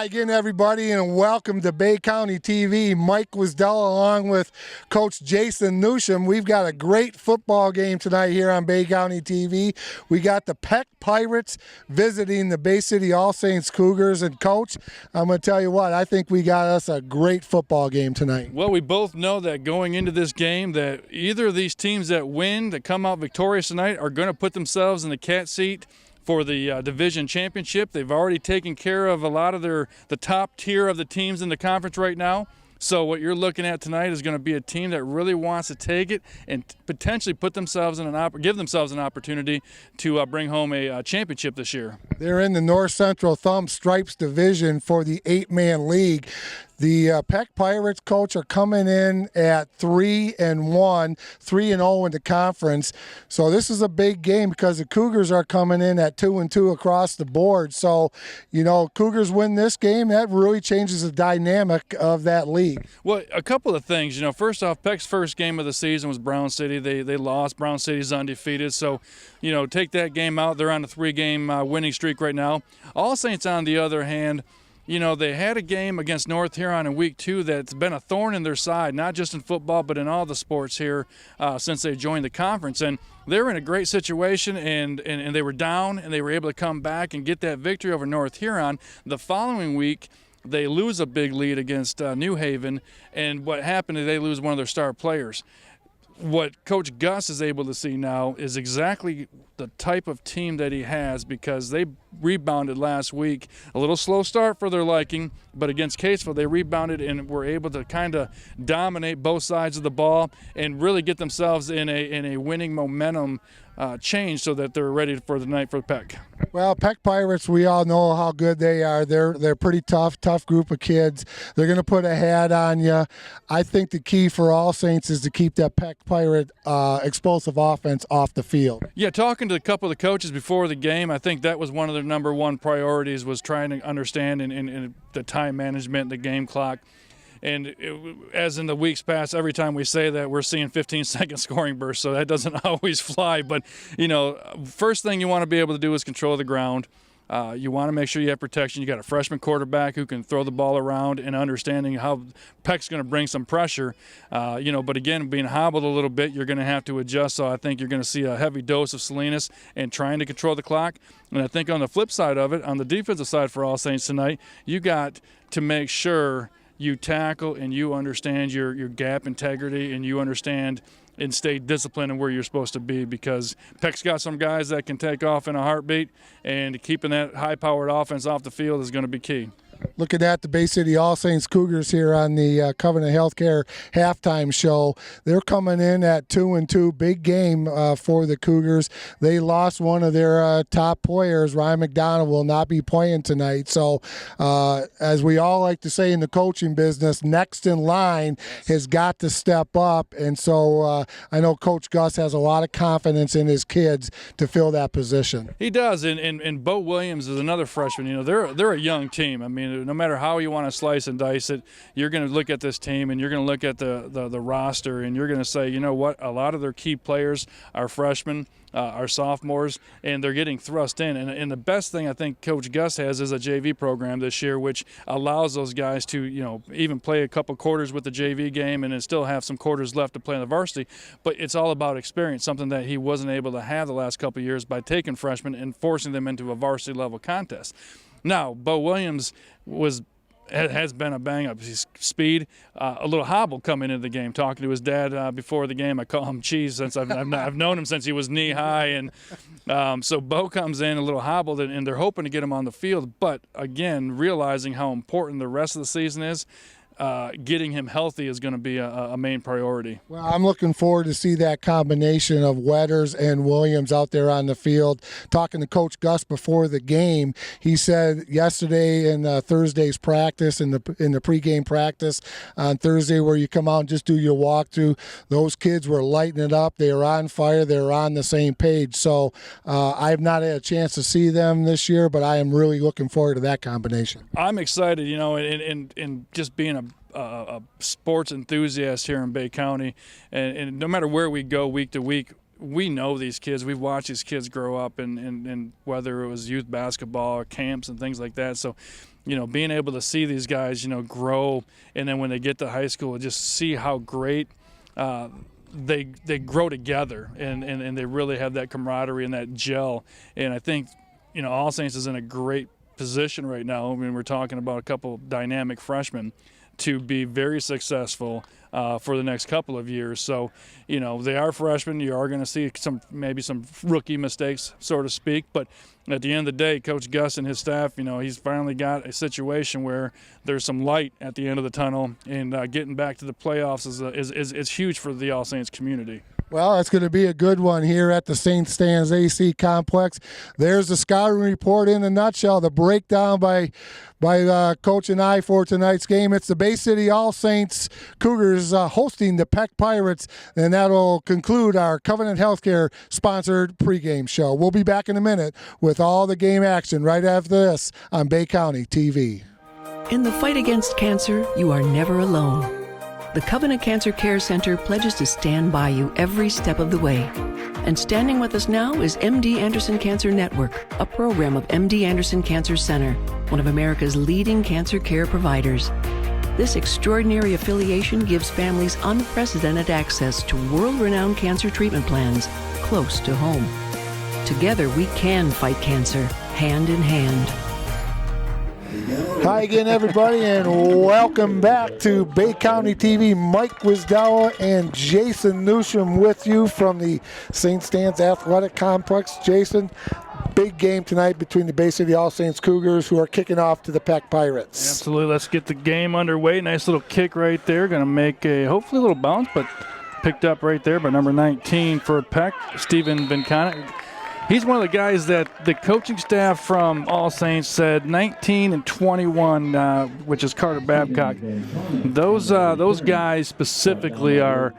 Hi again, everybody, and welcome to Bay County TV. Mike Wisdell along with Coach Jason Newsham. We've got a great football game tonight here on Bay County TV. We got the Peck Pirates visiting the Bay City All Saints Cougars. And, Coach, I'm going to tell you what, I think we got us a great football game tonight. Well, we both know that going into this game that either of these teams that win, that come out victorious tonight, are going to put themselves in the cat seat for the division championship. They've already taken care of a lot of the top tier of the teams in the conference right now. So what you're looking at tonight is going to be a team that really wants to take it and potentially put themselves in give themselves an opportunity to bring home a championship this year. They're in the North Central Thumb Stripes division for the 8-man league. The Peck Pirates, Coach, are coming in at 3-1, 3-0 in the conference. So this is a big game because the Cougars are coming in at 2-2 across the board. So, you know, Cougars win this game, that really changes the dynamic of that league. Well, a couple of things. You know, first off, Peck's first game of the season was Brown City. They lost. Brown City's undefeated. So, you know, take that game out. They're on a 3-game winning streak right now. All Saints, on the other hand, you know, they had a game against North Huron in week 2 that's been a thorn in their side, not just in football, but in all the sports here since they joined the conference. And they were in a great situation, and they were down, and they were able to come back and get that victory over North Huron. The following week, they lose a big lead against New Haven, and what happened is they lose one of their star players. What Coach Gus is able to see now is exactly the type of team that he has, because they rebounded last week. A little slow start for their liking, but against Catesville they rebounded and were able to kind of dominate both sides of the ball and really get themselves in a winning momentum change so that they're ready for the night for Peck. Well, Peck Pirates, we all know how good they are. They're pretty tough group of kids. They're going to put a hat on you. I think the key for All Saints is to keep that Peck Pirate explosive offense off the field. Yeah, talking to a couple of the coaches before the game, I think that was one of their number one priorities, was trying to understand in the time management, the game clock. And as in the weeks past, every time we say that, we're seeing 15-second scoring bursts, so that doesn't always fly. But, you know, first thing you want to be able to do is control the ground. You want to make sure you have protection. You got a freshman quarterback who can throw the ball around, and understanding how Peck's going to bring some pressure. You know, but again, being hobbled a little bit, you're going to have to adjust. So I think you're going to see a heavy dose of Salinas and trying to control the clock. And I think on the flip side of it, on the defensive side for All Saints tonight, you got to make sure you tackle and you understand your gap integrity, and you understand and stay disciplined in where you're supposed to be, because Peck's got some guys that can take off in a heartbeat, and keeping that high-powered offense off the field is going to be key. Looking at the Bay City All Saints Cougars here on the Covenant Healthcare halftime show. They're coming in at 2-2. Big game for the Cougars. They lost one of their top players. Ryan McDonald will not be playing tonight. So as we all like to say in the coaching business, next in line has got to step up. And so I know Coach Gus has a lot of confidence in his kids to fill that position. He does. And Bo Williams is another freshman. You know, they're a young team. I mean, no matter how you want to slice and dice it, you're going to look at this team and you're going to look at the roster, and you're going to say, you know what, a lot of their key players are freshmen, are sophomores, and they're getting thrust in. And the best thing I think Coach Gus has is a JV program this year, which allows those guys to, you know, even play a couple quarters with the JV game and then still have some quarters left to play in the varsity. But it's all about experience, something that he wasn't able to have the last couple of years by taking freshmen and forcing them into a varsity level contest. Now, Bo Williams has been a bang-up. His speed, a little hobble coming into the game. Talking to his dad before the game, I call him Cheese since I've known him since he was knee-high. And so Bo comes in a little hobbled, and they're hoping to get him on the field. But, again, realizing how important the rest of the season is, getting him healthy is going to be a main priority. Well, I'm looking forward to see that combination of Wetters and Williams out there on the field. Talking to Coach Gus before the game, he said yesterday in Thursday's practice, in the pregame practice on Thursday, where you come out and just do your walkthrough, those kids were lighting it up. They were on fire. They were on the same page. So I have not had a chance to see them this year, but I am really looking forward to that combination. I'm excited, you know, and just being a sports enthusiast here in Bay County, and no matter where we go week to week, we know these kids. We've watched these kids grow up, and whether it was youth basketball or camps and things like that. So, being able to see these guys, grow, and then when they get to high school, just see how great they grow together, and they really have that camaraderie and that gel. And I think, All Saints is in a great position right now. I mean, we're talking about a couple dynamic freshmen to be very successful for the next couple of years. So, they are freshmen. You are going to see maybe some rookie mistakes, so to speak. But at the end of the day, Coach Gus and his staff, he's finally got a situation where there's some light at the end of the tunnel, and getting back to the playoffs is huge for the All Saints community. Well, it's going to be a good one here at the St. Stan's AC Complex. There's the scouting report in a nutshell, the breakdown by Coach and I for tonight's game. It's the Bay City All Saints Cougars hosting the Peck Pirates, and that'll conclude our Covenant Healthcare sponsored pregame show. We'll be back in a minute with all the game action right after this on Bay County TV. In the fight against cancer, you are never alone. The Covenant Cancer Care Center pledges to stand by you every step of the way. And standing with us now is MD Anderson Cancer Network, a program of MD Anderson Cancer Center, one of America's leading cancer care providers. This extraordinary affiliation gives families unprecedented access to world-renowned cancer treatment plans close to home. Together, we can fight cancer, hand in hand. Hi again, everybody, and welcome back to Bay County TV. Mike Wisdawa and Jason Newsham with you from the St. Stan's Athletic Complex. Jason, big game tonight between the Bay City All Saints Cougars, who are kicking off to the Peck Pirates. Absolutely. Let's get the game underway. Nice little kick right there. Going to make a hopefully a little bounce, but picked up right there by number 19 for Peck, Stephen Vincana. He's one of the guys that the coaching staff from All Saints said 19 and 21, which is Carter Babcock. Those guys specifically are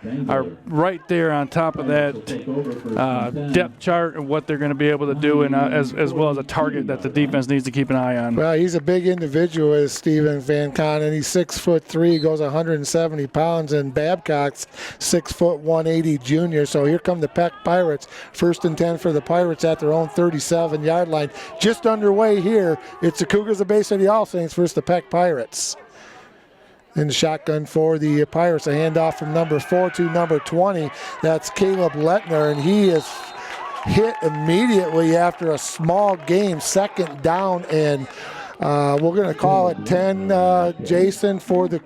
right there on top of that depth chart and what they're going to be able to do, and as well as a target that the defense needs to keep an eye on. Well, he's a big individual, is Stephen Van Conn. He's 6'3", goes 170 pounds, and Babcock's 6'180" junior. So here come the Peck Pirates. 1st and 10 for the Pirates at their own 37-yard line. Just underway here, it's the Cougars of Bay City All Saints versus the Peck Pirates. In the shotgun for the Pirates, a handoff from number 4 to number 20. That's Caleb Lettner, and he is hit immediately after a small game, 2nd down, and we're going to call it 10, Jason, for the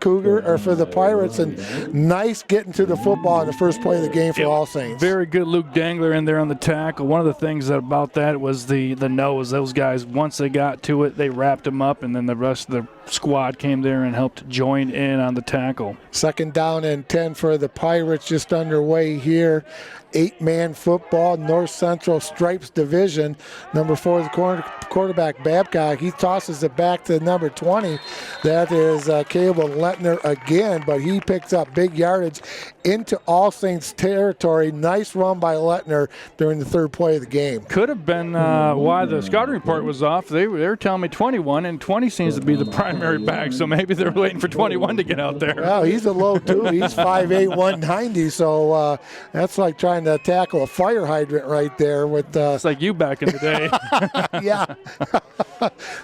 for the Pirates, and nice getting to the football in the first play of the game for All Saints. Very good Luke Dangler in there on the tackle. One of the things about that was the nose. Those guys, once they got to it, they wrapped him up, and then the rest of the squad came there and helped join in on the tackle. 2nd down and 10 for the Pirates, just underway here. 8-man football, North Central Stripes Division. Number 4 is the quarterback, Babcock. He tosses it back to number 20. That is Caleb Lettner again, but he picks up big yardage into All Saints territory. Nice run by Lettner during the 3rd play of the game. Could have been why the scouting report was off. They were telling me 21, and 20 seems to be the primary back, so maybe they're waiting for 21 to get out there. Well, he's a low, too. He's 5'8", 190, so that's like trying to tackle a fire hydrant right there. It's like you back in the day. Yeah.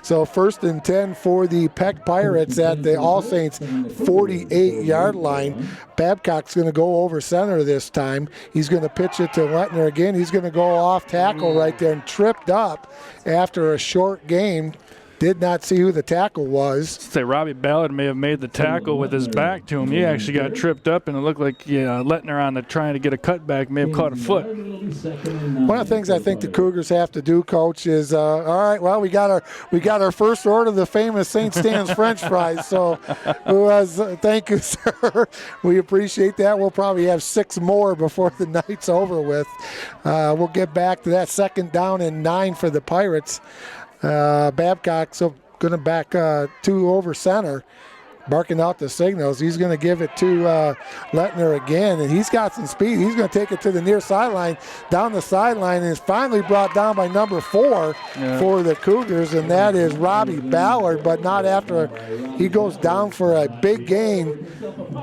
So 1st and 10 for the Peck Pirates at the All Saints 48-yard line. Babcock's going to go over center this time. He's going to pitch it to Lettner again. He's going to go off tackle right there and tripped up after a short game. Did not see who the tackle was. Say Robbie Ballard may have made the tackle with his back to him. He actually got tripped up, and it looked like Lettner on the trying to get a cutback may have caught a foot. One of the things I think the Cougars have to do, Coach, is all right. Well, we got our first order of the famous St. Stan's French fries. So, thank you, sir. We appreciate that. We'll probably have 6 more before the night's over with. We'll get back to that 2nd down and 9 for the Pirates. Babcock going to back 2 over center. barking out the signals. He's going to give it to Lettner again, and he's got some speed. He's going to take it to the near sideline, down the sideline, and it's finally brought down by number 4 for the Cougars, and that is Robbie Ballard, but not after he goes down for a big gain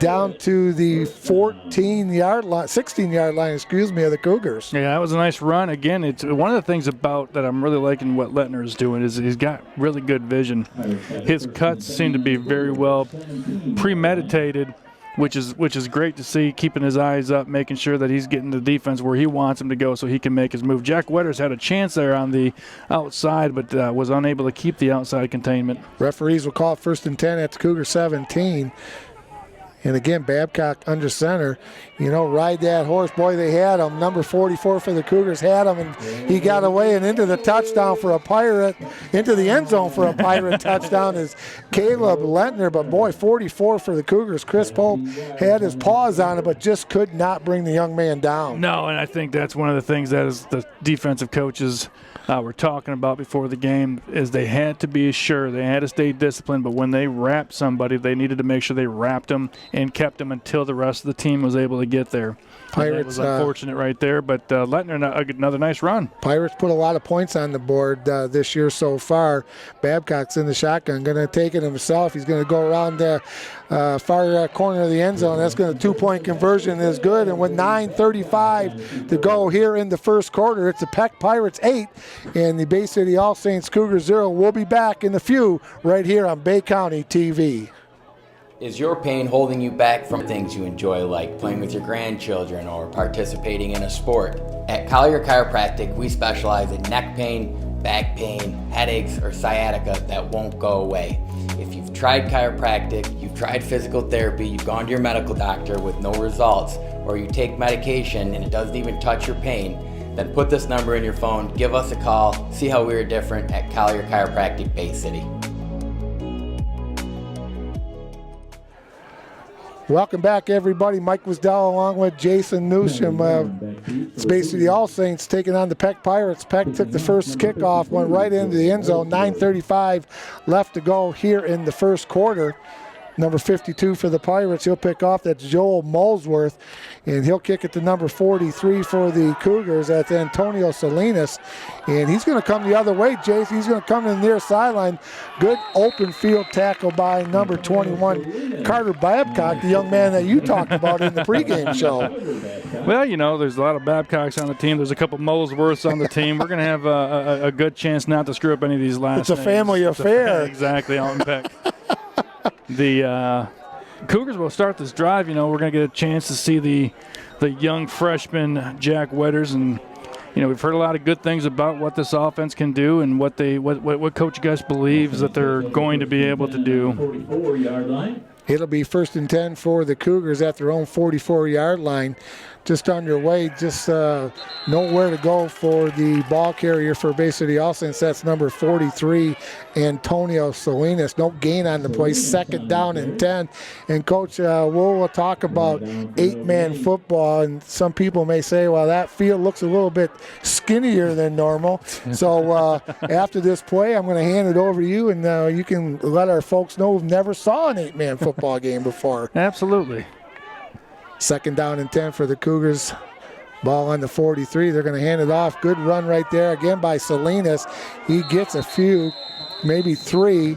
down to the 16-yard line, of the Cougars. Yeah, that was a nice run. Again, it's one of the things about that I'm really liking what Lettner is doing is he's got really good vision. His cuts seem to be very well premeditated, which is great to see, keeping his eyes up, making sure that he's getting the defense where he wants him to go so he can make his move. Jack Wetters had a chance there on the outside, but was unable to keep the outside containment. Referees will call 1st and 10 at the Cougar 17. And again, Babcock under center. Ride that horse. Boy, they had him. Number 44 for the Cougars had him, and he got away and into the touchdown for a Pirate, into the end zone for a Pirate touchdown is Caleb Lettner. But boy, 44 for the Cougars. Chris Pope had his paws on it, but just could not bring the young man down. No, and I think that's one of the things that is the defensive coaches were talking about before the game is they had to be sure, they had to stay disciplined, but when they wrapped somebody, they needed to make sure they wrapped them and kept them until the rest of the team was able to get there. That was unfortunate right there, but Lettner, another nice run. Pirates put a lot of points on the board this year so far. Babcock's in the shotgun, going to take it himself. He's going to go around the far corner of the end zone. That's going to 2-point conversion is good, and with 9:35 to go here in the first quarter, it's the Peck Pirates 8 and the Bay City All Saints Cougars 0. We'll be back in a few right here on Bay County TV. Is your pain holding you back from things you enjoy, like playing with your grandchildren or participating in a sport? At Collier Chiropractic, we specialize in neck pain, back pain, headaches, or sciatica that won't go away. If you've tried chiropractic, you've tried physical therapy, you've gone to your medical doctor with no results, or you take medication and it doesn't even touch your pain, then put this number in your phone, give us a call, see how we're different at Collier Chiropractic Bay City. Welcome back, everybody. Mike Wisdell along with Jason Newsham. It's basically the All Saints taking on the Peck Pirates. Peck took the first kickoff, went right into the end zone. 9:35 left to go here in the first quarter. Number 52 for the Pirates, he'll pick off. That's Joel Molesworth, and he'll kick it to number 43 for the Cougars. That's Antonio Salinas, and he's going to come the other way, Jason. He's going to come to the near sideline. Good open field tackle by number 21, Carter Babcock, the young man that you talked about in the pregame show. Well, there's a lot of Babcocks on the team. There's a couple Molesworths on the team. We're going to have a good chance not to screw up any of these last names. It's a family affair. Exactly, out in Peck. The Cougars will start this drive. We're going to get a chance to see the young freshman Jack Wetters, and we've heard a lot of good things about what this offense can do and what Coach Gus believes that they're going to be able to do. 44-yard line. It'll be 1st and 10 for the Cougars at their own 44-yard line. Just underway, just nowhere to go for the ball carrier for Bay City All Saints. That's number 43, Antonio Salinas. No gain on the play, 2nd down and 10. And, Coach, we'll talk about 8-man football, and some people may say, well, that field looks a little bit skinnier than normal. So after this play, I'm going to hand it over to you, and you can let our folks know who've never saw an 8-man football game before. Absolutely. 2nd down and 10 for the Cougars. Ball on the 43. They're going to hand it off. Good run right there again by Salinas. He gets a few, maybe 3.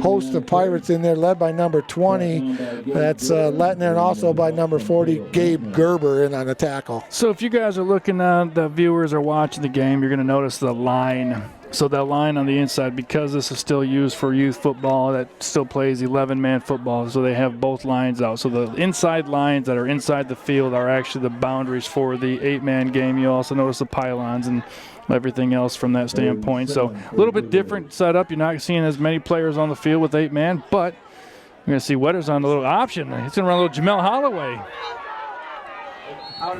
Host of Pirates in there, led by number 20. That's Lettner, and also by number 40, Gabe Gerber, in on the tackle. So if you guys are looking at the viewers are watching the game, you're going to notice the line. So that line on the inside, because this is still used for youth football, that still plays 11-man football, so they have both lines out. So the inside lines that are inside the field are actually the boundaries for the 8-man game. You also notice the pylons and everything else from that standpoint. So a little bit different setup. You're not seeing as many players on the field with 8-man, but you're going to see Wetters on the little option. He's going to run a little Jamel Holloway.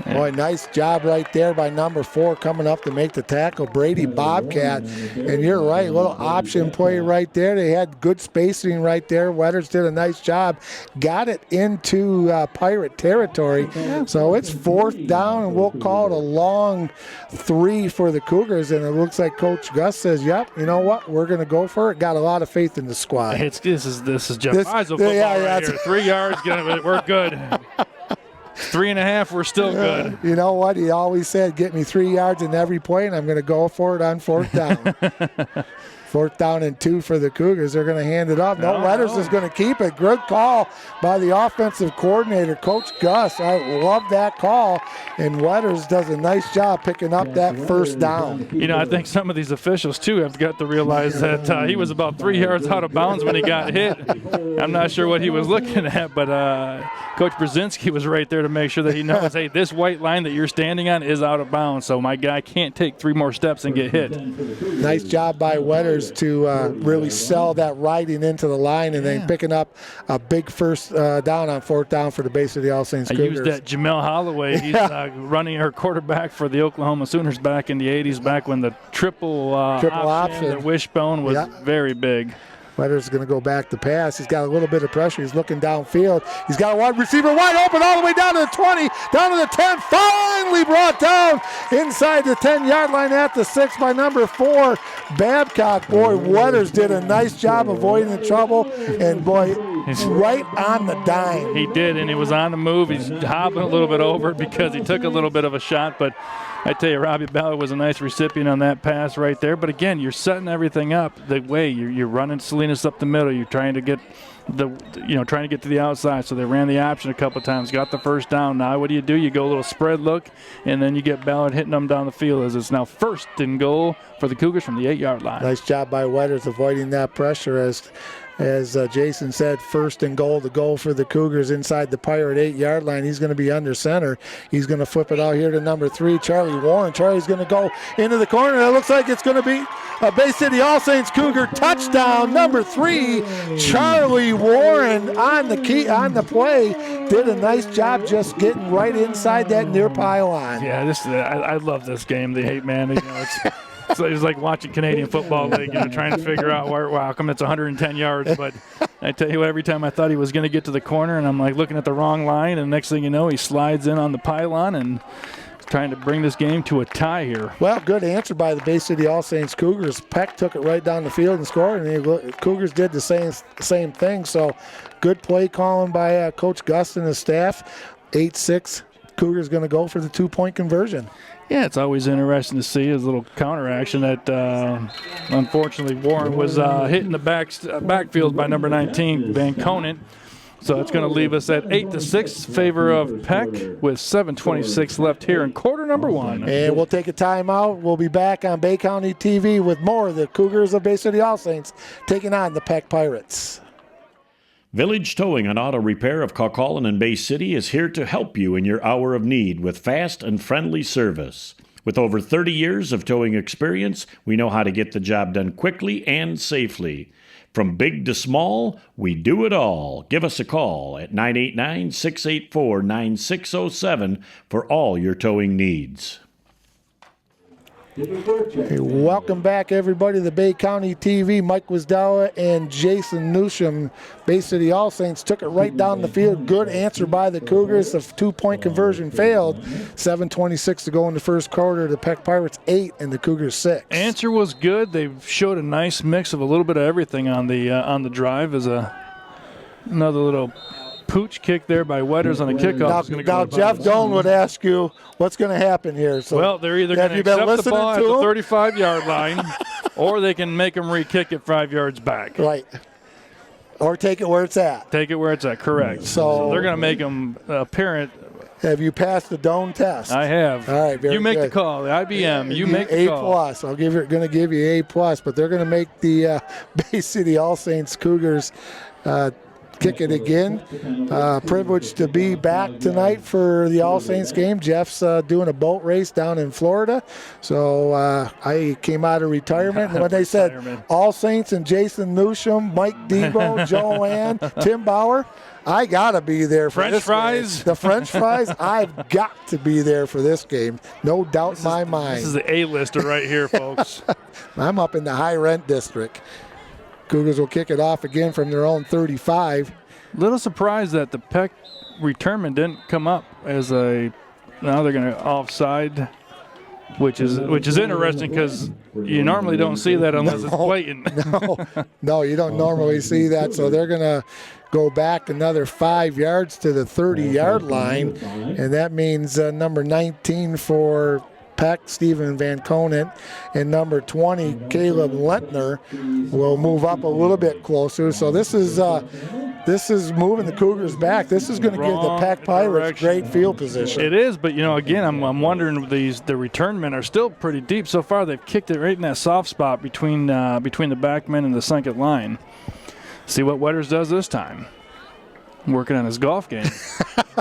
Boy, nice job right there by number 4 coming up to make the tackle, Brady Bobcat. And you're right, little option play right there. They had good spacing right there. Weathers did a nice job. Got it into Pirate territory. So it's 4th down, and we'll call it a long 3 for the Cougars. And it looks like Coach Gus says, yep, you know what, we're going to go for it. Got a lot of faith in the squad. This is Jeff Eisel football right here. 3 yards, we're good. 3.5, we're still good. You know what? He always said, get me 3 yards in every play, and I'm going to go for it on 4th down. 4th down and 2 for the Cougars. They're going to hand it off. No, Weathers is going to keep it. Good call by the offensive coordinator, Coach Gus. I love that call. And Weathers does a nice job picking up that 1st down. You know, I think some of these officials, too, have got to realize that he was about 3 yards out of bounds when he got hit. I'm not sure what he was looking at, but Coach Brzezinski was right there to make sure that he knows, hey, this white line that you're standing on is out of bounds, so my guy can't take 3 more steps and get hit. Nice job by Weathers to really sell that riding into the line and then picking up a big 1st down on 4th down for the base of the All Saints Cougars. I used that Jamel Holloway. He's running our quarterback for the Oklahoma Sooners back in the 80s, back when the triple option, the wishbone was very big. Weathers is going to go back to pass. He's got a little bit of pressure. He's looking downfield. He's got a wide receiver wide open all the way down to the 20, down to the 10. Finally brought down inside the 10-yard line at the 6 by number 4, Babcock. Boy, Weathers did a nice job avoiding the trouble, and boy, right on the dime. He did, and he was on the move. He's hopping a little bit over because he took a little bit of a shot, but I tell you, Robbie Ballard was a nice recipient on that pass right there. But again, you're setting everything up the way you're running Salinas up the middle. You're trying to get trying to get to the outside. So they ran the option a couple times, got the 1st down. Now what do? You go a little spread look, and then you get Ballard hitting them down the field as it's now 1st and goal for the Cougars from the 8-yard line. Nice job by Weathers avoiding that pressure as Jason said, 1st and goal to go for the Cougars inside the Pirate 8-yard line. He's going to be under center. He's going to flip it out here to number 3, Charlie Warren. Charlie's going to go into the corner. It looks like it's going to be a Bay City All Saints Cougar touchdown. Number 3, Charlie Warren on the play. Did a nice job just getting right inside that near pylon. Yeah, I love this game. The 8-man. So it was like watching Canadian Football League, trying to figure out how come it's 110 yards. But I tell you what, every time I thought he was going to get to the corner, and I'm like looking at the wrong line, and next thing you know, he slides in on the pylon and trying to bring this game to a tie here. Well, good answer by the Bay City All Saints Cougars. Peck took it right down the field and scored, and the Cougars did the same thing. So good play calling by Coach Gus and his staff. 8-6, Cougars going to go for the 2-point conversion. Yeah, it's always interesting to see his little counter action that unfortunately Warren was hit in the backfield by number 19, Van Conant. So it's going to leave us at 8-6 favor of Peck with 7:26 left here in quarter number 1. And we'll take a timeout. We'll be back on Bay County TV with more of the Cougars of Bay City All Saints taking on the Peck Pirates. Village Towing and Auto Repair of Kaukaulin and Bay City is here to help you in your hour of need with fast and friendly service. With over 30 years of towing experience, we know how to get the job done quickly and safely. From big to small, we do it all. Give us a call at 989-684-9607 for all your towing needs. Hey, welcome back, everybody, to the Bay County TV. Mike Wisdella and Jason Newsham. Bay City All Saints took it right down the field. Good answer by the Cougars. The 2-point conversion failed. 7:26 to go in the first quarter. The Peck Pirates 8 and the Cougars 6. Answer was good. They showed a nice mix of a little bit of everything on the drive. As another little pooch kick there by Weathers on a kickoff. Now Jeff Doan would ask you what's going to happen here. So well, they're either going to accept the ball at the 35-yard line or they can make them re-kick it 5 yards back. Right. Or take it where it's at. Take it where it's at, correct. So they're going to make them apparent. Have you passed the Doan test? I have. All right, very You make good. the call. The IBM, you make the call. A+. I'm going to give you A+, but they're going to make the Bay City All Saints Cougars kick it again. Privileged to be back tonight for the All Saints game. Jeff's doing a boat race down in Florida. So I came out of retirement. And when they said All Saints and Jason Newsham, Mike Debo, Joanne, Tim Bauer, I got to be there for French this fries? game. The French fries, I've got to be there for this game. No doubt in my mind. This is the A-lister right here, folks. I'm up in the high rent district. Cougars will kick it off again from their own 35. Little surprised that the Peck returnment didn't come up as a. Now they're going to offside, which is interesting because you normally don't see that unless it's blatant. No, you don't normally see that. So they're going to go back another 5 yards to the 30-yard line, and that means number 19 for Peck, Stephen Van Conant, and number 20, Caleb Lentner, will move up a little bit closer. So this is moving the Cougars back. This is going to give the Peck Pirates great field position. It is, but again, I'm wondering the return men are still pretty deep so far. They've kicked it right in that soft spot between the backmen and the second line. See what Wetters does this time. Working on his golf game.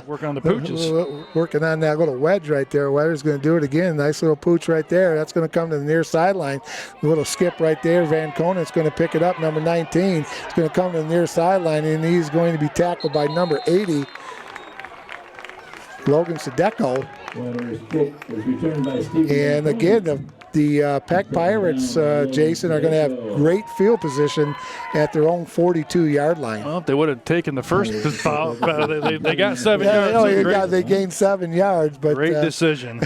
Working on the pooches. Working on that little wedge right there. Wetters going to do it again. Nice little pooch right there. That's going to come to the near sideline. A little skip right there. Van Conant's going to pick it up. Number 19. It's going to come to the near sideline, and he's going to be tackled by number 80, Logan Sadeko. And again, the Peck Pirates, Jason, are going to have great field position at their own 42-yard line. Well, if they would have taken the first foul, they got 7 yards. They gained 7 yards. But great decision.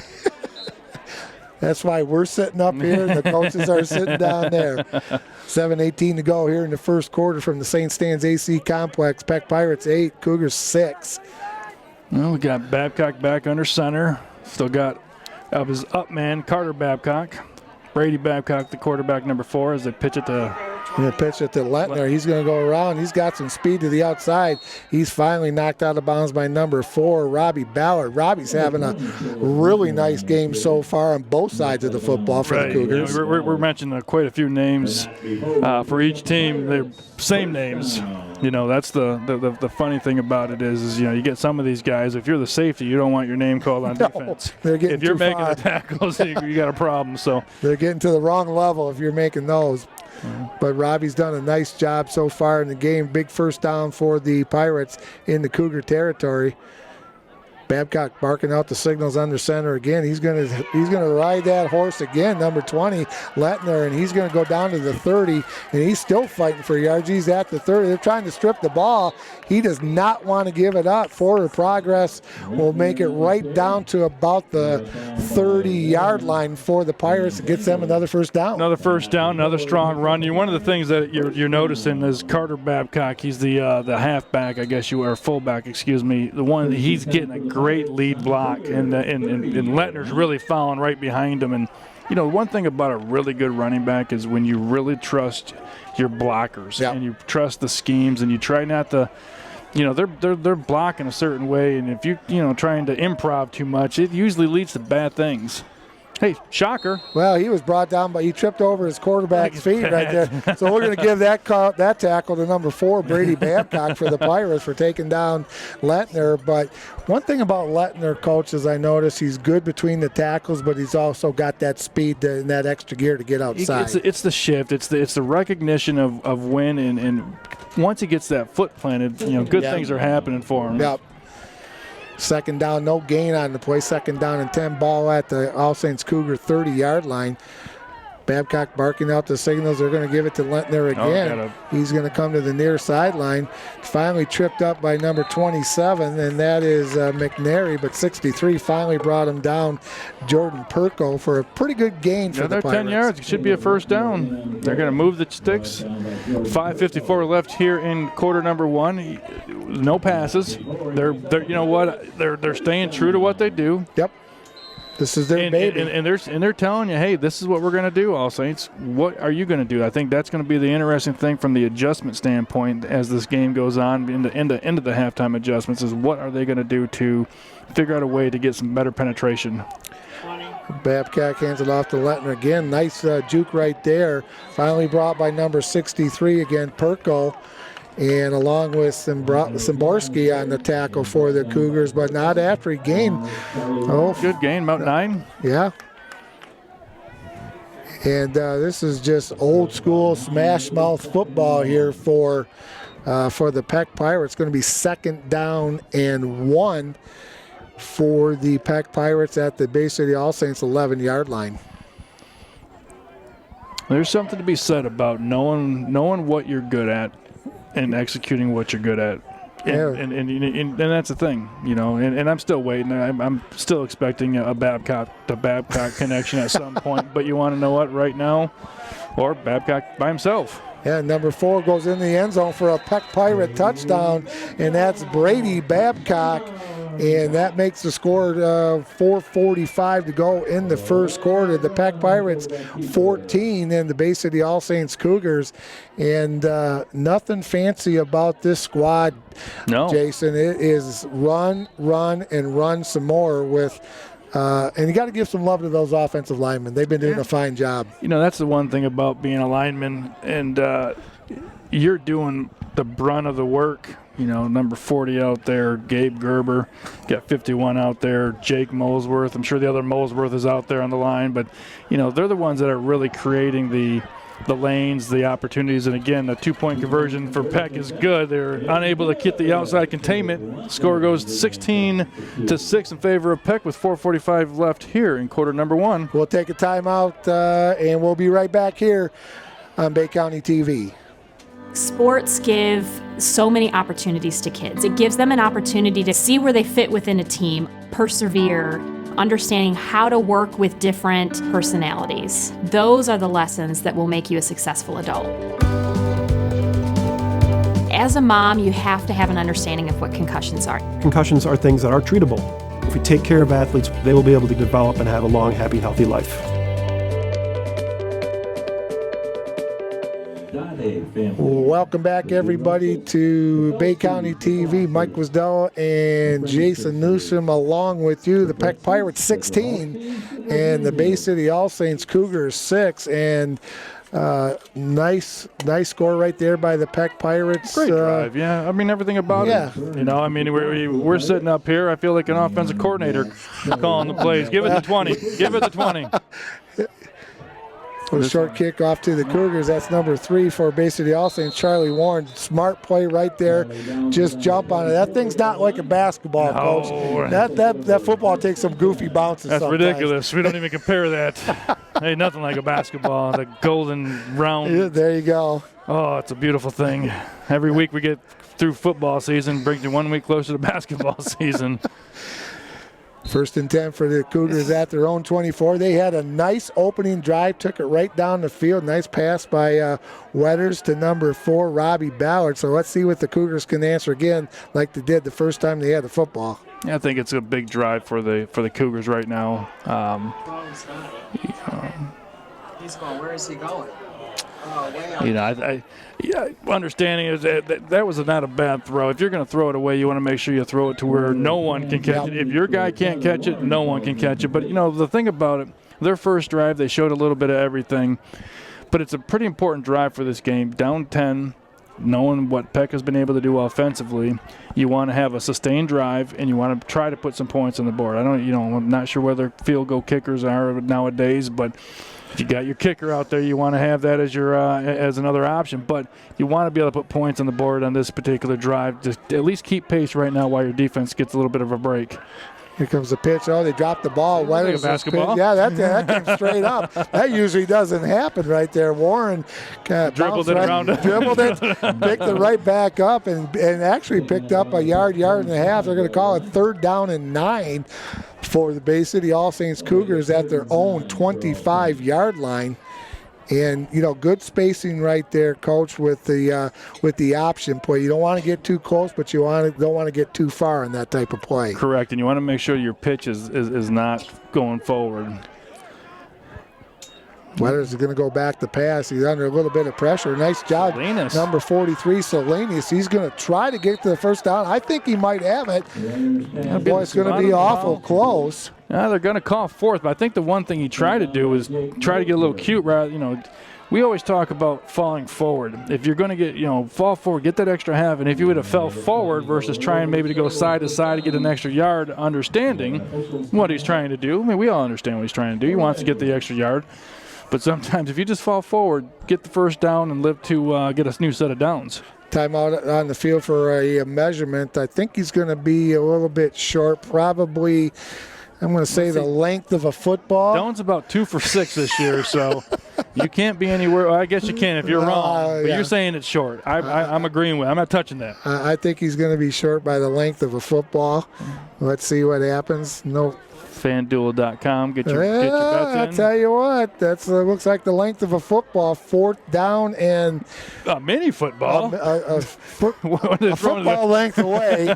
That's why we're sitting up here and the coaches are sitting down there. 7:18 to go here in the first quarter from the St. Stan's AC Complex. Peck Pirates 8, Cougars 6. Well, we got Babcock back under center. Still got of his up man, Carter Babcock. Brady Babcock, the quarterback, number 4, as they pitch it to Lentner. He's going to go around. He's got some speed to the outside. He's finally knocked out of bounds by number 4, Robbie Ballard. Robbie's having a really nice game so far on both sides of the football for the Cougars. We're mentioning quite a few names for each team. They're same names. That's the funny thing about it is you get some of these guys. If you're the safety, you don't want your name called on defense. If you're making the tackles, you got a problem. So they're getting to the wrong level if you're making those. But Robbie's done a nice job so far in the game. Big first down for the Pirates in the Cougar territory. Babcock barking out the signals under center again. He's gonna ride that horse again, number 20, Lentner, and he's gonna go down to the 30, and he's still fighting for yards. He's at the 30. They're trying to strip the ball. He does not want to give it up. Forward progress will make it right down to about the 30-yard line for the Pirates. It gets them another first down. Another first down, another strong run. One of the things that you're noticing is Carter Babcock. He's the halfback, I guess or fullback, excuse me. The one he's getting a great lead block, and Lentner's really following right behind him. And one thing about a really good running back is when you really trust your blockers and you trust the schemes, and you try not to. They're blocking a certain way, and if you trying to improv too much, it usually leads to bad things. Hey, shocker. Well, he was brought down, but he tripped over his quarterback's feet right there. So we're going to give that tackle to number 4, Brady Babcock, for the Pirates for taking down Lentner. But one thing about Lentner, Coach, is I noticed he's good between the tackles, but he's also got that speed and that extra gear to get outside. It's the shift. It's the recognition of when, and once he gets that foot planted, good things are happening for him. Yep. Second down, no gain on the play. Second down and 10, ball at the All Saints Cougar 30-yard line. Babcock barking out the signals. They're going to give it to Lentner again. He's going to come to the near sideline. Finally tripped up by number 27, and that is McNary, but 63 finally brought him down. Jordan Perko for a pretty good gain for the Pirates. 10 yards. It should be a first down. They're going to move the sticks. 5:54 left here in quarter number 1. No passes. They're staying true to what they do. Yep. This is their baby. And they're telling you, hey, this is what we're going to do, All Saints. What are you going to do? I think that's going to be the interesting thing from the adjustment standpoint as this game goes on into the halftime adjustments is what are they going to do to figure out a way to get some better penetration. Babcock hands it off to Lentner again. Nice juke right there. Finally brought by number 63 again, Perko. and along with Szymborski on the tackle for the Cougars, but not after he gained. Oh, Good gain, about 9. yeah. And this is just old school smash mouth football here for the Peck Pirates. It's going to be 2nd down and 1 for the Peck Pirates at the Bay City All Saints 11-yard line. There's something to be said about knowing what you're good at and executing what you're good at. And that's the thing, you know, and I'm still waiting. I'm still expecting a Babcock connection at some point. But you want to know what right now? Or Babcock by himself. Yeah, number 4 goes in the end zone for a Peck Pirate touchdown, and that's Brady Babcock. And that makes the score 4:45 to go in the first quarter. The Peck Pirates 14 and the Bay City All Saints Cougars. And nothing fancy about this squad, No. Jason. It is run, and run some more with and you got to give some love to those offensive linemen. They've been doing a fine job. You know, that's the one thing about being a lineman, and you're doing the brunt of the work. You know, number 40 out there, Gabe Gerber, got 51 out there, Jake Molesworth. I'm sure the other Molesworth is out there on the line, but, you know, they're the ones that are really creating the lanes, the opportunities, and again, the 2-point conversion for Peck is good. They're unable to get the outside containment. Score goes 16-6 in favor of Peck with 4:45 left here in quarter number 1. We'll take a timeout, and we'll be right back here on Bay County TV. Sports give so many opportunities to kids. It gives them an opportunity to see where they fit within a team, persevere, understanding how to work with different personalities. Those are the lessons that will make you a successful adult. As a mom, you have to have an understanding of what concussions are. Concussions are things that are treatable. If we take care of athletes, they will be able to develop and have a long, happy, healthy life. Welcome back, everybody, to Bay County TV. Mike Wisdell and Jason Newsom along with you. The Peck Pirates 16 and the Bay City All Saints Cougars 6. And nice score right there by the Peck Pirates. Great drive, yeah. I mean, everything about it. You know, I mean, we're sitting up here. I feel like an offensive coordinator calling the plays. Give it the 20. Give it the 20. A short kick off to the Cougars. That's number 3 for Bay City All Saints. Charlie Warren, smart play right there. Just jump on it. That thing's not like a basketball, Coach. That football takes some goofy bounces. That's sometimes. ridiculous. We don't even compare that. Hey, nothing like a basketball. The golden round. Yeah, there you go. Oh, it's a beautiful thing. Every week we get through football season, brings you 1 week closer to basketball season. 1st and 10 for the Cougars at their own 24. They had a nice opening drive, took it right down the field. Nice pass by Wetters to number 4, Robbie Ballard. So let's see what the Cougars can answer again like they did the first time they had the football. Yeah, I think it's a big drive for the Cougars right now. He's going, where is he going? You know, understanding is that was not a bad throw. If you're going to throw it away, you want to make sure you throw it to where no one can catch it. If your guy can't catch it, no one can catch it. But, you know, the thing about it, their first drive, they showed a little bit of everything. But it's a pretty important drive for this game. Down 10, knowing what Peck has been able to do offensively, you want to have a sustained drive, and you want to try to put some points on the board. I'm not sure whether field goal kickers are nowadays, but if you got your kicker out there, you want to have that as your as another option. But you want to be able to put points on the board on this particular drive. Just at least keep pace right now while your defense gets a little bit of a break. Here comes the pitch. Oh, they dropped the ball. Like a basketball? Yeah, that came straight up. That usually doesn't happen right there. Warren dribbled it around. Dribbled it, picked it right back up, and actually picked up a yard and a half. They're going to call it 3rd down and 9 for the Bay City All Saints Cougars at their own 25-yard line. And, you know, good spacing right there, Coach, with the option play. You don't want to get too close, but you don't want to get too far in that type of play. Correct, and you want to make sure your pitch is not going forward. Wetters is going to go back to pass. He's under a little bit of pressure. Nice job. Salinas. Number 43, Salinas. He's going to try to get to the first down. I think he might have it. Boy, it's going to be awful close. They're going to call 4th, but I think the one thing he tried to do is try to get a little cute, rather, you know, we always talk about falling forward. If you're going to fall forward, get that extra half. And if you would have fell forward versus trying maybe to go side to side to get an extra yard, understanding what he's trying to do. I mean, we all understand what he's trying to do. He wants to get the extra yard. But sometimes if you just fall forward, get the first down and live to get a new set of downs. Timeout on the field for a measurement. I think he's going to be a little bit short, probably. I'm going to say the length of a football. Dylan's about 2 for 6 this year, so you can't be anywhere. Well, I guess you can if you're wrong, but you're saying it's short. I'm agreeing with it. I'm not touching that. I think he's going to be short by the length of a football. Let's see what happens. No. FanDuel.com. Get your bets in. I'll tell you what, that looks like the length of a football. 4th down and a mini football. A football length away.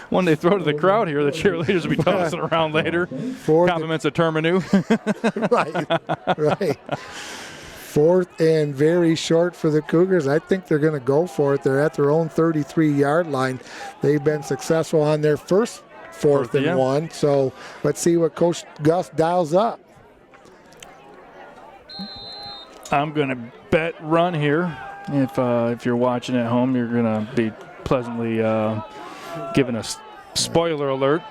When they throw to the crowd here, the cheerleaders will be tossing around later. Compliments of Terminu. Right. 4th and very short for the Cougars. I think they're going to go for it. They're at their own 33-yard line. They've been successful on their first 4th and 1. So let's see what Coach Gus dials up. I'm going to bet run here. If you're watching at home, you're going to be pleasantly given a spoiler alert.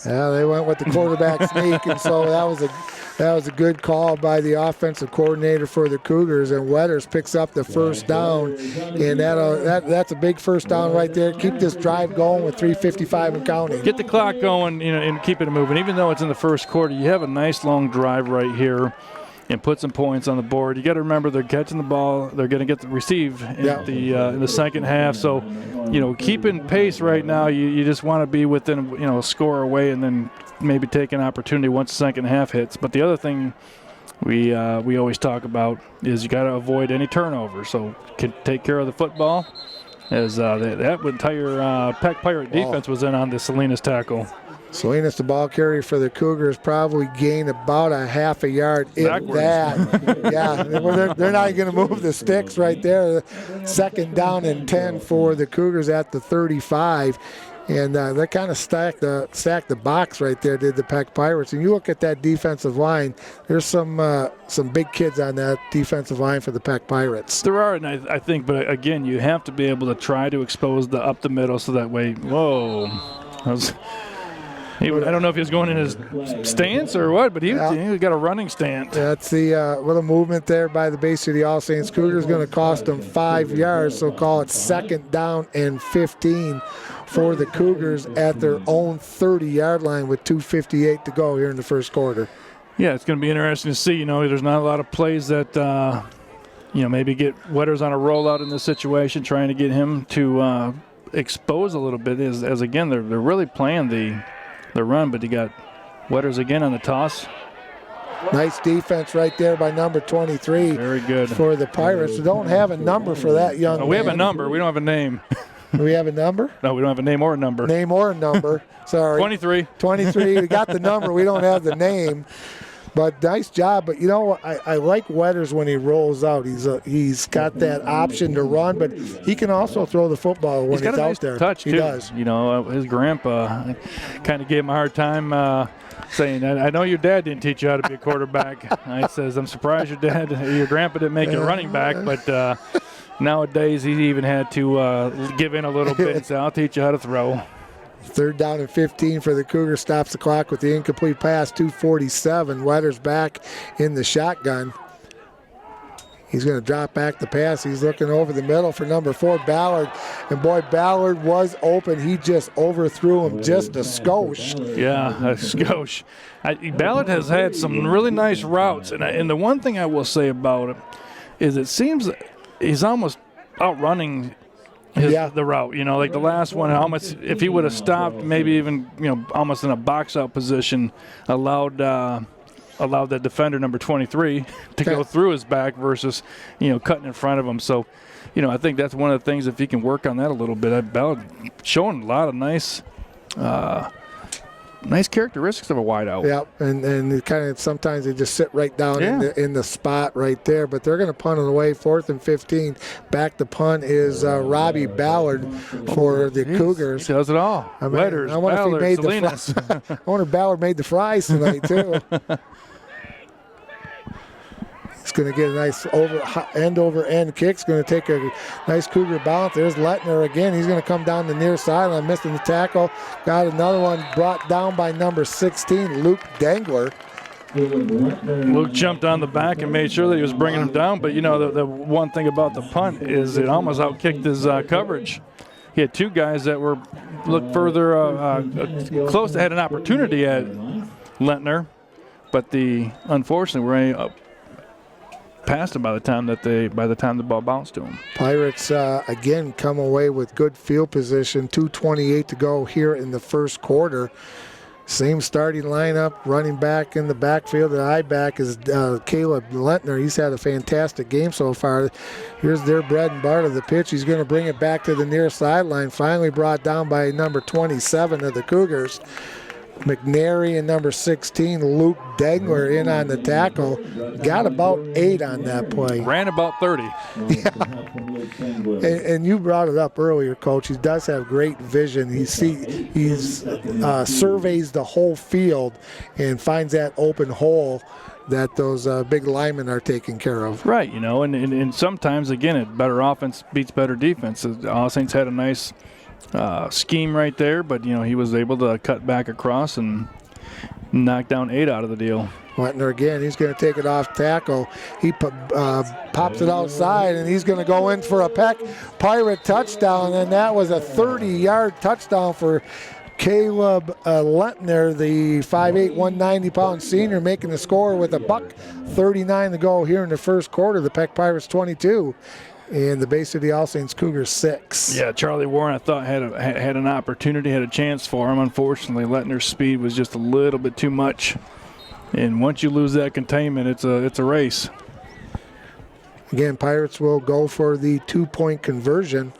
Yeah, they went with the quarterback sneak, and so that was a good call by the offensive coordinator for the Cougars. And Wetters picks up the first down, and that's a big first down right there. Keep this drive going with 3:55 and counting. Get the clock going, and keep it moving. Even though it's in the first quarter, you have a nice long drive right here, and put some points on the board. You got to remember they're catching the ball. They're going to get the receive in the second half. So, keeping pace right now. You just want to be within a score away, and then maybe take an opportunity once the second half hits. But the other thing we always talk about is you got to avoid any turnovers. So can take care of the football. As that entire Peck Pirate defense was in on the Salinas tackle. Salinas, the ball carrier for the Cougars, probably gained about a half a yard, if that. Yeah, they're not going to move the sticks right there. 2nd down and 10 for the Cougars at the 35. And they kind of stacked the box right there, did the Peck Pirates. And you look at that defensive line, there's some big kids on that defensive line for the Peck Pirates. There are, and I think, but again, you have to be able to try to expose up the middle so that way, I don't know if he was going in his stance or what, but he got a running stance. That's the little movement there by the Bay City All Saints Cougars going to cost them 5 yards, so call it 2nd down and 15 for the Cougars at their own 30-yard line with 2:58 to go here in the first quarter. Yeah, it's going to be interesting to see. There's not a lot of plays that, maybe get Wetters on a rollout in this situation, trying to get him to expose a little bit. As again, they're really playing the run, but you got Wetters again on the toss. Nice defense right there by number 23. Very good for the Pirates. We don't have a number for that young man. We have a number. We don't have a name. Do we have a number? No, we don't have a name or a number. Name or a number. Sorry. 23. 23. We got the number. We don't have the name. But nice job. But, I like Wetters when he rolls out. He's got that option to run, but he can also throw the football when he's got a out nice there. Touch he too. Does. His grandpa kind of gave him a hard time saying, I know your dad didn't teach you how to be a quarterback. I says, I'm surprised your grandpa didn't make you a running back, but nowadays he even had to give in a little bit and say, I'll teach you how to throw. 3rd down and 15 for the Cougars. Stops the clock with the incomplete pass. 2:47. Wetters back in the shotgun. He's going to drop back the pass. He's looking over the middle for number 4, Ballard. And, boy, Ballard was open. He just overthrew him just a skosh. Yeah, a skosh. Ballard has had some really nice routes. And the one thing I will say about him is it seems he's almost outrunning the route, like the last one, almost if he would have stopped, maybe even, almost in a box out position, allowed that defender number 23 to go through his back versus, cutting in front of him. So, I think that's one of the things, if he can work on that a little bit. Ballard showing a lot of nice characteristics of a wideout. Yep, and kind of sometimes they just sit right down in the spot right there. But they're going to punt it away, 4th and 15. Back to punt is Robbie Ballard for the Cougars. He does it all. Wetters, Ballard, Salinas. I wonder if Ballard made the fries tonight too. It's going to get a nice end-over-end kick. It's going to take a nice Cougar bounce. There's Lettner again. He's going to come down the near sideline, missing the tackle. Got another one brought down by number 16, Luke Dangler. Luke jumped on the back and made sure that he was bringing him down. But, the one thing about the punt is it almost outkicked his coverage. He had two guys that were looked further close to had an opportunity at Lettner, but unfortunately were past him by the time the ball bounced to him. Pirates again come away with good field position. 2:28 to go here in the first quarter. Same starting lineup, running back in the backfield. The high back is Caleb Lettner. He's had a fantastic game so far. Here's their bread and butter, the pitch. He's going to bring it back to the near sideline. Finally brought down by number 27 of the Cougars. McNary and number 16, Luke Dangler, in on the tackle. Got about 8 on that play. Ran about 30. Yeah. And you brought it up earlier, Coach. He does have great vision. He surveys the whole field and finds that open hole that those big linemen are taking care of. Right, and sometimes, again, better offense beats better defense. All Saints had a nice scheme right there, but he was able to cut back across and knock down 8 out of the deal. Lettner again, he's going to take it off tackle. He pops it outside, and he's going to go in for a Peck Pirate touchdown, and that was a 30-yard touchdown for Caleb Lettner, the 5'8", 190-pound senior, making the score with $1:39 to go here in the first quarter. The Peck Pirates 22. And the Bay City All Saints Cougars 6. Yeah, Charlie Warren, I thought, had an opportunity, had a chance for him. Unfortunately, Lettner's speed was just a little bit too much. And once you lose that containment, it's a race. Again, Pirates will go for the 2-point conversion.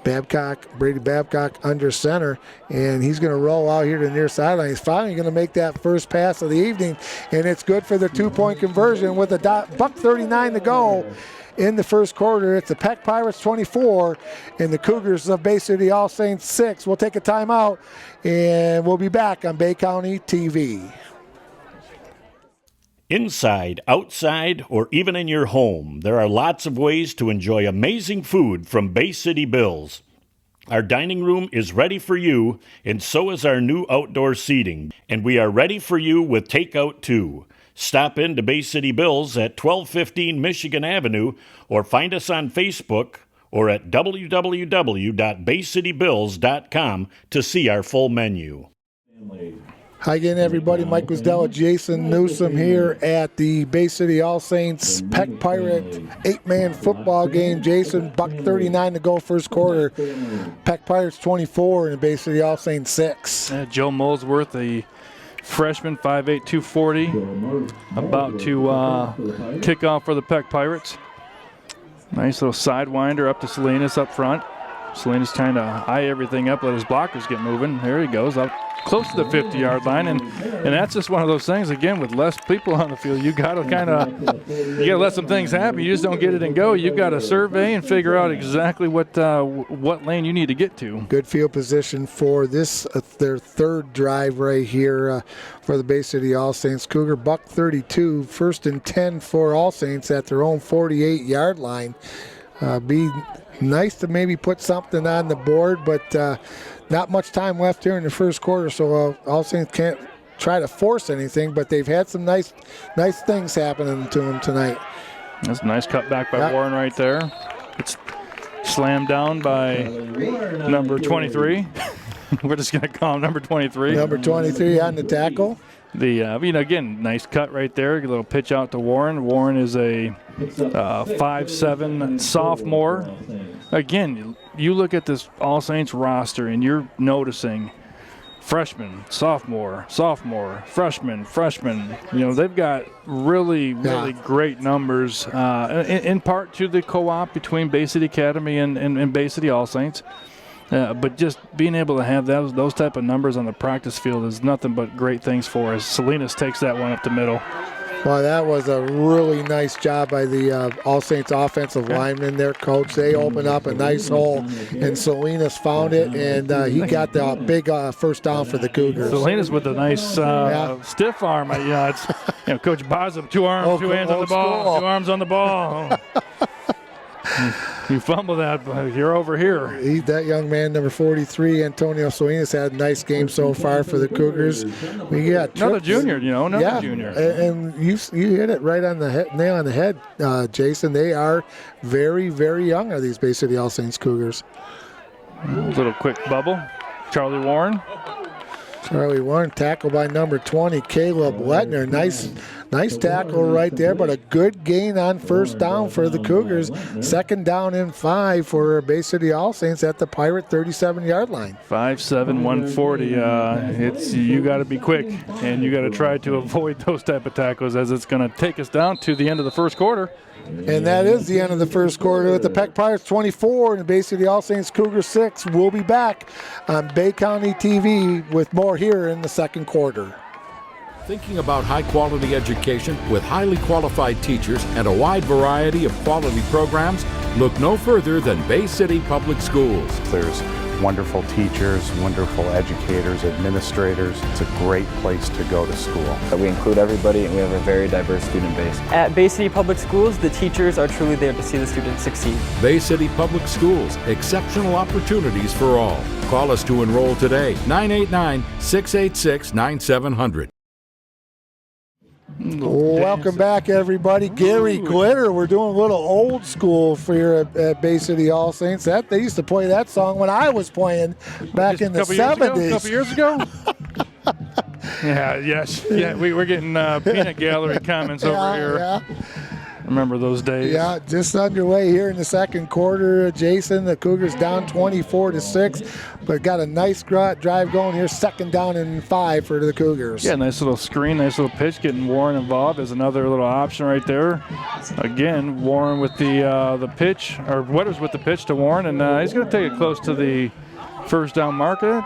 Brady Babcock under center, and he's going to roll out here to the near sideline. He's finally going to make that first pass of the evening, and it's good for the 2-point conversion with $1:39 to go in the first quarter. It's the Peck Pirates 24 and the Cougars of Bay City All Saints 6. We'll take a timeout, and we'll be back on Bay County TV. Inside, outside, or even in your home, there are lots of ways to enjoy amazing food from Bay City Bills. Our dining room is ready for you, and so is our new outdoor seating. And we are ready for you with takeout too. Stop in to Bay City Bills at 1215 Michigan Avenue, or find us on Facebook or at www.baycitybills.com to see our full menu. Hi again, everybody. Mike Wisdell, Jason Newsom here at the Bay City All Saints Peck Pirate 8-man football game. Jason, $1:39 to go first quarter. Peck Pirates 24 and the Bay City All Saints 6. Joe Molesworth, the freshman, 5'8", 240, about to kick off for the Peck Pirates. Nice little sidewinder up to Salinas up front. Salinas trying to eye everything up, let his blockers get moving. There he goes, up close to the 50-yard line, and that's just one of those things, again, with less people on the field. You got to let some things happen. You just don't get it and go. You've got to survey and figure out exactly what lane you need to get to. Good field position for this, their third drive right here for the Bay City All Saints. Cougar $1:32, 1st and 10 for All Saints at their own 48-yard line. Be nice to maybe put something on the board, but not much time left here in the first quarter, so All Saints can't try to force anything, but they've had some nice things happening to them tonight. That's a nice cutback by Warren right there. It's slammed down by number 23. We're just going to call him number 23. Number 23 on the tackle. Again, nice cut right there. A little pitch out to Warren. Warren is a 5'7" sophomore. Again, you look at this All Saints roster and you're noticing freshman, sophomore, freshman. They've got really great numbers, in part to the co-op between Bay City Academy and Bay City All Saints. But just being able to have those type of numbers on the practice field is nothing but great things for us. Salinas takes that one up the middle. Well, that was a really nice job by the All Saints offensive lineman there, coach. They opened up a nice hole, and Salinas found it, and he got the big first down for the Cougars. Salinas with a nice stiff arm. It's Coach Bozup, two arms, two hands on the ball, school. 2 arms on the ball. You fumble that, but you're over here. That young man, number 43, Antonio Salinas, had a nice game so far for the Cougars. We got Another junior, another junior. And you hit it right on the head, nail on the head, Jason. They are very, very young, are these Bay City All Saints Cougars. Little quick bubble. Charlie Warren. Charlie Warren, tackle by number 20, Caleb Lettner. Nice tackle right there, but a good gain on first down for the Cougars. Second down and 5 for Bay City All Saints at the Pirate 37-yard line. 5'7", 140. You got to be quick, and you got to try to avoid those type of tackles, as it's going to take us down to the end of the first quarter. And that is the end of the first quarter with the Peck Pirates 24 and the Bay City All Saints Cougars 6. We'll be back on Bay County TV with more here in the second quarter. Thinking about high-quality education with highly qualified teachers and a wide variety of quality programs? Look no further than Bay City Public Schools. There's wonderful teachers, wonderful educators, administrators. It's a great place to go to school. We include everybody, and we have a very diverse student base. At Bay City Public Schools, the teachers are truly there to see the students succeed. Bay City Public Schools, exceptional opportunities for all. Call us to enroll today, 989-686-9700. Welcome back, everybody. Gary Glitter. We're doing a little old school for here at Bay City All Saints. They used to play that song when I was playing back in the 70s. A couple years ago? Yeah, we're getting peanut gallery comments over here. Yeah. Remember those days? Yeah, just underway here in the second quarter, Jason. The Cougars down 24-6, but got a nice drive going here. Second down and 5 for the Cougars. Yeah, nice little screen, nice little pitch. Getting Warren involved is another little option right there. Again, Warren with the pitch, or Wetters with the pitch to Warren, and he's going to take it close to the first down marker.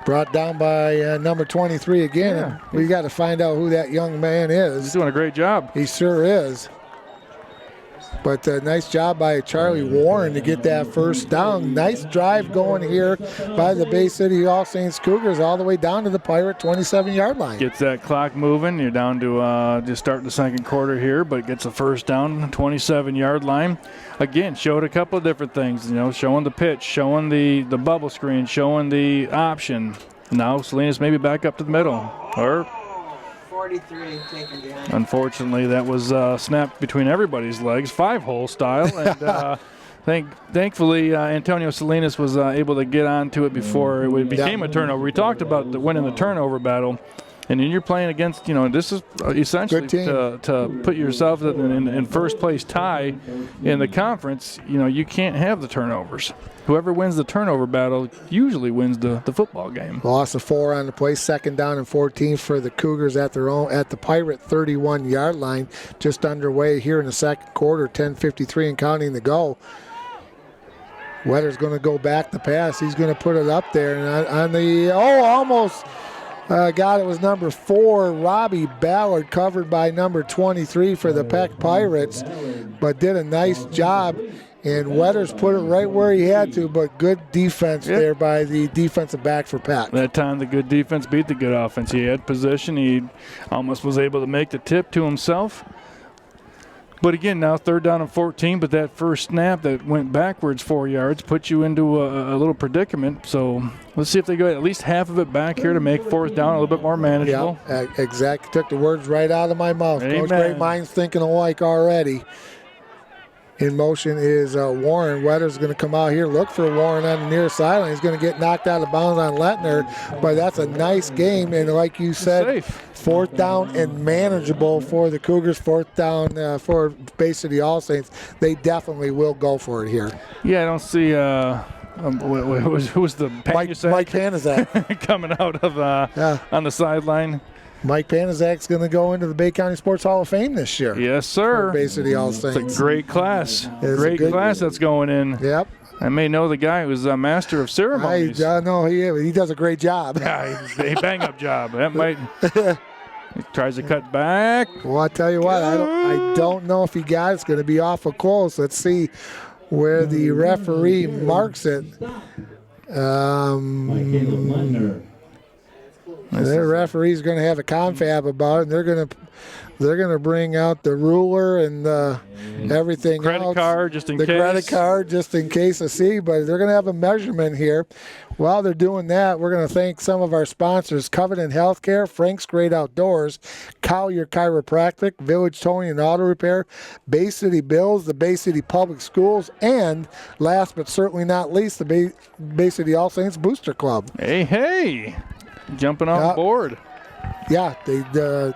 Brought down by number 23 again. Yeah. We got to find out who that young man is. He's doing a great job. He sure is. But nice job by Charlie Warren to get that first down. Nice drive going here by the Bay City All Saints Cougars all the way down to the Pirate 27-yard line. Gets that clock moving. You're down to just starting the second quarter here, but gets a first down, 27-yard line. Again, showed a couple of different things, showing the pitch, showing the bubble screen, showing the option. Now Salinas maybe back up to the middle. Or 43 taken behind. Unfortunately, that was snapped between everybody's legs, 5-hole style. And thankfully, Antonio Salinas was able to get onto it before it became a turnover. We talked about winning the turnover battle. And then you're playing against, this is essentially to put yourself in first place tie in the conference. You can't have the turnovers. Whoever wins the turnover battle usually wins the football game. Loss of 4 on the play. Second down and 14 for the Cougars at the Pirate 31-yard line. Just underway here in the second quarter. 10:53 and counting to go. Wetter's going to go back the pass. He's going to put it up there and on the almost. It was number 4, Robbie Ballard, covered by number 23 for the Peck Pirates, but did a nice job. And Wetters put it right where he had to, but good defense there by the defensive back for Peck. That time the good defense beat the good offense. He had possession. He almost was able to make the tip to himself. But again, now third down and 14, but that first snap that went backwards 4 yards put you into a little predicament. So let's see if they go at least half of it back here to make fourth down a little bit more manageable. Yeah, exactly. Took the words right out of my mouth. Amen. Coach, great minds thinking alike already. In motion is Warren. Wetter's going to come out here, look for Warren on the near sideline. He's going to get knocked out of bounds on Lettner, but that's a nice game. And like you said, fourth down and manageable for the Cougars. Fourth down for Bay City All Saints. They definitely will go for it here. Yeah, I don't see who was the Mike Panizak coming out of on the sideline. Mike Panizak's going to go into the Bay County Sports Hall of Fame this year. Yes, sir. Bay City All Saints. It's a great class. Great class that's going in. Yep. I may know the guy who's a master of ceremonies. I know he does a great job. Yeah, a bang-up job. That He tries to cut back. Well, I tell you what, I don't know if he got it. It's going to be awful close. Let's see where the referee marks it. Their referee's going to have a confab about it. And they're going to bring out the ruler and everything credit else. Card just in the case. Credit card just in case I see, but they're going to have a measurement here. While they're doing that, we're going to thank some of our sponsors: Covenant Healthcare, Frank's Great Outdoors, Collier Chiropractic, Village Towing and Auto Repair, Bay City Bills, the Bay City Public Schools, and last but certainly not least, the Bay City All Saints Booster Club. Hey. Jumping on board. Yeah, they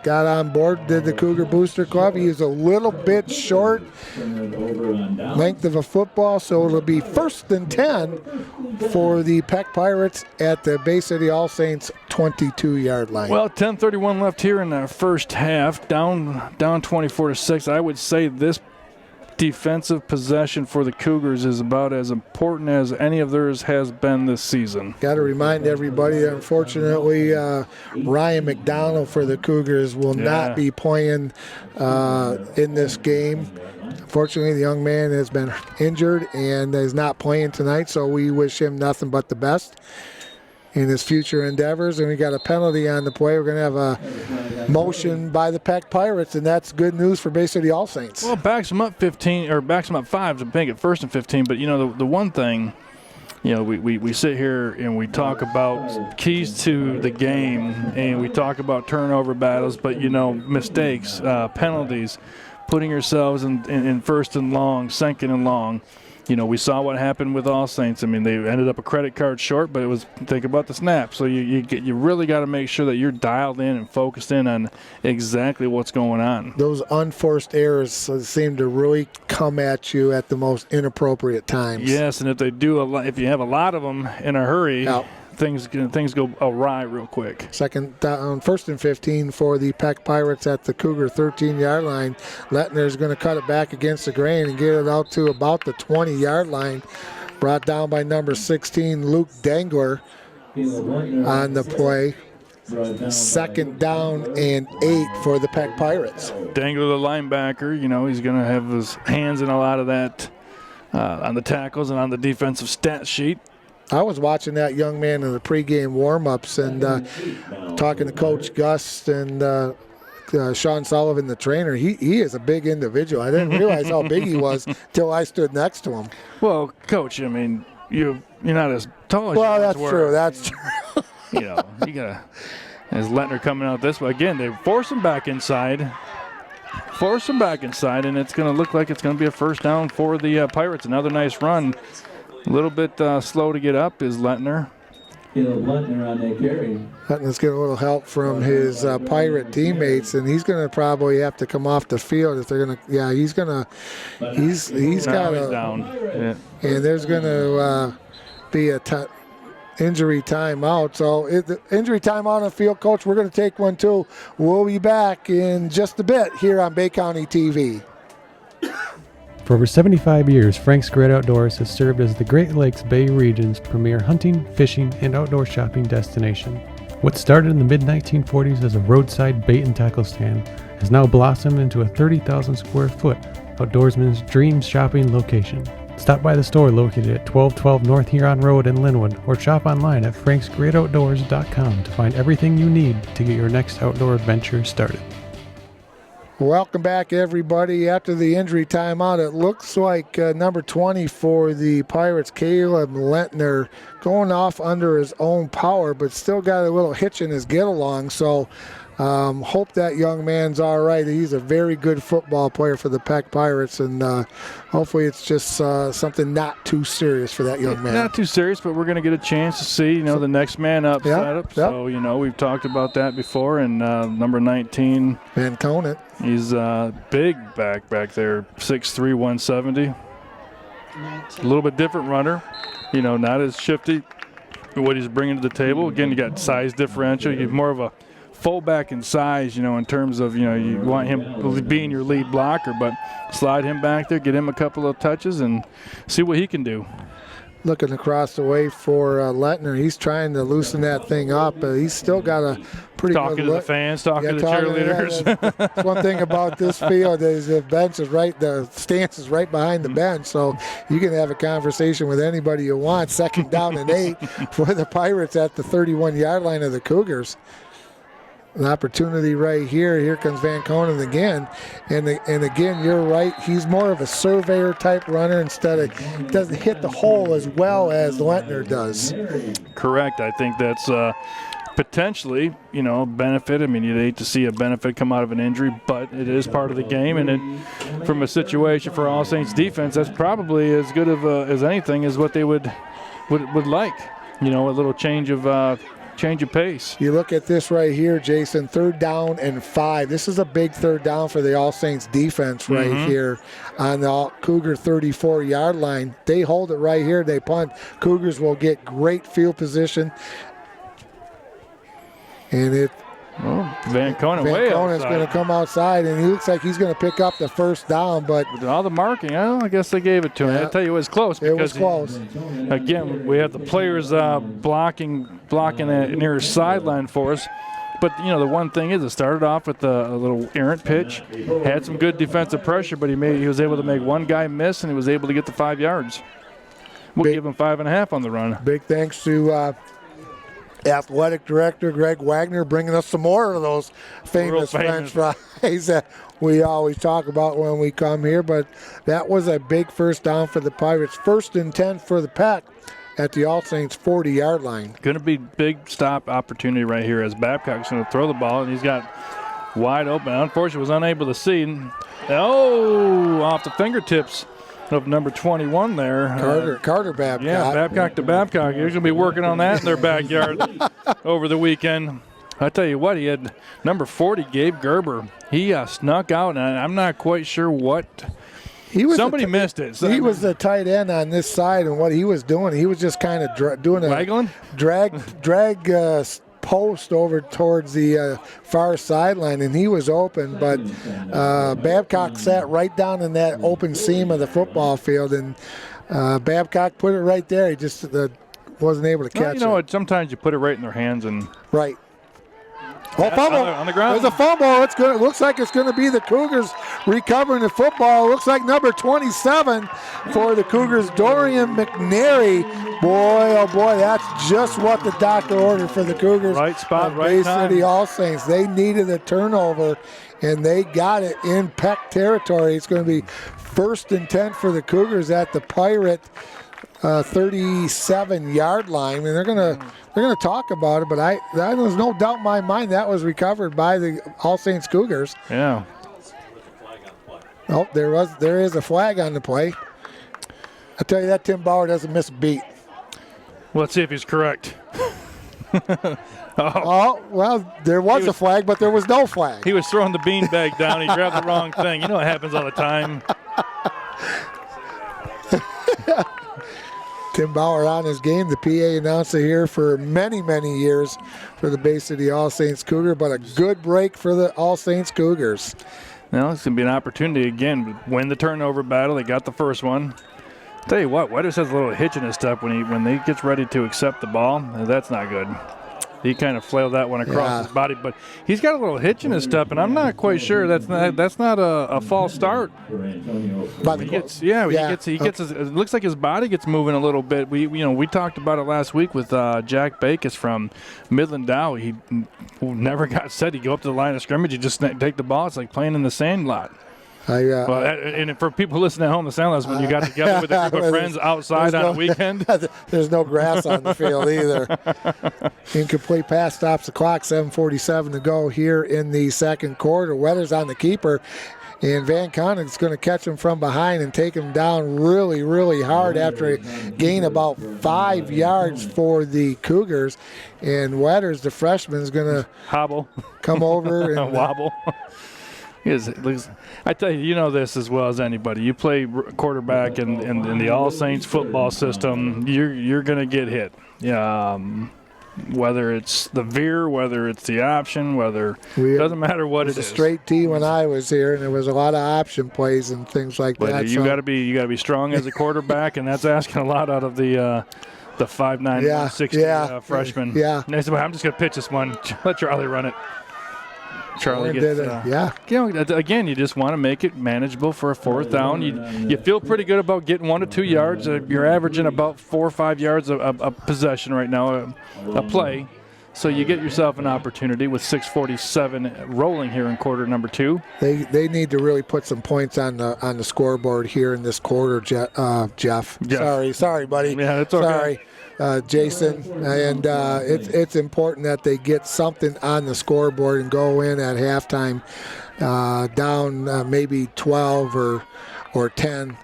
got on board, did the Cougar Booster Club. He is a little bit short length of a football, so it'll be 1st and 10 for the Peck Pirates at the Bay City All Saints 22-yard line. Well, 10:31 left here in the first half, down 24-6. I would say this defensive possession for the Cougars is about as important as any of theirs has been this season. Got to remind everybody that unfortunately Ryan McDonald for the Cougars will not be playing in this game. Unfortunately, the young man has been injured and is not playing tonight, so we wish him nothing but the best in his future endeavors. And we got a penalty on the play. We're going to have a motion by the Peck Pirates, and that's good news for Bay City All Saints. Well, backs them up 15 or backs them up 5 to make it 1st and 15. But the one thing, we sit here and we talk about keys to the game, and we talk about turnover battles, but mistakes, penalties, putting yourselves in 1st and long, 2nd and long. We saw what happened with All Saints. I mean, they ended up a credit card short, but think about the snap. So you really got to make sure that you're dialed in and focused in on exactly what's going on. Those unforced errors seem to really come at you at the most inappropriate times. Yes, and if you have a lot of them in a hurry, things go awry real quick. 2nd down, 1st and 15 for the Peck Pirates at the Cougar 13-yard line. Lettner's going to cut it back against the grain and get it out to about the 20-yard line. Brought down by number 16, Luke Dangler on the play. 2nd down and 8 for the Peck Pirates. Dangler, the linebacker, he's going to have his hands in a lot of that on the tackles and on the defensive stat sheet. I was watching that young man in the pregame warm-ups and talking to Coach Gus and Sean Sullivan, the trainer. He is a big individual. I didn't realize how big he was until I stood next to him. Well, Coach, I mean, you're not as tall as you that's were. true. That's true. You gotta. As Lettner coming out this way again, they force him back inside. And it's going to look like it's going to be a 1st down for the Pirates. Another nice run. A little bit slow to get up is Lettner. Lettner on that carry. Lettner's getting a little help from his Pirate teammates, and he's going to probably have to come off the field if they're going to. Yeah, he's going to. He's got a. Down. Yeah. And there's going to be a injury timeout. So the injury timeout on the field, Coach. We're going to take one too. We'll be back in just a bit here on Bay County TV. For over 75 years, Frank's Great Outdoors has served as the Great Lakes Bay region's premier hunting, fishing, and outdoor shopping destination. What started in the mid-1940s as a roadside bait and tackle stand has now blossomed into a 30,000 square foot outdoorsman's dream shopping location. Stop by the store located at 1212 North Huron Road in Linwood, or shop online at franksgreatoutdoors.com to find everything you need to get your next outdoor adventure started. Welcome back, everybody. After the injury timeout, it looks like number 20 for the Pirates, Caleb Lettner, going off under his own power, but still got a little hitch in his get-along. So hope that young man's all right. He's a very good football player for the Peck Pirates, and hopefully it's just something not too serious for that young man. Not too serious, but we're going to get a chance to see, the next man up setup. So, we've talked about that before, and number 19. Van Conant. He's big back there, 6'3", 170. A little bit different runner, not as shifty what he's bringing to the table. Again, you got size differential. You're more of a fullback in size, in terms of, you want him being your lead blocker, but slide him back there, get him a couple of touches, and see what he can do. looking across the way for Lettner. He's trying to loosen that thing up, but he's still got a pretty talking good to look. the fans, talking to the cheerleaders. That's one thing about this field is the bench is the stance is right behind the bench, so you can have a conversation with anybody you want. 2nd down and 8 for the Pirates at the 31-yard line of the Cougars. An opportunity right here. Here comes Van Conen again. And again, you're right. He's more of a surveyor type runner instead of doesn't hit the hole as well as Lettner does. Correct. I think that's potentially, benefit. I mean, you'd hate to see a benefit come out of an injury, but it is part of the game. And from a situation for All Saints defense, that's probably as good of as anything as what they would like. A little change of pace. You look at this right here, Jason, 3rd down and 5. This is a big 3rd down for the All Saints defense right here on the Cougar 34-yard line. They hold it right here. They punt. Cougars will get great field position. And Van Conen way Conen's going to come outside, and he looks like he's going to pick up the 1st down. But with all the marking, I guess they gave it to him. I tell you, it was close. It was close. Again, we have the players blocking that near sideline for us. But, the one thing is it started off with a little errant pitch, had some good defensive pressure, but he was able to make one guy miss, and he was able to get the 5 yards. We'll give him 5.5 on the run. Big thanks to Athletic Director Greg Wagner bringing us some more of those famous French fries that we always talk about when we come here. But that was a big 1st down for the Pirates. 1st and 10 for the Peck at the All Saints 40-yard line. Going to be big stop opportunity right here as Babcock's going to throw the ball, and he's got wide open. Unfortunately, was unable to see. Off the fingertips of number 21 there. Carter Babcock. Yeah, Babcock to Babcock. He's going to be working on that in their backyard over the weekend. I tell you what, he had number 40, Gabe Gerber. He snuck out, and I'm not quite sure what. Somebody missed it. He was the tight end on this side, and what he was doing, he was just kind of doing a drag post over towards the far sideline, and he was open, but Babcock sat right down in that open seam of the football field, and Babcock put it right there. He just wasn't able to catch it. Sometimes you put it right in their hands and right. Oh, fumble on the ground. There's a fumble. It looks like it's going to be the Cougars recovering the football. It looks like number 27 for the Cougars, Dorian McNary. Boy, oh boy, that's just what the doctor ordered for the Cougars. Right spot, right time. Bay City All Saints. They needed a turnover, and they got it in Peck territory. It's going to be 1st and 10 for the Cougars at the Pirate 37-yard line, and they're gonna talk about it. But there's no doubt in my mind that was recovered by the All Saints Cougars. Yeah. Oh, there is a flag on the play. I tell you that Tim Bauer doesn't miss a beat. Well, let's see if he's correct. Oh, well, there was a flag, but there was no flag. He was throwing the beanbag down. He grabbed the wrong thing. You know what happens all the time. Tim Bauer on his game, the PA announcer here for many, many years for the Bay City All Saints Cougar, but a good break for the All Saints Cougars. Now it's going to be an opportunity again. Win the turnover battle. They got the first one. Tell you what, Weathers has a little hitch in his step when he gets ready to accept the ball. That's not good. He kind of flailed that one across his body, but he's got a little hitch in his step, and I'm not quite sure that's not a false start. He gets it looks like his body gets moving a little bit. We talked about it last week with Jack Bakis from Midland Dow. He never got set. He'd go up to the line of scrimmage, he'd just take the ball. It's like playing in the sand lot. And for people listening at home, the sound is when you got together with a group of friends outside on a weekend. There's no grass on the field either. Incomplete pass stops the clock, 7:47 to go here in the second quarter. Weathers on the keeper, and Van Conen's going to catch him from behind and take him down really, really hard after a gain about 5 yards for the Cougars. And Weathers, the freshman, is going to hobble, come over and wobble. I tell you, you know this as well as anybody. You play quarterback in the All Saints football system, you're going to get hit. Whether it's the veer, whether it's the option, doesn't matter what it is. It was a straight tee when I was here, and there was a lot of option plays and things like but that. You got to be strong as a quarterback, and that's asking a lot out of the 5'9", 160 freshman. Yeah. And I said, well, I'm just going to pitch this one. Let Charlie run it. Charlie gets, again, you just want to make it manageable for a fourth down. You feel pretty good about getting 1 to 2 yards. You're averaging about 4 or 5 yards a possession right now, a play. So you get yourself an opportunity with 6:47 rolling here in quarter number 2. They need to really put some points on the scoreboard here in this quarter, Jeff. Sorry, buddy. Yeah, it's okay. Sorry. Jason, and it's important that they get something on the scoreboard and go in at halftime down maybe 12 or 10.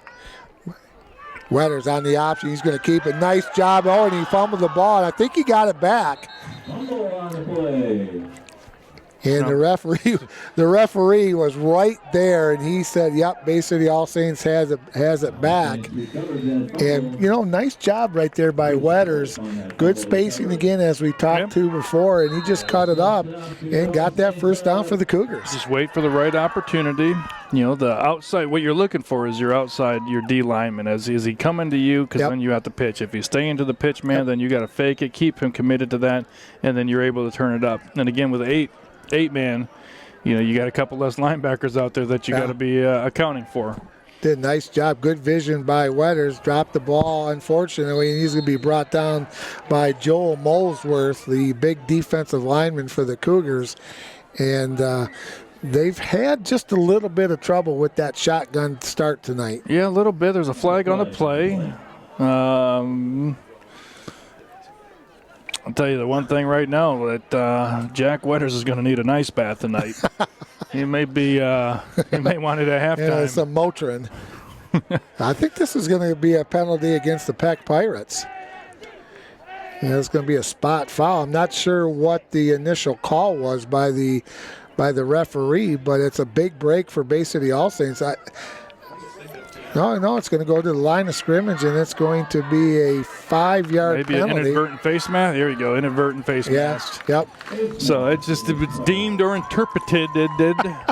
Weathers on the option. He's going to keep it. Nice job. Oh, and he fumbled the ball, and I think he got it back. Fumble on the play. And the referee was right there, and he said, "Yep, Bay City All Saints has it back." And nice job right there by Wetters. Good spacing again, as we talked to before, and he just cut it up and got that first down for the Cougars. Just wait for the right opportunity. The outside. What you're looking for is your outside, your D lineman. Is he coming to you? Because then you have to pitch. If he's staying to the pitch man, then you got to fake it, keep him committed to that, and then you're able to turn it up. And again, with eight man, you got a couple less linebackers out there that you got to be accounting for. Did a nice job. Good vision by Wetters. Dropped the ball, unfortunately, and he's going to be brought down by Joel Molesworth, the big defensive lineman for the Cougars. And they've had just a little bit of trouble with that shotgun start tonight. Yeah, a little bit. There's a flag on the play. I'll tell you the one thing right now, that Jack Wetters is going to need an ice bath tonight. He may want it at halftime. Yeah, some Motrin. I think this is going to be a penalty against the Peck Pirates. It's going to be a spot foul. I'm not sure what the initial call was by the referee, but it's a big break for Bay City All Saints. No, it's going to go to the line of scrimmage, and it's going to be a 5-yard penalty. Maybe an inadvertent face mask. Here we go, inadvertent face mask. Yep. So it's deemed or interpreted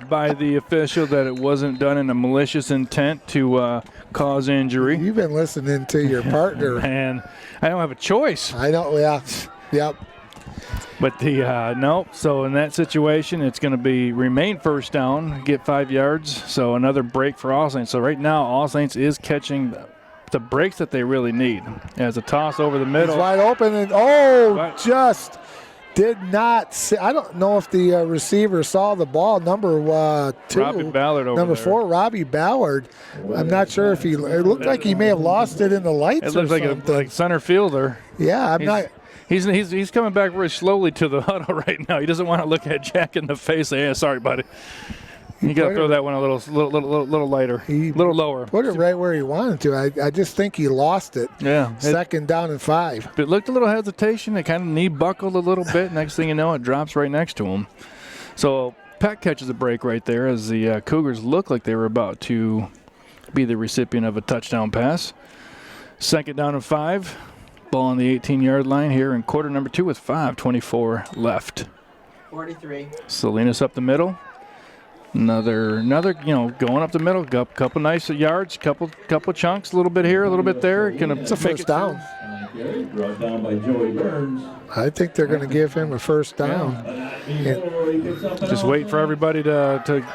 by the official that it wasn't done in a malicious intent to cause injury. You've been listening to your partner. And I don't have a choice. I know, yeah. Yep. But so in that situation, it's going to remain first down, get 5 yards. So another break for All Saints. So right now, All Saints is catching the breaks that they really need. As a toss over the middle. It's wide open, and just did not see. I don't know if the receiver saw the ball. Number 2. Robbie Ballard over Number there. 4, Robbie Ballard. I'm not sure if it looked like he may have lost it in the lights. It looks like center fielder. Yeah, He's coming back very slowly to the huddle right now. He doesn't want to look at Jack in the face. Say, sorry, buddy. You got to throw that one a little lighter, a little lower. Put it right where he wanted to. I just think he lost it. Yeah. Second down and 5. It looked a little hesitation. It kind of knee buckled a little bit. Next thing you know, it drops right next to him. So Peck catches a break right there as the Cougars look like they were about to be the recipient of a touchdown pass. Second down and 5. Ball on the 18-yard line here in quarter number 2 with 5:24 left. 43. Salinas up the middle. Another, going up the middle. Couple nice yards, couple chunks, a little bit here, a little bit there. It's a first down. Brought down by Joey Burns. I think they're going to give him a first down. Just wait for everybody to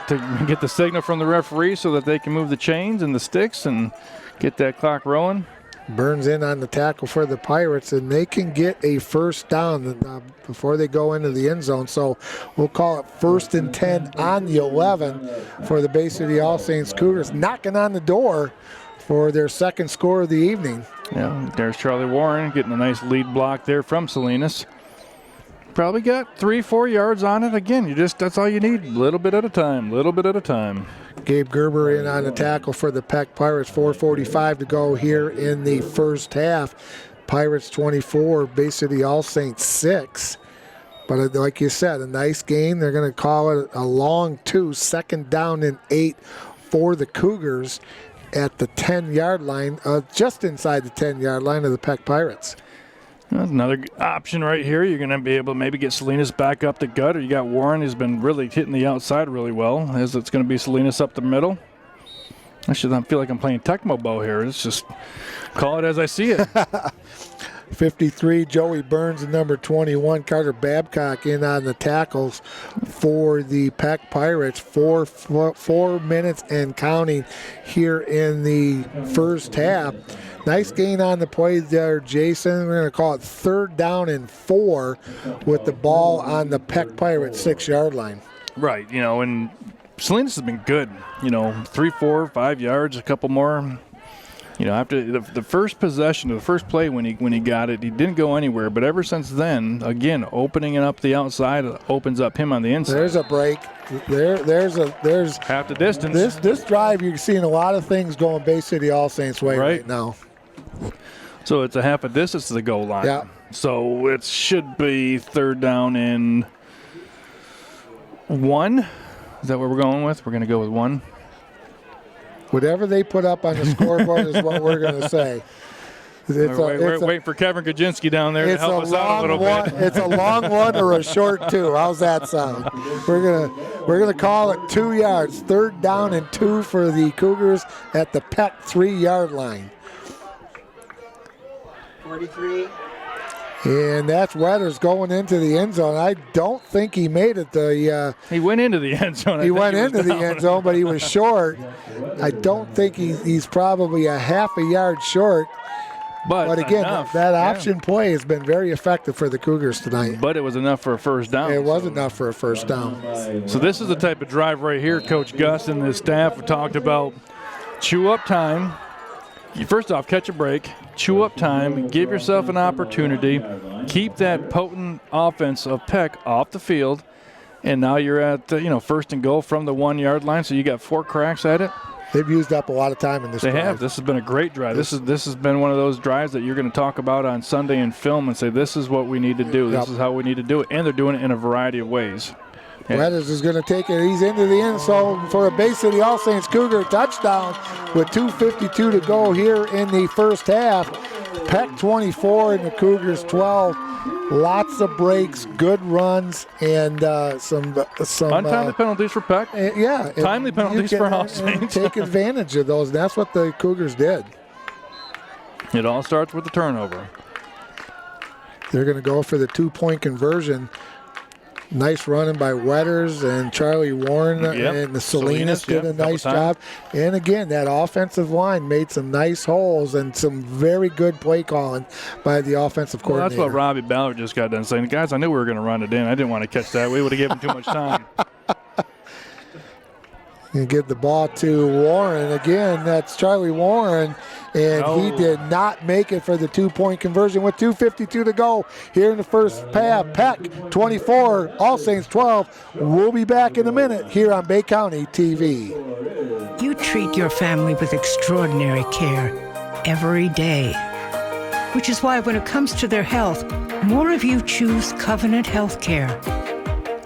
get the signal from the referee so that they can move the chains and the sticks and get that clock rolling. Burns in on the tackle for the Pirates, and they can get a first down before they go into the end zone. So we'll call it 1st and 10 on the 11 for the Bay City All Saints Cougars, knocking on the door for their second score of the evening. Yeah, there's Charlie Warren getting a nice lead block there from Salinas. Probably got 3-4 yards on it. Again, that's all you need. Little bit at a time. Gabe Gerber in on the tackle for the Peck Pirates. 4:45 to go here in the first half. Pirates 24, Bay City All Saints 6. But like you said, a nice game. They're going to call it a long 2, second down and 8 for the Cougars at the 10-yard line, just inside the 10-yard line of the Peck Pirates. That's another option right here. You're going to be able to maybe get Salinas back up the gut, or you got Warren who's been really hitting the outside really well, as it's going to be Salinas up the middle. I should not feel like I'm playing Tecmo Bowl here. It's just call it as I see it. 53, Joey Burns, and number 21, Carter Babcock, in on the tackles for the Peck Pirates. 4 minutes and counting here in the first half. Nice gain on the play there, Jason. We're going to call it 3rd down and 4 with the ball on the Peck Pirates 6-yard line. Right, and Salinas has been good. 3, 4, 5 yards, a couple more. After the first possession, the first play when he got it, he didn't go anywhere. But ever since then, again, opening it up the outside opens up him on the inside. There's a break. There's half the distance. This drive, you're seeing a lot of things going Bay City All Saints way right now. So it's a half a distance to the goal line. Yeah. So it should be 3rd down and 1. Is that what we're going with? We're going to go with 1. Whatever they put up on the scoreboard is what we're going to say. Wait for Kevin Kaczynski down there to help us out a little bit. It's a long one or a short 2. How's that sound? We're gonna call it 2 yards. 3rd down and 2 for the Cougars at the Peck 3-yard line. 43. And that's Weathers going into the end zone. I don't think he made it. He went into the end zone. He went into the end zone, but he was short. I don't think he's probably a half a yard short. But again, that option play has been very effective for the Cougars tonight. But it was enough for a first down. It was enough for a first down. So this is the type of drive right here Coach Gus and his staff have talked about. Chew up time. First off, catch a break, chew up time, give yourself an opportunity, keep that potent offense of Peck off the field, and now you're at 1st and goal from the 1-yard line, so you got 4 cracks at it. They've used up a lot of time in this drive. They have. This has been a great drive. This has been one of those drives that you're going to talk about on Sunday in film and say, this is what we need to do. This is how we need to do it, and they're doing it in a variety of ways. Weathers is going to take it. He's into the end zone for a Bay City All Saints Cougar touchdown with 2:52 to go here in the first half. Peck 24 and the Cougars 12. Lots of breaks, good runs, and some untimely penalties for Peck. Timely penalties for All Saints. Take advantage of those. That's what the Cougars did. It all starts with the turnover. They're going to go for the 2-point conversion. Nice running by Wetters and Charlie Warren, and the Salinas did a nice job. And again, that offensive line made some nice holes and some very good play calling by the offensive coordinator. That's what Robbie Ballard just got done saying. Guys, I knew we were going to run it in. I didn't want to catch that. We would have given too much time. And give the ball to Warren. Again, that's Charlie Warren, and he did not make it for the 2-point conversion with 2:52 to go here in the first half. Peck 24, All Saints 12. We'll be back in a minute here on Bay County TV. You treat your family with extraordinary care every day, which is why when it comes to their health, more of you choose Covenant Healthcare.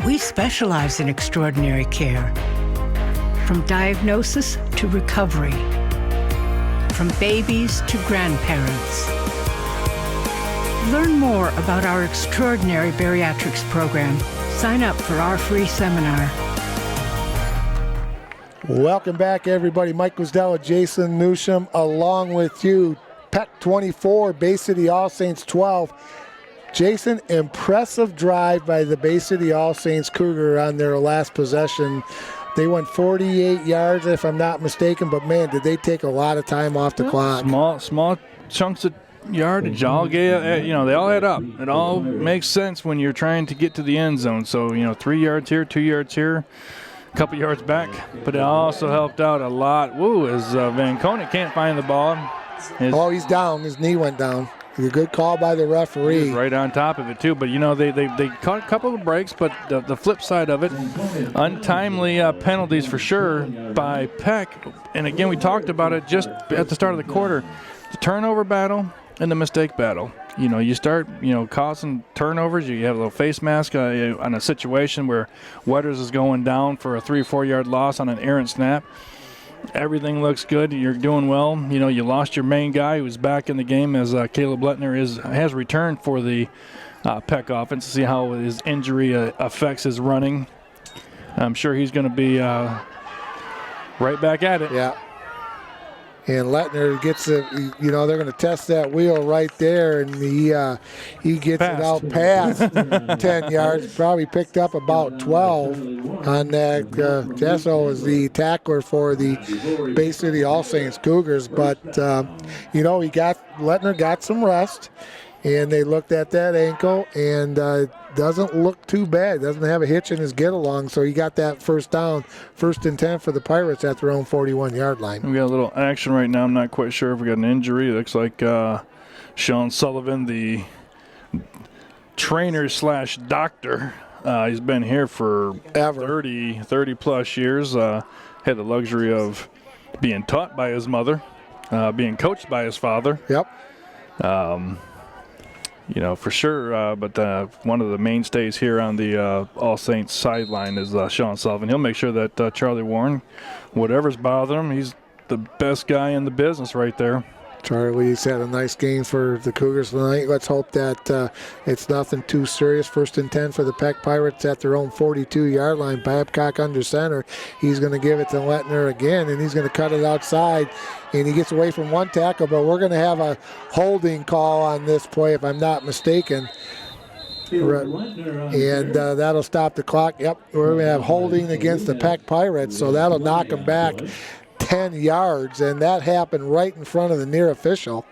We specialize in extraordinary care. From diagnosis to recovery, from babies to grandparents. Learn more about our extraordinary bariatrics program. Sign up for our free seminar. Welcome back, everybody. Mike Wisdell, Jason Newsham, along with you. Peck 24, Bay City All Saints 12. Jason, impressive drive by the Bay City All Saints Cougar on their last possession. They went 48 yards, if I'm not mistaken, but man, did they take a lot of time off the clock. Small chunks of yardage, they all add up. It all makes sense when you're trying to get to the end zone. So, 3 yards here, 2 yards here, a couple yards back. But it also helped out a lot. As Van Conant can't find the ball. He's down. His knee went down. A good call by the referee. He was right on top of it, too. But, they caught a couple of breaks, but the flip side of it, untimely penalties for sure by Peck. And, again, we talked about it just at the start of the quarter. The turnover battle and the mistake battle. You start, causing turnovers. You have a little face mask on a situation where Wetters is going down for a 3 or 4 yard loss on an errant snap. everything looks good. You're doing well. You know, you lost your main guy who's back in the game as Caleb Lettner has returned for the Peck offense to see how his injury affects his running. I'm sure he's going to be right back at it. Yeah. And Lettner gets it, you know, they're going to test that wheel right there, and he gets it out past 10 yards, probably picked up about 12 on that. Jesso is the tackler for the Bay City All Saints Cougars, but, you know, Lettner got some rest, and they looked at that ankle, and doesn't look too bad. Doesn't have a hitch in his get-along, so he got that first down, 1st and 10 for the Pirates at their own 41-yard line. We got a little action right now. I'm not quite sure if we got an injury. It looks like Sean Sullivan, the trainer/doctor, he's been here for 30-plus years. Had the luxury of being taught by his mother, being coached by his father. Yep. You know, for sure, but one of the mainstays here on the All Saints sideline is Sean Sullivan. He'll make sure that Charlie Warren, whatever's bothering him, he's the best guy in the business right there. Charlie's had a nice game for the Cougars tonight. Let's hope that it's nothing too serious. 1st and 10 for the Peck Pirates at their own 42-yard line. Babcock under center. He's going to give it to Lettner again, and he's going to cut it outside. And he gets away from one tackle, but we're going to have a holding call on this play, if I'm not mistaken. And that'll stop the clock. Yep, we're going to have holding against the Peck Pirates, so that'll knock him back 10 yards, and that happened right in front of the near official.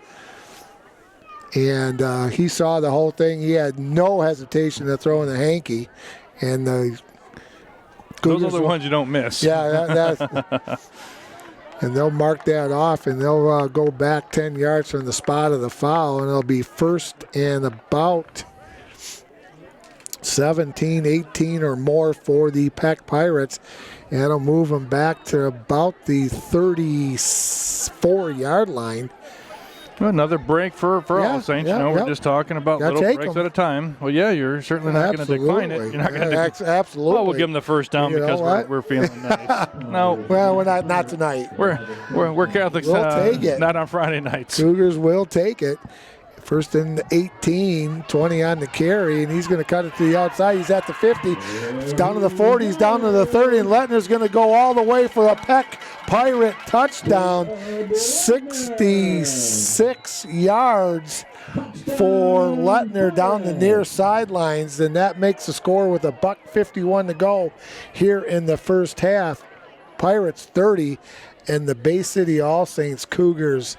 And he saw the whole thing. He had no hesitation to throw in the hanky. And those are the ones you don't miss. Yeah, and they'll mark that off, and they'll go back 10 yards from the spot of the foul, and it'll be 1st and about 17, 18 or more for the Peck Pirates. And it'll move them back to about the 34-yard line. Another break for All Saints. We're just talking about little breaks at a time. Well, yeah, you're certainly not going to decline it. You're not going to absolutely. Well, we'll give them the first down because we're feeling nice. No, well, we're not tonight. We're Catholics. We'll take it. Not on Friday nights. Cougars will take it. 1st and 18, 20 on the carry, and he's going to cut it to the outside. He's at the 50. It's down to the 40. He's down to the 30, and Lettner's going to go all the way for a Peck Pirate touchdown. 66 yards for Lettner down the near sidelines, and that makes the score with $1:51 to go here in the first half. Pirates 30, and the Bay City All Saints Cougars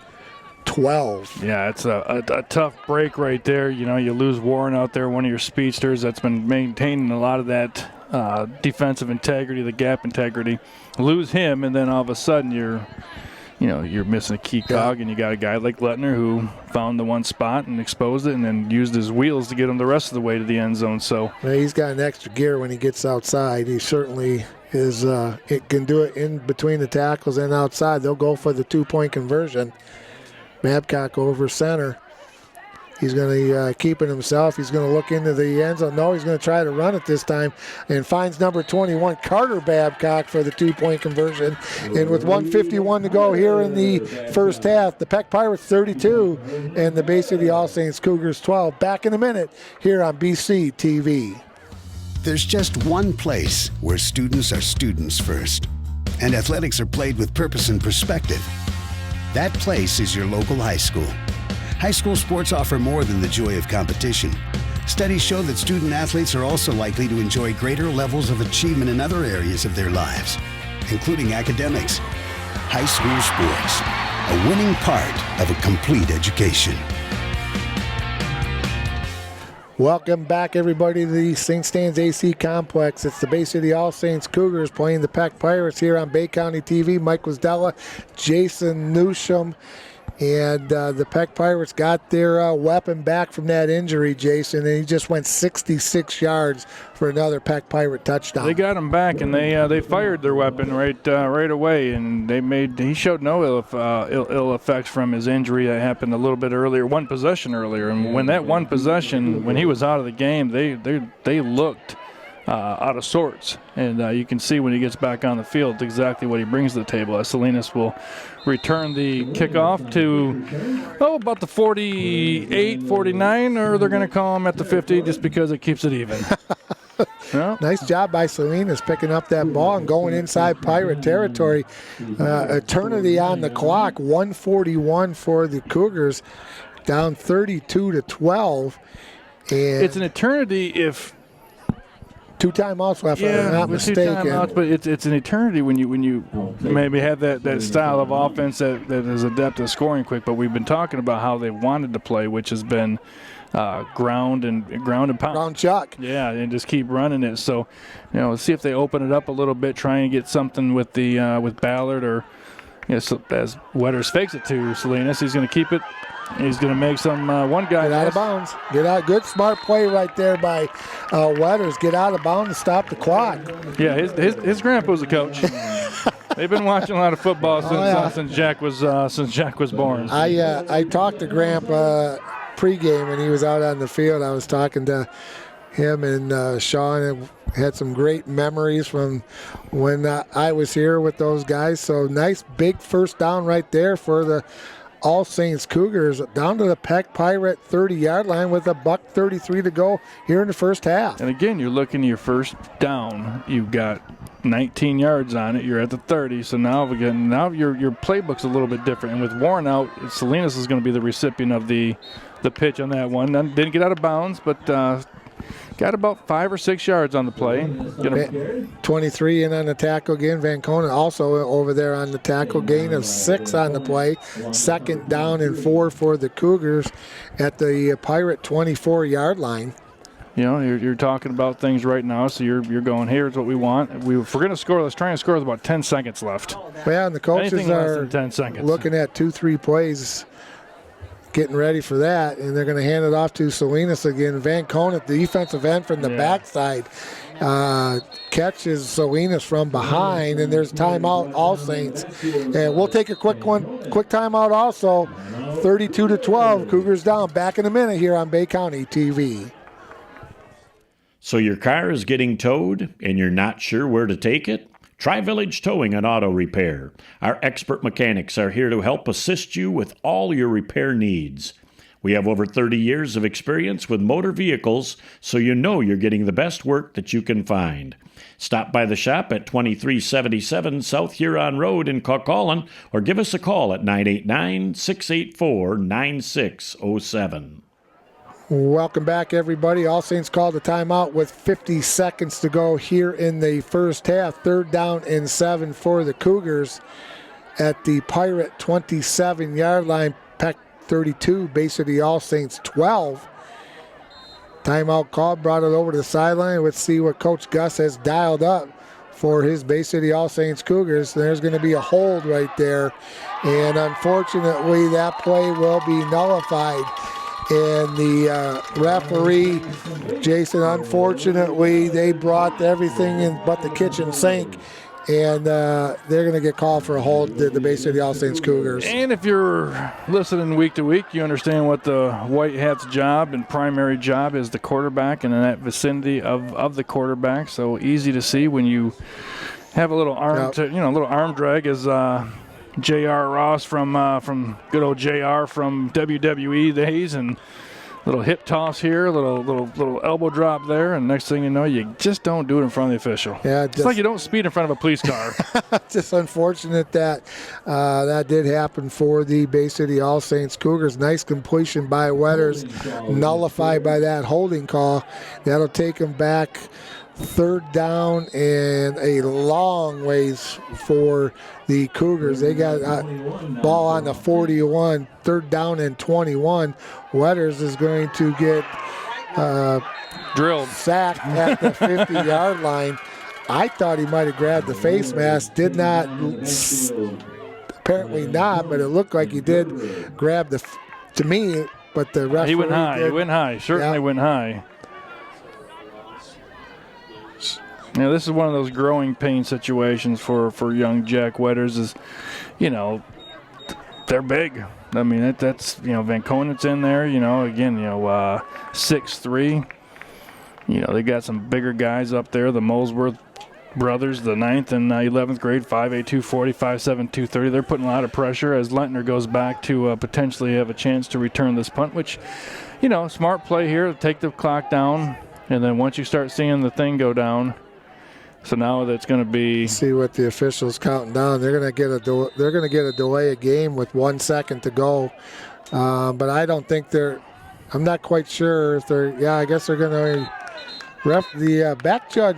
12. Yeah, it's a tough break right there. You know, you lose Warren out there, one of your speedsters that's been maintaining a lot of that defensive integrity, the gap integrity. Lose him, and then all of a sudden you're missing a key cog, and you got a guy like Lettner who found the one spot and exposed it and then used his wheels to get him the rest of the way to the end zone. So he's got an extra gear when he gets outside. He certainly is. It can do it in between the tackles and outside. They'll go for the 2-point conversion. Babcock over center. He's going to keep it himself. He's going to look into the end zone. No, he's going to try to run it this time and finds number 21, Carter Babcock, for the 2-point conversion. And with 1:51 to go here in the first half, the Peck Pirates 32 and the Bay City All Saints Cougars 12. Back in a minute here on BCTV. There's just one place where students are students first, and athletics are played with purpose and perspective. That place is your local high school. High school sports offer more than the joy of competition. Studies show that student athletes are also likely to enjoy greater levels of achievement in other areas of their lives, including academics. High school sports, a winning part of a complete education. Welcome back, everybody, to the St. Stan's AC Complex. It's the Bay City All Saints Cougars playing the Peck Pirates here on Bay County TV. Mike Wasdella, Jason Newsham. And the Peck Pirates got their weapon back from that injury, Jason, and he just went 66 yards for another Peck Pirate touchdown. They got him back, and they fired their weapon right away, and he showed no ill effects from his injury that happened a little bit earlier, one possession earlier. And when that one possession, when he was out of the game, they looked out of sorts. And you can see when he gets back on the field exactly what he brings to the table. As Salinas will return the kickoff to, about the 48, 49, or they're going to call him at the 50 just because it keeps it even. Yeah. Nice job by Salinas picking up that ball and going inside Pirate territory. Eternity on the clock, 141 for the Cougars, down 32-12. And it's an eternity if 2 timeouts left, if I'm not mistaken. 2 timeouts, but it's an eternity when you maybe have that style of offense that is adept at scoring quick. But we've been talking about how they wanted to play, which has been ground and pound. Ground chuck. Yeah, and just keep running it. So, let's see if they open it up a little bit, try and get something with the with Ballard, or so as Wetters fakes it to Salinas, he's going to keep it. He's going to make some one guy get out of bounds. Get out. Good smart play right there by Wetters. Get out of bounds and stop the clock. Yeah, his grandpa's a coach. They've been watching a lot of football since Jack was born. I talked to Grandpa pregame when he was out on the field. I was talking to him and Sean, and had some great memories from when I was here with those guys. So nice big first down right there for the All Saints Cougars, down to the Peck Pirate 30-yard line with $1:33 to go here in the first half. And again, you're looking at your first down. You've got 19 yards on it. You're at the 30. So now your playbook's a little bit different. And with Warren out, Salinas is going to be the recipient of the pitch on that one. Didn't get out of bounds, but got about 5 or 6 yards on the play. 23 in on the tackle again. Van Conen also over there on the tackle. Gain of 6 on the play. 2nd down and 4 for the Cougars at the Pirate 24-yard line. You're talking about things right now, so you're going, here's what we want. If we're going to score, let's try and score with about 10 seconds left. Yeah, and the coaches Anything less are than 10 seconds. Looking at 2-3 plays, getting ready for that, and they're going to hand it off to Salinas again. Van Conen, the defensive end from the backside, catches Salinas from behind, and there's timeout, All Saints. And we'll take a quick timeout also. 32-12, Cougars down. Back in a minute here on Bay County TV. So your car is getting towed and you're not sure where to take it? Try Village Towing and Auto Repair. Our expert mechanics are here to help assist you with all your repair needs. We have over 30 years of experience with motor vehicles, so you know you're getting the best work that you can find. Stop by the shop at 2377 South Huron Road in Coquitlam, or give us a call at 989-684-9607. Welcome back, everybody. All Saints called a timeout with 50 seconds to go here in the first half. 3rd down and 7 for the Cougars at the Pirate 27-yard line. Peck 32, Bay City All Saints 12. Timeout call, brought it over to the sideline. Let's see what Coach Gus has dialed up for his Bay City All Saints Cougars. There's going to be a hold right there, and unfortunately that play will be nullified. And the referee, Jason, unfortunately, they brought everything in but the kitchen sink, and they're going to get called for a hold, the Bay City All Saints Cougars. And if you're listening week to week, you understand what the White Hat's job and primary job is, the quarterback and in that vicinity of the quarterback. So easy to see when you have a little arm, little arm drag as J.R. Ross from good old J.R. from WWE days, and little hip toss here, little elbow drop there, and next thing you know, you just don't do it in front of the official. Yeah, it's like you don't speed in front of a police car. Just unfortunate that that did happen for the Bay City All Saints Cougars. Nice completion by Wetters, nullified by that holding call. That'll take them back 3rd down and a long ways for the Cougars. They got ball on the 41, 3rd down and 21. Wetters is going to get drilled, sacked at the 50-yard line. I thought he might have grabbed the face mask. Did not, apparently not, but it looked like he did grab to me, but the referee He went high. did. He went high. Certainly went high. This is one of those growing pain situations for young Jack Wetters. Is, they're big. I mean, that's Van Conen's in there. Again, 6'3". They got some bigger guys up there, the Molesworth brothers, the 9th and 11th grade, 5'8", 240, 5'7", 230. They're putting a lot of pressure as Lentner goes back to potentially have a chance to return this punt, which, smart play here, take the clock down, and then once you start seeing the thing go down, so now that's going to be. See what the officials counting down. They're going to get a delay of game with 1 second to go, but I don't think they're. I'm not quite sure if they're. Yeah, I guess they're going to ref the back judge.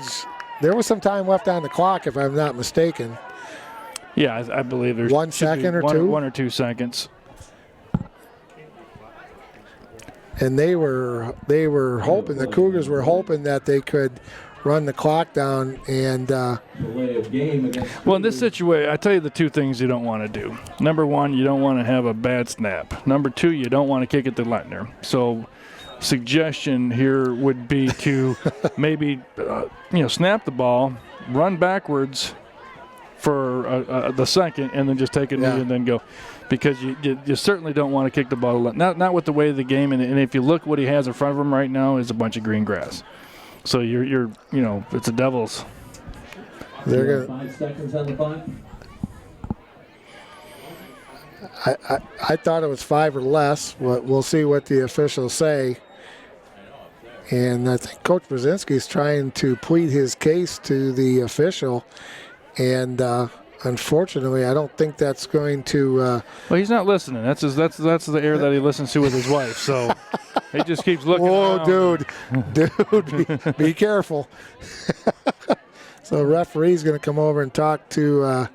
There was some time left on the clock, if I'm not mistaken. Yeah, I believe there's 1 second or 2. 1 or 2 seconds. And they were hoping, the Cougars were hoping that they could run the clock down and. Well, in this situation, I tell you the two things you don't want to do. Number one, you don't want to have a bad snap. Number two, you don't want to kick it to Lentner. So, suggestion here would be to maybe, snap the ball, run backwards for the second, and then just take a knee and then go. Because you certainly don't want to kick the ball. Not with the way of the game. And if you look, what he has in front of him right now is a bunch of green grass. So you're it's a Devils. They're 5 seconds on the clock. I thought it was 5 or less. We'll see what the officials say. And I think Coach Brzezinski is trying to plead his case to the official, and unfortunately, I don't think that's going to. Well, he's not listening. That's the air that he listens to with his wife. So he just keeps looking. Whoa, around. dude, be careful. So the referee's going to come over and talk to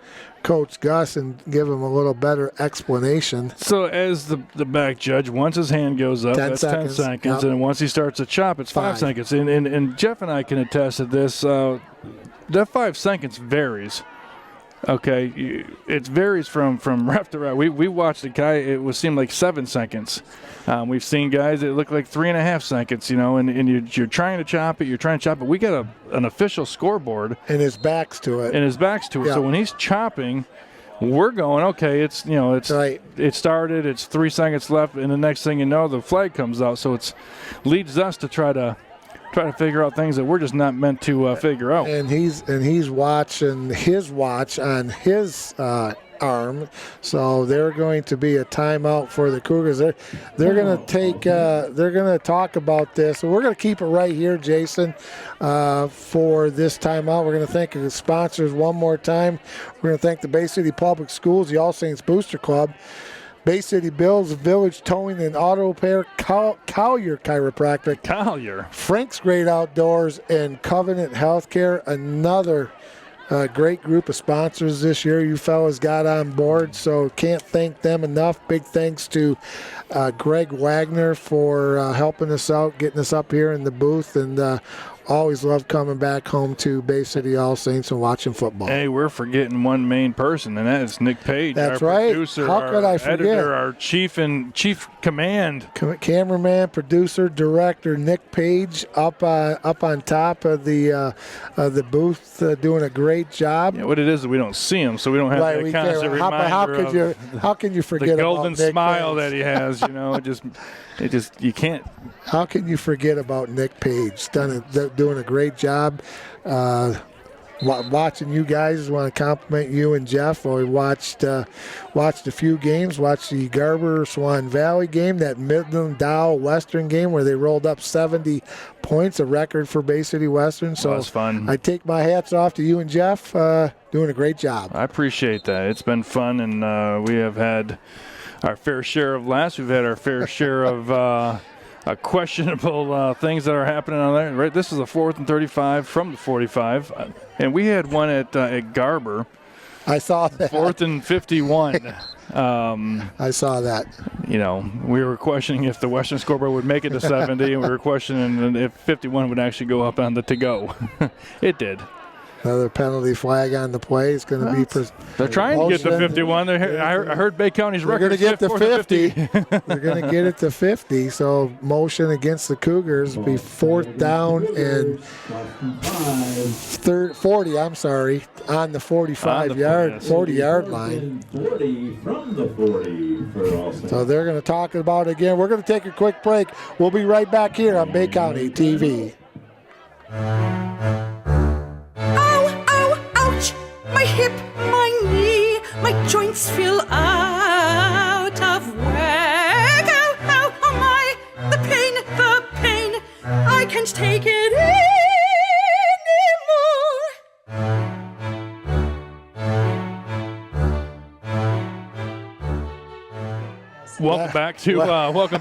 Coach Gus and give him a little better explanation. So as the back judge, once his hand goes up, that's 10 seconds. Yep. And once he starts to chop, it's 5 seconds. And Jeff and I can attest to this. That 5 seconds varies. Okay, it varies from ref to ref. We watched a guy, it seemed like 7 seconds. We've seen guys that look like 3.5 seconds, and you're trying to chop it, We got an official scoreboard. And his back's to it. Yeah. So when he's chopping, we're going, okay, it's right. It started, it's 3 seconds left, and the next thing you know, the flag comes out. So it leads us to try to figure out things that we're just not meant to figure out. And he's watching his watch on his arm, so they're going to be a timeout for the Cougars. They're going to take. They're going to talk about this. So we're going to keep it right here, Jason, for this timeout. We're going to thank the sponsors one more time. We're going to thank the Bay City Public Schools, the All Saints Booster Club, Bay City Bills, Village Towing and Auto Repair, Collier Chiropractic, Frank's Great Outdoors, and Covenant Healthcare. Another great group of sponsors this year you fellas got on board, so can't thank them enough. Big thanks to Greg Wagner for helping us out, getting us up here in the booth, and always love coming back home to Bay City All Saints and watching football. Hey, we're forgetting one main person, and that is Nick Page. That's our right. Producer, How could I forget? Editor, our chief command. Cameraman, producer, director Nick Page up on top of the booth, doing a great job. Yeah, what it is we don't see him, so we don't have that constant reminder how can you forget the golden about Nick smile Page? that he has? It just you can't. How can you forget about Nick Page? Doing a great job. Watching you guys, want to compliment you and Jeff. We watched a few games. Watched the Garber Swan Valley game, that Midland Dow Western game where they rolled up 70 points, a record for Bay City Western. So that was fun. I take my hats off to you and Jeff, doing a great job. I appreciate that. It's been fun, and we have had our fair share of laughs. We've had our fair share of questionable things that are happening on there. Right, this is a 4th and 35 from the 45, and we had one at Garber. I saw that. 4th and 51. I saw that. We were questioning if the Western scoreboard would make it to 70, and we were questioning if 51 would actually go up on the to-go. It did. Another penalty flag on the play. It's going to be. They're trying to get to 51. I heard Bay County's record. They're going to get to 50. They're going to get it to 50. So motion against the Cougars will be 4th down and 40. I'm sorry, on the 40-yard line. 40 from the 40 for All Saints. So they're going to talk about it again. We're going to take a quick break. We'll be right back here on Bay County TV. Ow, ow, ouch! My hip, my knee, my joints feel out of whack. Ow, ow, oh my! The pain, I can't take it anymore. Welcome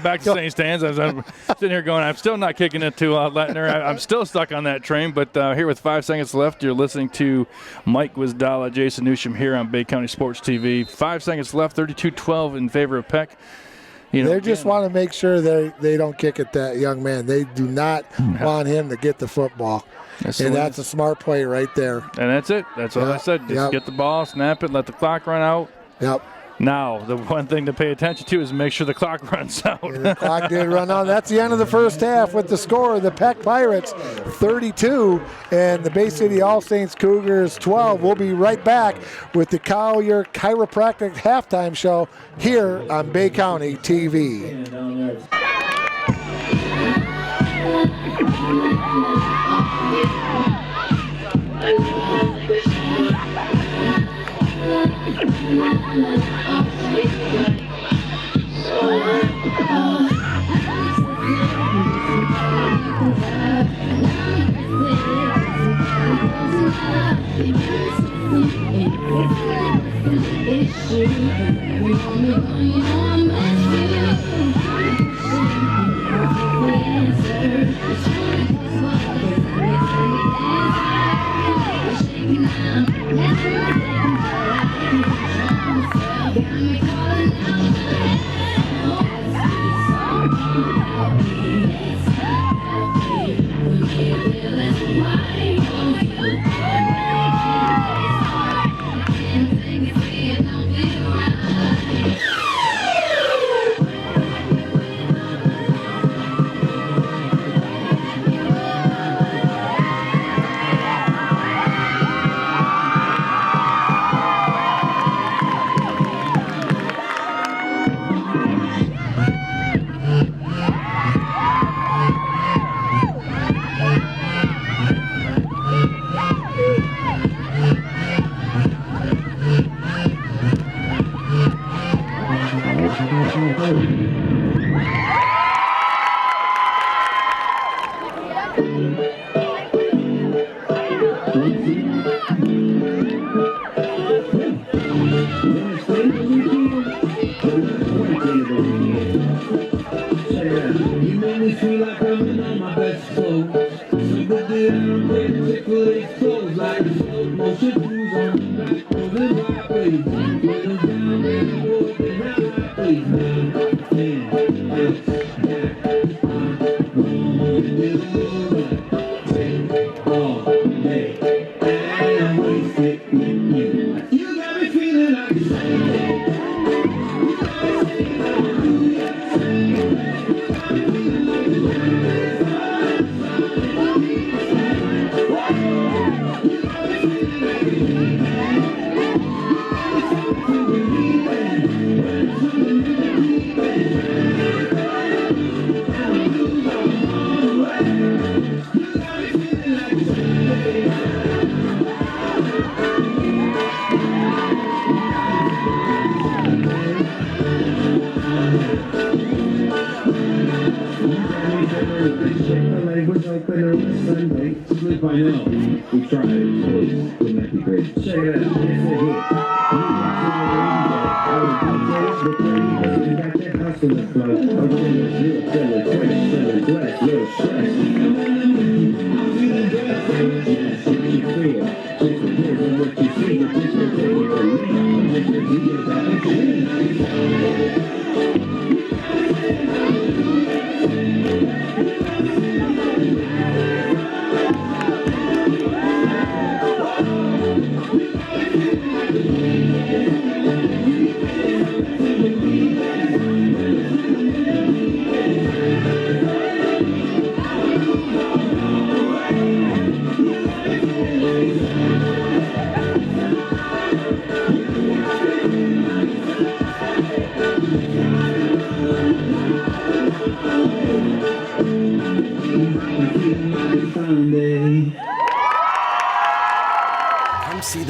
back to St. Stan's. As I'm sitting here going, I'm still not kicking it to Lettner. I'm still stuck on that train, but here with 5 seconds left, you're listening to Mike Wisdala, Jason Newsham here on Bay County Sports TV. 5 seconds left, 32-12 in favor of Peck. They just want to make sure they don't kick at that young man. They do not want him to get the football. That's a smart play right there. And that's it. That's what I said. Just get the ball, snap it, let the clock run out. Yep. Now, the one thing to pay attention to is make sure the clock runs out. The clock did run out. That's the end of the first half with the score. The Peck Pirates 32 and the Bay City All Saints Cougars 12. We'll be right back with the Collier Chiropractic Halftime Show here on Bay County TV.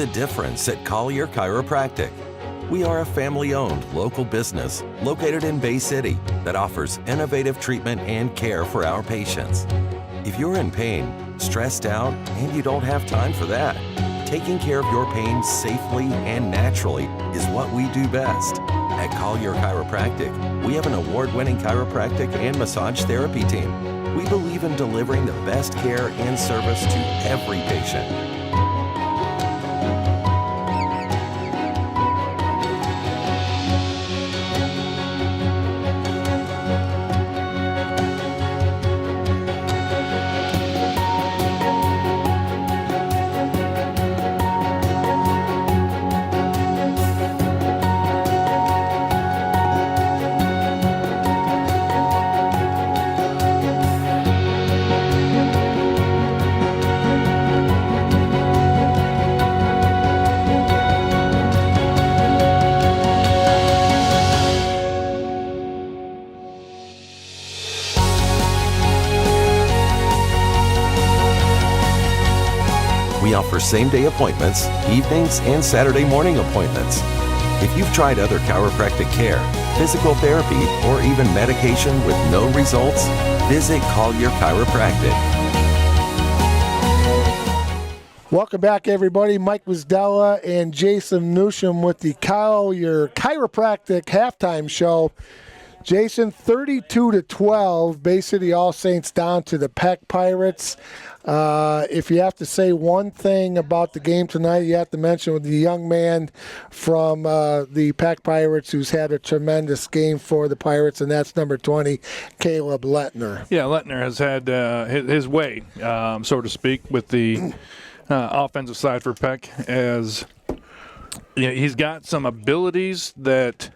the difference at Collier Chiropractic. We are a family-owned local business located in Bay City that offers innovative treatment and care for our patients. If you're in pain, stressed out, and you don't have time for that, taking care of your pain safely and naturally is what we do best. At Collier Chiropractic, we have an award-winning chiropractic and massage therapy team. We believe in delivering the best care and service to every patient. We offer same-day appointments, evenings, and Saturday morning appointments. If you've tried other chiropractic care, physical therapy, or even medication with no results, visit Collier Chiropractic. Welcome back, everybody. Mike Wisdella and Jason Newsham with the Collier Chiropractic halftime show. Jason, 32-12, Bay City All Saints down to the Peck Pirates. If you have to say one thing about the game tonight, you have to mention with the young man from the Peck Pirates who's had a tremendous game for the Pirates, and that's number 20, Caleb Lettner. Yeah, Lettner has had his way, so to speak, with the offensive side for Peck, as you know, he's got some abilities that,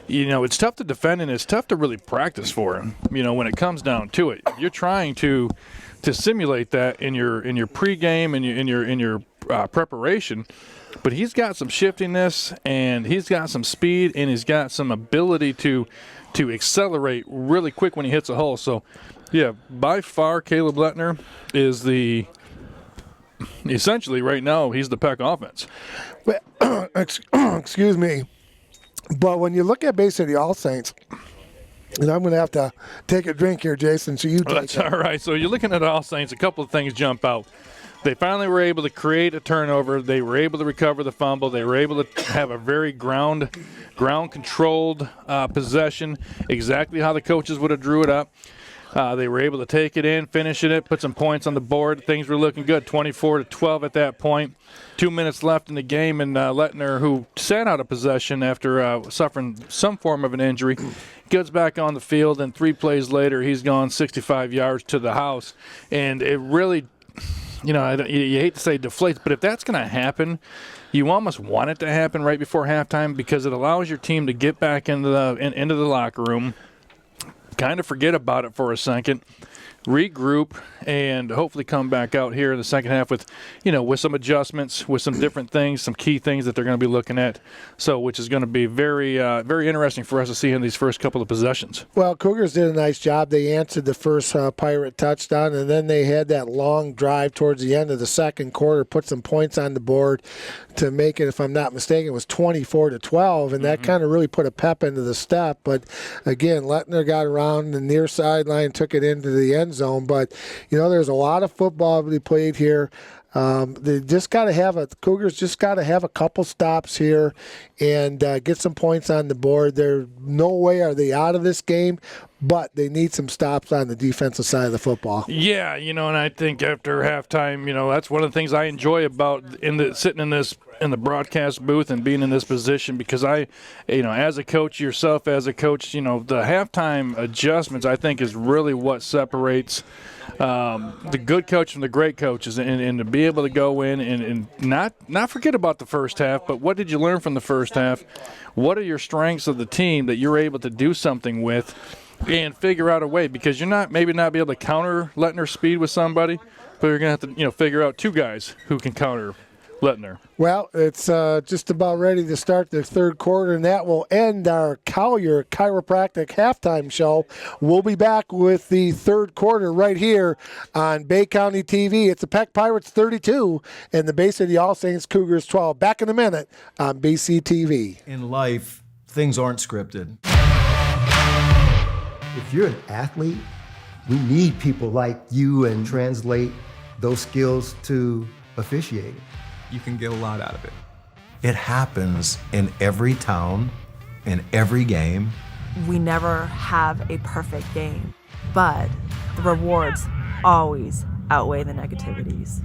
you know, it's tough to defend and it's tough to really practice for him. You know, when it comes down to it, you're trying to simulate that in your pregame and in your preparation. But he's got some shiftiness and he's got some speed and he's got some ability to accelerate really quick when he hits a hole. So, yeah, by far Caleb Lettner is essentially right now he's the Peck offense. Excuse me. But when you look at Bay City All Saints, and I'm going to have to take a drink here, Jason, so you take That's it. all right. So you're looking at All Saints, a couple of things jump out. They finally were able to create a turnover. They were able to recover the fumble. They were able to have a very ground-controlled possession, exactly how the coaches would have drew it up. They were able to take it in, finish it, put some points on the board. Things were looking good, 24-12 at that point. 2 minutes left in the game, and Lettner, who sat out of possession after suffering some form of an injury, gets back on the field, and 3 plays later, he's gone 65 yards to the house. And it really, you know, you hate to say deflates, but if that's going to happen, you almost want it to happen right before halftime because it allows your team to get back into the locker room, kind of forget about it for a second, regroup, and hopefully come back out here in the second half with, you know, with some adjustments, with some different things, some key things that they're going to be looking at. So, which is going to be very, very interesting for us to see in these first couple of possessions. Well, Cougars did a nice job. They answered the first Pirate touchdown, and then they had that long drive towards the end of the second quarter, put some points on the board to make it, if I'm not mistaken, it was 24-12, and that kind of really put a pep into the step. But again, Lettner got around the near sideline, took it into the end zone. But you know, there's a lot of football to be played here. They just got to have Cougars just got to have a couple stops here and get some points on the board. There's no way are they out of this game, but they need some stops on the defensive side of the football. Yeah, you know, and I think after halftime, you know, that's one of the things I enjoy about sitting in the broadcast booth and being in this position, because you know, as a coach yourself, as a coach, you know, the halftime adjustments I think is really what separates the good coach from the great coaches, and to be able to go in and not forget about the first half, but what did you learn from the first half? What are your strengths of the team that you're able to do something with and figure out a way, because you're maybe not be able to counter Lettner's speed with somebody, but you're going to have to, you know, figure out 2 guys who can counter Littner. Well, it's just about ready to start the third quarter, and that will end our Collier Chiropractic halftime show. We'll be back with the third quarter right here on Bay County TV. It's the Peck Pirates 32 and the Bay City All Saints Cougars 12. Back in a minute on BCTV. In life, things aren't scripted. If you're an athlete, we need people like you and translate those skills to officiating. You can get a lot out of it. It happens in every town, in every game. We never have a perfect game, but the rewards always outweigh the negativities.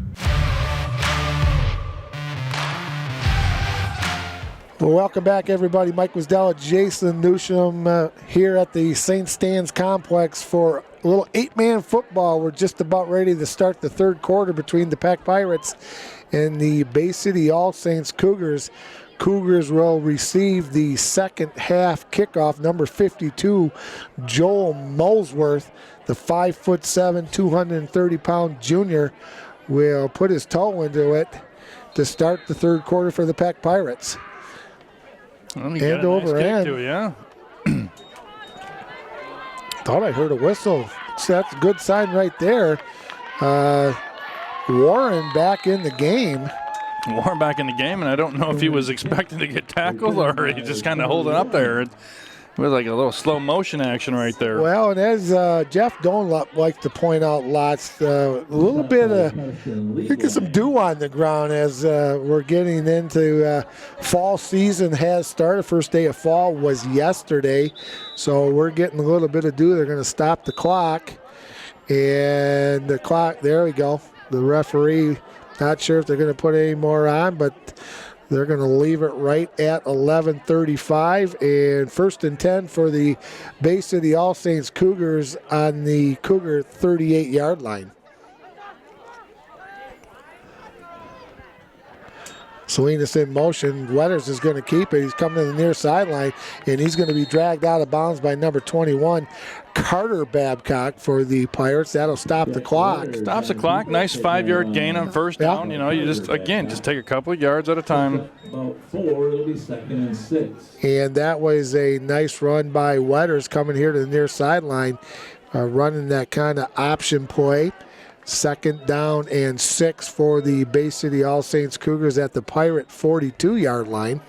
Well, welcome back, everybody. Mike Wisdella, Jason Newsham here at the St. Stan's Complex for a little 8-man football. We're just about ready to start the third quarter between the Peck Pirates and the Bay City All Saints Cougars. Cougars will receive the second half kickoff. Number 52, Joel Molesworth, the 5'7", 230-pound junior, will put his toe into it to start the third quarter for the Peck Pirates. And over end. Too, yeah. Thought I heard a whistle. So that's a good sign right there. Warren back in the game. Warren back in the game, and I don't know if he was expecting to get tackled or he just kind of holding up there. It was like a little slow motion action right there. Well, and as Jeff Donlop likes to point out lots, a little bit of, I think some dew on the ground as we're getting into fall season has started. First day of fall was yesterday, so we're getting a little bit of dew. They're going to stop the clock, and the clock, there we go. The referee, not sure if they're going to put any more on, but they're going to leave it right at 11:35, and 1st and 10 for the Bay City All Saints Cougars on the Cougar 38-yard line. Salinas in motion. Weathers is going to keep it. He's coming to the near sideline, and he's going to be dragged out of bounds by number 21, Carter Babcock, for the Pirates. That'll stop the clock. Stops the clock. Nice 5-yard gain on first down. You know, you just take a couple of yards at a time. About 4, it'll be 2nd and 6. And that was a nice run by Weathers coming here to the near sideline, running that kind of option play. 2nd down and 6 for the Bay City All Saints Cougars at the Pirate 42-yard line.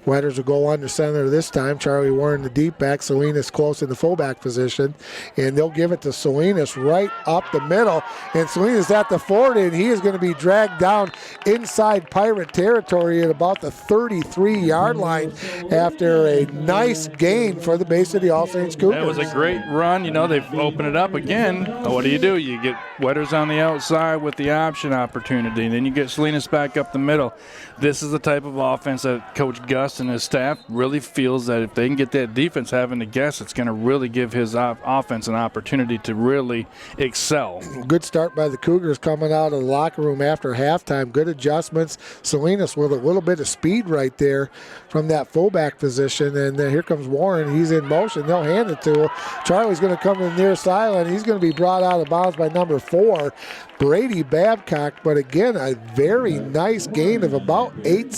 Weathers will go under center this time. Charlie Warren, the deep back. Salinas close in the fullback position. And they'll give it to Salinas right up the middle. And Salinas at the 40, and he is going to be dragged down inside Pirate territory at about the 33-yard line after a nice gain for the Bay City All Saints Cougars. That was a great run. You know, they've opened it up again. What do? You get Weathers on the outside with the option opportunity. And then you get Salinas back up the middle. This is the type of offense that Coach Gus and his staff really feels that if they can get that defense having to guess, it's going to really give his offense an opportunity to really excel. Good start by the Cougars coming out of the locker room after halftime. Good adjustments. Salinas with a little bit of speed right there from that fullback position. And here comes Warren. He's in motion. They'll hand it to him. Charlie's going to come to the near sideline. He's going to be brought out of bounds by number 4, Brady Babcock. But again, a very nice gain of about 8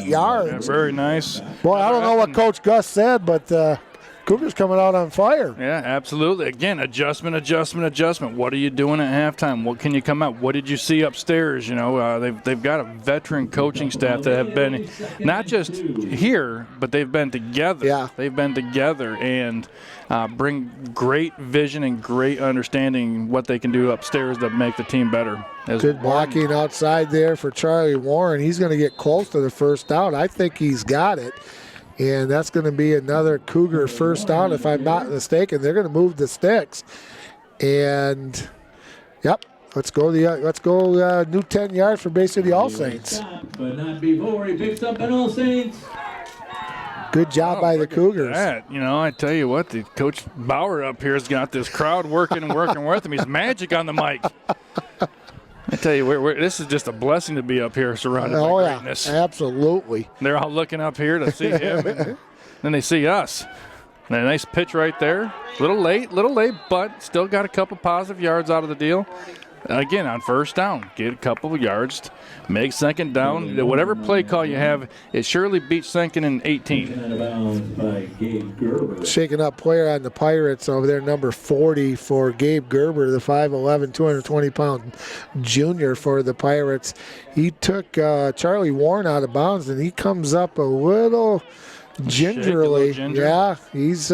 yards. Yeah, very nice. Boy, I don't know what Coach Gus said, but Cougars coming out on fire. Yeah, absolutely. Again, adjustment. What are you doing at halftime? What can you come out? What did you see upstairs? You know, they've got a veteran coaching staff that have been not just here, but they've been together. Yeah. They've been together and bring great vision and great understanding what they can do upstairs to make the team better. Good blocking outside there for Charlie Warren. He's going to get close to the first down. I think he's got it. And that's going to be another Cougar first down, if I'm not mistaken. They're going to move the sticks. And, yep, let's go new 10 yards for Bay City All Saints. But not before he picks up an All Saints. Good job by the Cougars. You know, I tell you what, the Coach Bauer up here has got this crowd working with him. He's magic on the mic. I tell you, this is just a blessing to be up here surrounded by greatness. Absolutely. They're all looking up here to see him. Then they see us. And a nice pitch right there. Little late, but still got a couple positive yards out of the deal. again, on first down, get a couple of yards, make second down. Whatever play call you have, it surely beats second and 18. Shaking up player on the Pirates over there, number 40 for Gabe Gerber, the 5'11", 220-pound junior for the Pirates. He took Charlie Warren out of bounds, and he comes up a little gingerly. Yeah, he's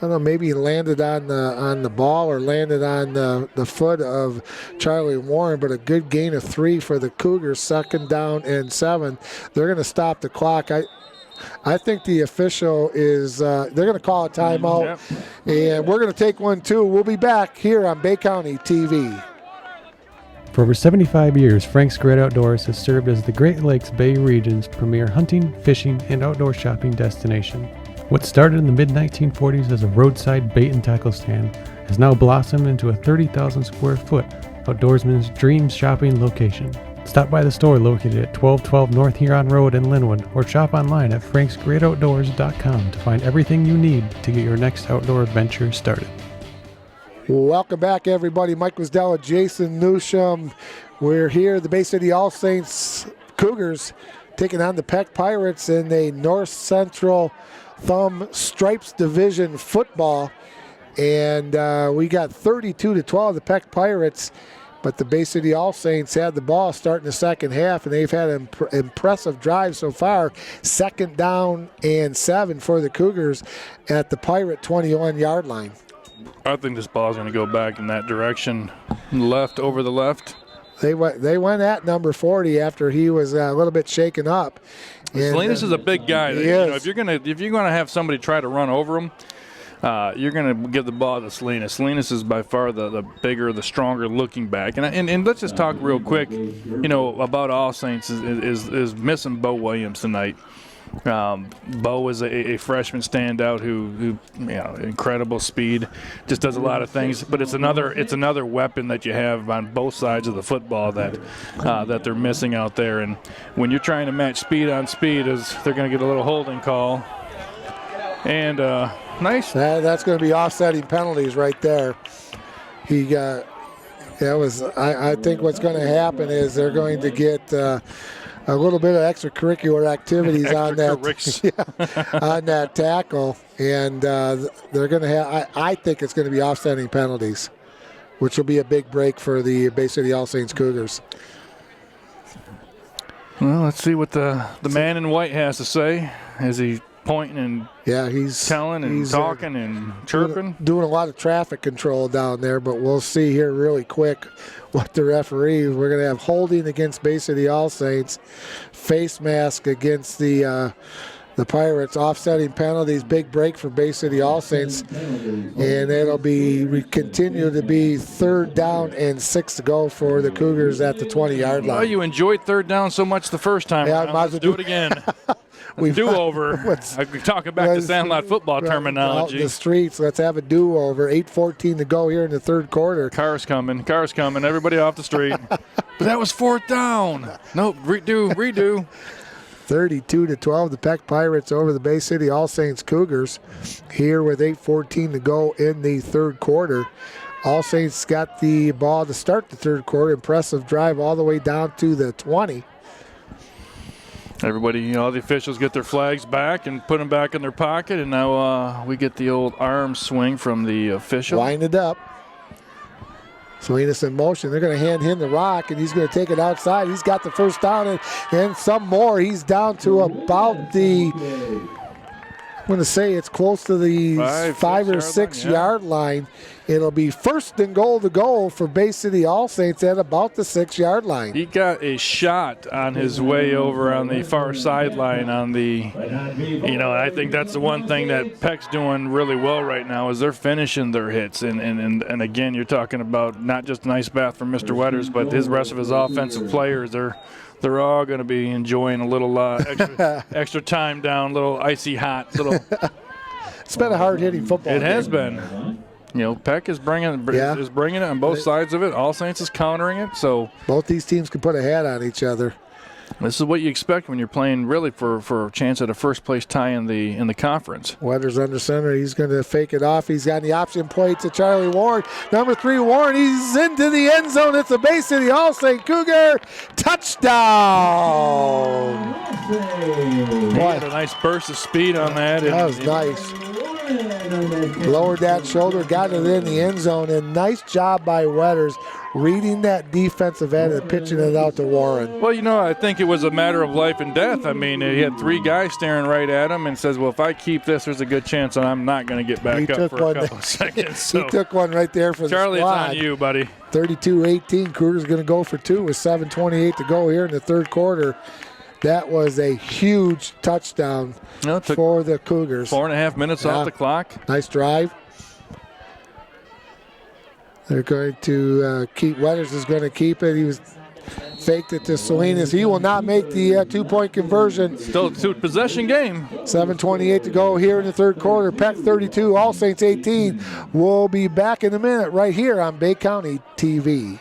I don't know, maybe he landed on the ball or landed on the foot of Charlie Warren, but a good gain of 3 for the Cougars, 2nd down and 7. They're going to stop the clock. I think the official is, they're going to call a timeout, and we're going to take one too. We'll be back here on Bay County TV. For over 75 years, Frank's Great Outdoors has served as the Great Lakes Bay region's premier hunting, fishing, and outdoor shopping destination. What started in the mid-1940s as a roadside bait and tackle stand has now blossomed into a 30,000 square foot outdoorsman's dream shopping location. Stop by the store located at 1212 North Huron Road in Linwood, or shop online at franksgreatoutdoors.com to find everything you need to get your next outdoor adventure started. Welcome back, everybody. Mike Wisdella, Jason Newsham. We're here, the Bay City All Saints Cougars taking on the Peck Pirates in a North Central Thumb Stripes Division football, and we got 32-12 the Peck Pirates, but the Bay City All Saints had the ball starting the second half, and they've had an impressive drive so far. 2nd down and 7 for the Cougars at the Pirate 21-yard line. I think this ball is going to go back in that direction, left over the left. They went at number 40 after he was a little bit shaken up. Salinas is a big guy. If you're gonna have somebody try to run over him, you're gonna give the ball to Salinas. Salinas is by far the bigger, the stronger looking back. And let's just talk real quick, about All Saints is missing Bo Williams tonight. Bo is a freshman standout who incredible speed, just does a lot of things. But it's another weapon that you have on both sides of the football that they're missing out there. And when you're trying to match speed on speed, they're going to get a little holding call. And nice. That's going to be offsetting penalties right there. I think what's going to happen is they're going to get a little bit of extracurricular activities on that tackle, and they're going to have. I think it's going to be offsetting penalties, which will be a big break for the Bay City All Saints Cougars. Well, let's see what the man in white has to say as he pointing and he's telling and talking and chirping. Doing a lot of traffic control down there, but we'll see here really quick what the referee. We're going to have holding against Bay City All Saints, face mask against the Pirates, offsetting penalties, big break for Bay City All Saints, and it'll continue to be 3rd down and 6 to go for the Cougars at the 20-yard line. Well, you enjoyed 3rd down so much the first time. Let's do it again. Do-over. We're talking back to Sandlot football terminology. Out in the streets, let's have a do-over. 8:14 to go here in the 3rd quarter. Cars coming. Everybody off the street. But that was 4th down. Nope, redo. 32-12, the Peck Pirates over the Bay City All Saints Cougars here with 8:14 to go in the 3rd quarter. All Saints got the ball to start the 3rd quarter. Impressive drive all the way down to the 20. Everybody, the officials get their flags back and put them back in their pocket, and now we get the old arm swing from the official. Wind it up. Salinas in motion. They're going to hand him the rock, and he's going to take it outside. He's got the first down and some more. He's down to about the, I'm going to say it's close to the 5 or 6 yard line. It'll be 1st and goal to go for Bay City All Saints at about the 6 yard line. He got a shot on his way over on the far sideline on the, I think that's the one thing that Peck's doing really well right now is they're finishing their hits. And again, you're talking about not just a nice bat from Mr. Wetters, but his rest of his offensive players. They're all going to be enjoying a little extra time down, little icy hot, little. It's been a hard-hitting football game. It has been. Peck is bringing it on both sides of it. All Saints is countering it. So both these teams can put a hat on each other. This is what you expect when you're playing really for a chance at a first-place tie in the conference. Weathers under center. He's going to fake it off. He's got the option play to Charlie Warren. Number 3, Warren. He's into the end zone. It's a Bay City All-State Cougar touchdown. What a nice burst of speed on that. That was nice. Lowered that shoulder, got it in the end zone, and nice job by Weathers reading that defensive end and pitching it out to Warren. Well, I think it was a matter of life and death. I mean, he had 3 guys staring right at him and says, well, if I keep this, there's a good chance that I'm not going to get back up for a couple of seconds. So. He took one right there for Charlie, the squad. it's on you, buddy. 32-18. Cougars going to go for 2 with 7:28 to go here in the third quarter. That was a huge touchdown for the Cougars. 4.5 minutes off the clock. Nice drive. They're going to keep. Weathers is going to keep it. He was faked it to Salinas. He will not make the 2-point conversion. Still a 2-possession game. 7:28 to go here in the third quarter. Peck 32, All Saints 18. We'll be back in a minute right here on Bay County TV.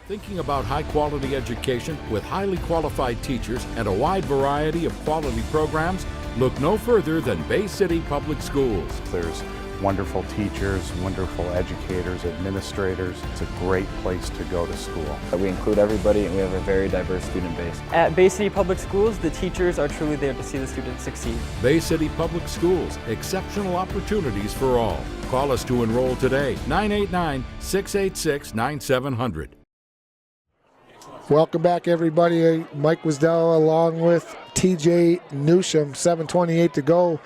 Thinking about high-quality education with highly qualified teachers and a wide variety of quality programs? Look no further than Bay City Public Schools. There's wonderful teachers, wonderful educators, administrators. It's a great place to go to school. We include everybody and we have a very diverse student base. At Bay City Public Schools, the teachers are truly there to see the students succeed. Bay City Public Schools, exceptional opportunities for all. Call us to enroll today, 989-686-9700. Welcome back, everybody. Mike Wisdell along with TJ Newsham. 7:28 to go.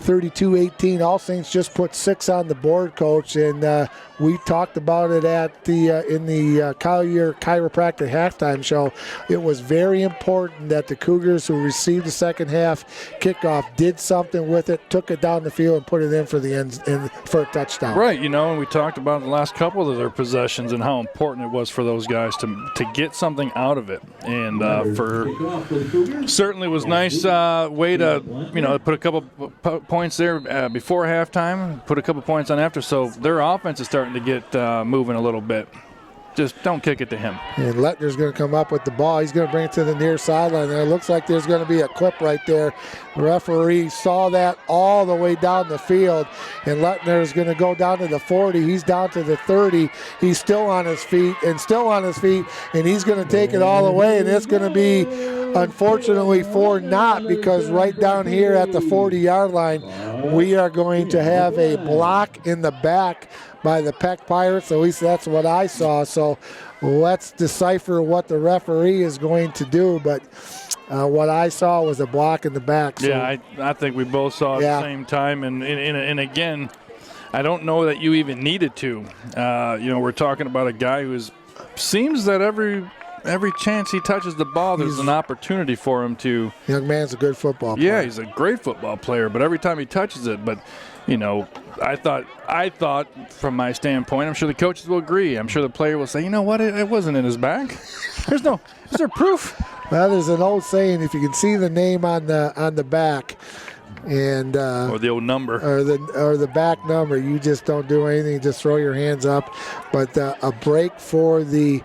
32-18. All Saints just put 6 on the board, Coach, and we talked about it at the in the Collier Chiropractic halftime show. It was very important that the Cougars, who received the second half kickoff, did something with it, took it down the field, and put it in for the end for a touchdown. Right, and we talked about the last couple of their possessions and how important it was for those guys to get something out of it, and certainly was nice way to put a couple points there before halftime, put a couple points on after, so their offense is starting to get moving a little bit. Just don't kick it to him. And Lettner's going to come up with the ball. He's going to bring it to the near sideline. There looks like there's going to be a clip right there. The referee saw that all the way down the field, and Lettner is going to go down to the 40. He's down to the 30. He's still on his feet, and he's going to take it all the way, and it's going to be, unfortunately, for naught, because right down here at the 40-yard line, we are going to have a block in the back by the Peck Pirates. At least that's what I saw. So let's decipher what the referee is going to do. But what I saw was a block in the back. So. Yeah, I think we both saw it at the same time. And again, I don't know that you even needed to. We're talking about a guy who seems that every chance he touches the ball, there's an opportunity for him to. Young man's a good football player. Yeah, he's a great football player, but every time he touches it, I thought from my standpoint, I'm sure the coaches will agree. I'm sure the player will say, you know what, it wasn't in his back. Is there proof? Well, there's an old saying, if you can see the name on the back, and or the old number, or the back number, you just don't do anything. Just throw your hands up. But a break for the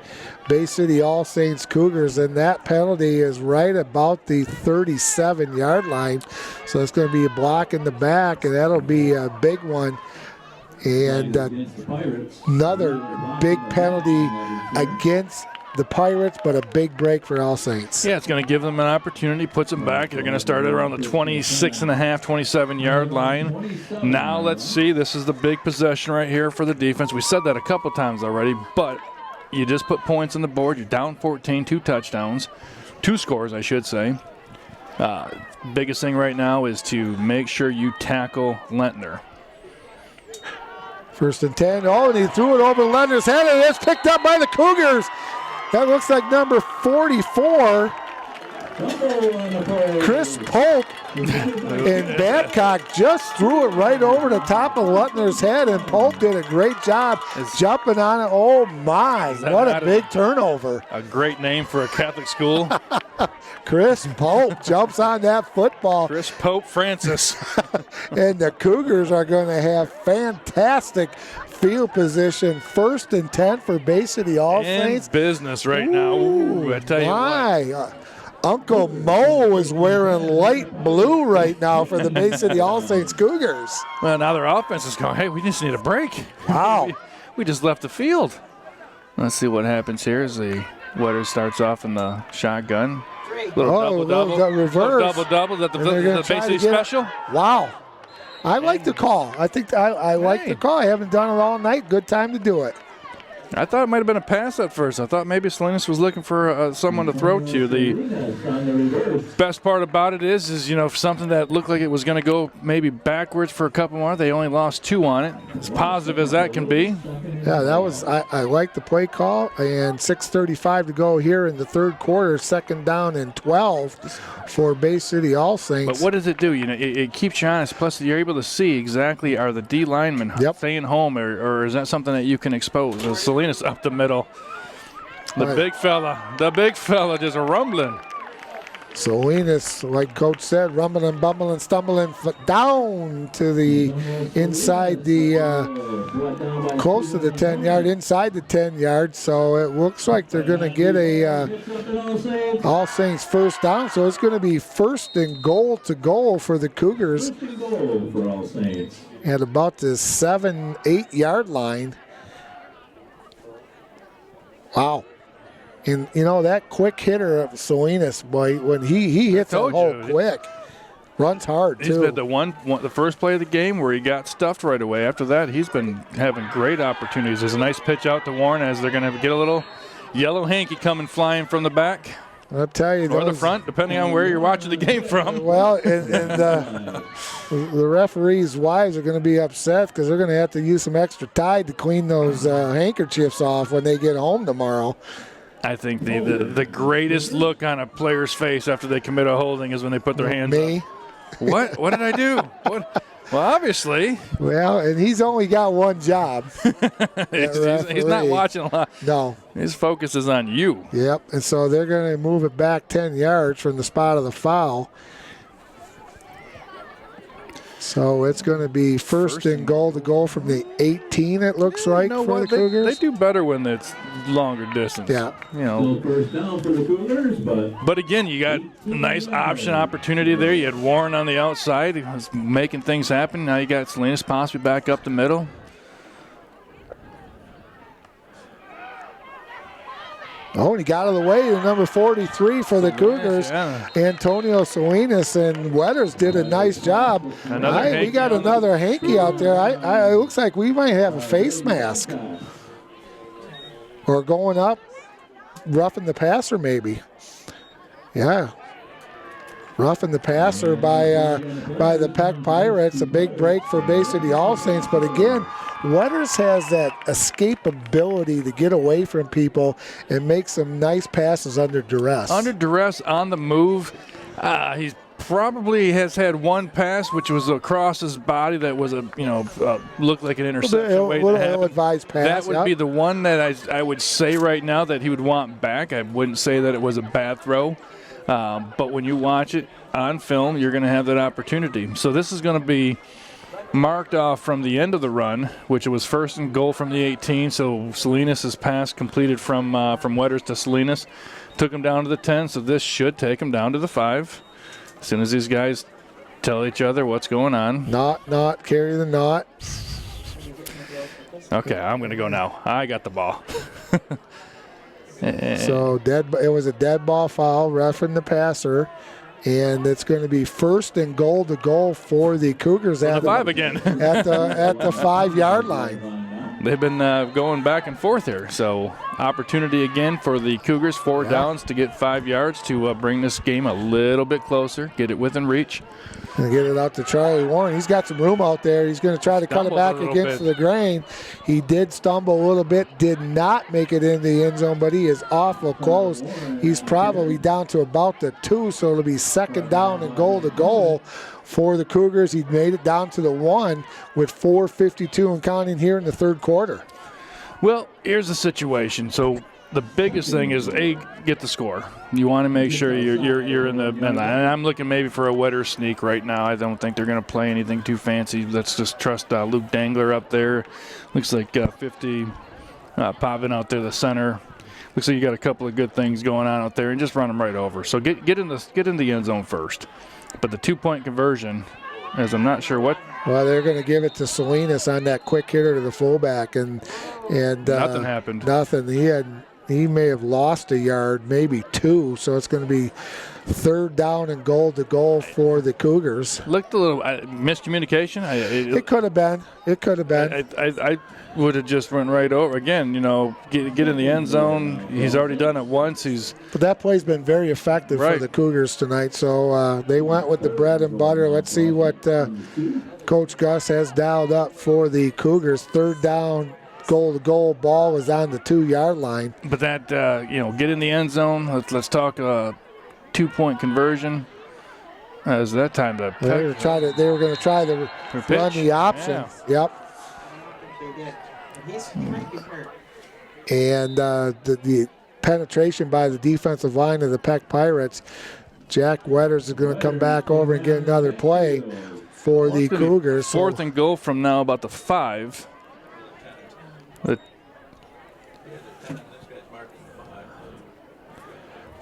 Bay City All Saints Cougars, and that penalty is right about the 37-yard line. So it's going to be a block in the back, and that'll be a big one. And another big penalty against the Pirates, but a big break for All Saints. Yeah, it's going to give them an opportunity, puts them back. They're going to start at around the 26.5, 27-yard line. Now let's see. This is the big possession right here for the defense. We said that a couple times already, but you just put points on the board. You're down 14, 2 touchdowns, 2 scores, I should say. Biggest thing right now is to make sure you tackle Lentner. 1st and 10. Oh, and he threw it over Lentner's head, and it's picked up by the Cougars. That looks like number 44, Chris Pope. And Babcock just threw it right over the top of Lentner's head, and Pope did a great job jumping on it. Oh, my. What a big turnover. A great name for a Catholic school. Chris Pope jumps on that football. Chris Pope Francis. And the Cougars are going to have fantastic field position. 1st and 10 for Bay City All Saints. Business right now. Ooh, I tell you what. Uncle Mo is wearing light blue right now for the Bay City All Saints Cougars. Well, now their offense is going, hey, we just need a break. Wow. we just left the field. Let's see what happens here as the Wetters starts off in the shotgun. Little double-double. Reverse. Double-double. Is that the Bay City special? Wow. I like the call. I think I like the call. I haven't done it all night. Good time to do it. I thought it might have been a pass at first. I thought maybe Salinas was looking for someone to throw to. The best part about it is something that looked like it was going to go maybe backwards for a couple more. They only lost 2 on it. As positive as that can be. Yeah, that was. I like the play call, and 6:35 to go here in the third quarter. 2nd down and 12 for Bay City All Saints. But what does it do? It keeps you honest. Plus, you're able to see exactly are the D linemen staying home, or is that something that you can expose? Salinas up the middle. The big fella just rumbling. Salinas, like Coach said, rumbling, bumbling, stumbling down to the inside close to the 10-yard, inside the 10-yard. So it looks like they're going to get a All Saints first down. So it's going to be 1st and goal to goal for the Cougars at about the 7-8 yard line. Wow. And, that quick hitter of Salinas, boy, when he hits that hole quick, runs hard, too. He's been the first play of the game where he got stuffed right away. After that, he's been having great opportunities. There's a nice pitch out to Warren as they're going to get a little yellow hanky coming flying from the back. I'll tell you. Or the front, depending on where you're watching the game from. Well, and the referees' wives are going to be upset because they're going to have to use some extra Tide to clean those handkerchiefs off when they get home tomorrow. I think the greatest look on a player's face after they commit a holding is when they put their hands up. What? What did I do? What? Well, obviously. Well, and he's only got one job. he's not watching a lot. No. His focus is on you. Yep, and so they're going to move it back 10 yards from the spot of the foul. So it's going to be first and goal to go from the 18, it looks like, for the Cougars. They do better when it's longer distance. Yeah. First down for the Cougars, but again, you got a nice option opportunity there. You had Warren on the outside. He was making things happen. Now you got Salinas possibly back up the middle. Oh, and he got out of the way to number 43 for the Cougars. Yeah. Antonio Salinas and Wetters did a nice job. We got another hanky out there. It looks like we might have a face mask. Or going up, roughing the passer maybe. Yeah. Roughing the passer by the Peck Pirates. A big break for Bay City All Saints. But again, Wetters has that escapability to get away from people and make some nice passes under duress. Under duress, on the move. He's probably has had one pass, which was across his body that was looked like an interception. Ill-advised pass. That would be the one that I would say right now that he would want back. I wouldn't say that it was a bad throw. But when you watch it on film, you're going to have that opportunity. So this is going to be marked off from the end of the run, which was first and goal from the 18. So Salinas' pass completed from Wetters to Salinas. Took him down to the 10, so this should take him down to the 5. As soon as these guys tell each other what's going on. Not, carry the knot. Okay, I'm going to go now. I got the ball. So it was a dead ball foul, roughing the passer, and it's going to be first and goal to goal for the Cougars at the 5 again at the 5 yard line. They've been going back and forth here, so opportunity again for the Cougars, 4 downs to get 5 yards to bring this game a little bit closer, get it within reach. And get it out to Charlie Warren. He's got some room out there. He's going to try to cut it back against the grain. He did stumble a little bit, did not make it in the end zone, but he is awful close. He's probably down to about the 2, so it'll be second down and goal to goal for the Cougars. He made it down to the 1 with 4:52 and counting here in the third quarter. Well, here's the situation. So the biggest thing is, get the score. You want to make sure you're in the – and I'm looking maybe for a Wetters sneak right now. I don't think they're going to play anything too fancy. Let's just trust Luke Dangler up there. Looks like 50 popping out there, the center. looks like you got a couple of good things going on out there, and just run them right over. So get in the end zone first. But the 2-point conversion, as I'm not sure what. Well, they're going to give it to Salinas on that quick hitter to the fullback, and nothing happened. Nothing. He may have lost a yard, maybe 2. So it's going to be 3rd down and goal to goal for the Cougars. Looked a little miscommunication. It could have been. It could have been. I would have just run right over. Again, get in the end zone. He's already done it once. But that play's been very effective for the Cougars tonight. So they went with the bread and butter. Let's see what Coach Gus has dialed up for the Cougars. 3rd down, goal to goal. Ball is on the 2-yard line. But that get in the end zone. Let's talk 2-point conversion. Is that time to? They were going to try to run the option. Yeah. Yep. He might be hurt. And the penetration by the defensive line of the Peck Pirates. Jack Wetters is going to come back over and get another play for the Cougars. 4th and goal from now, about the 5.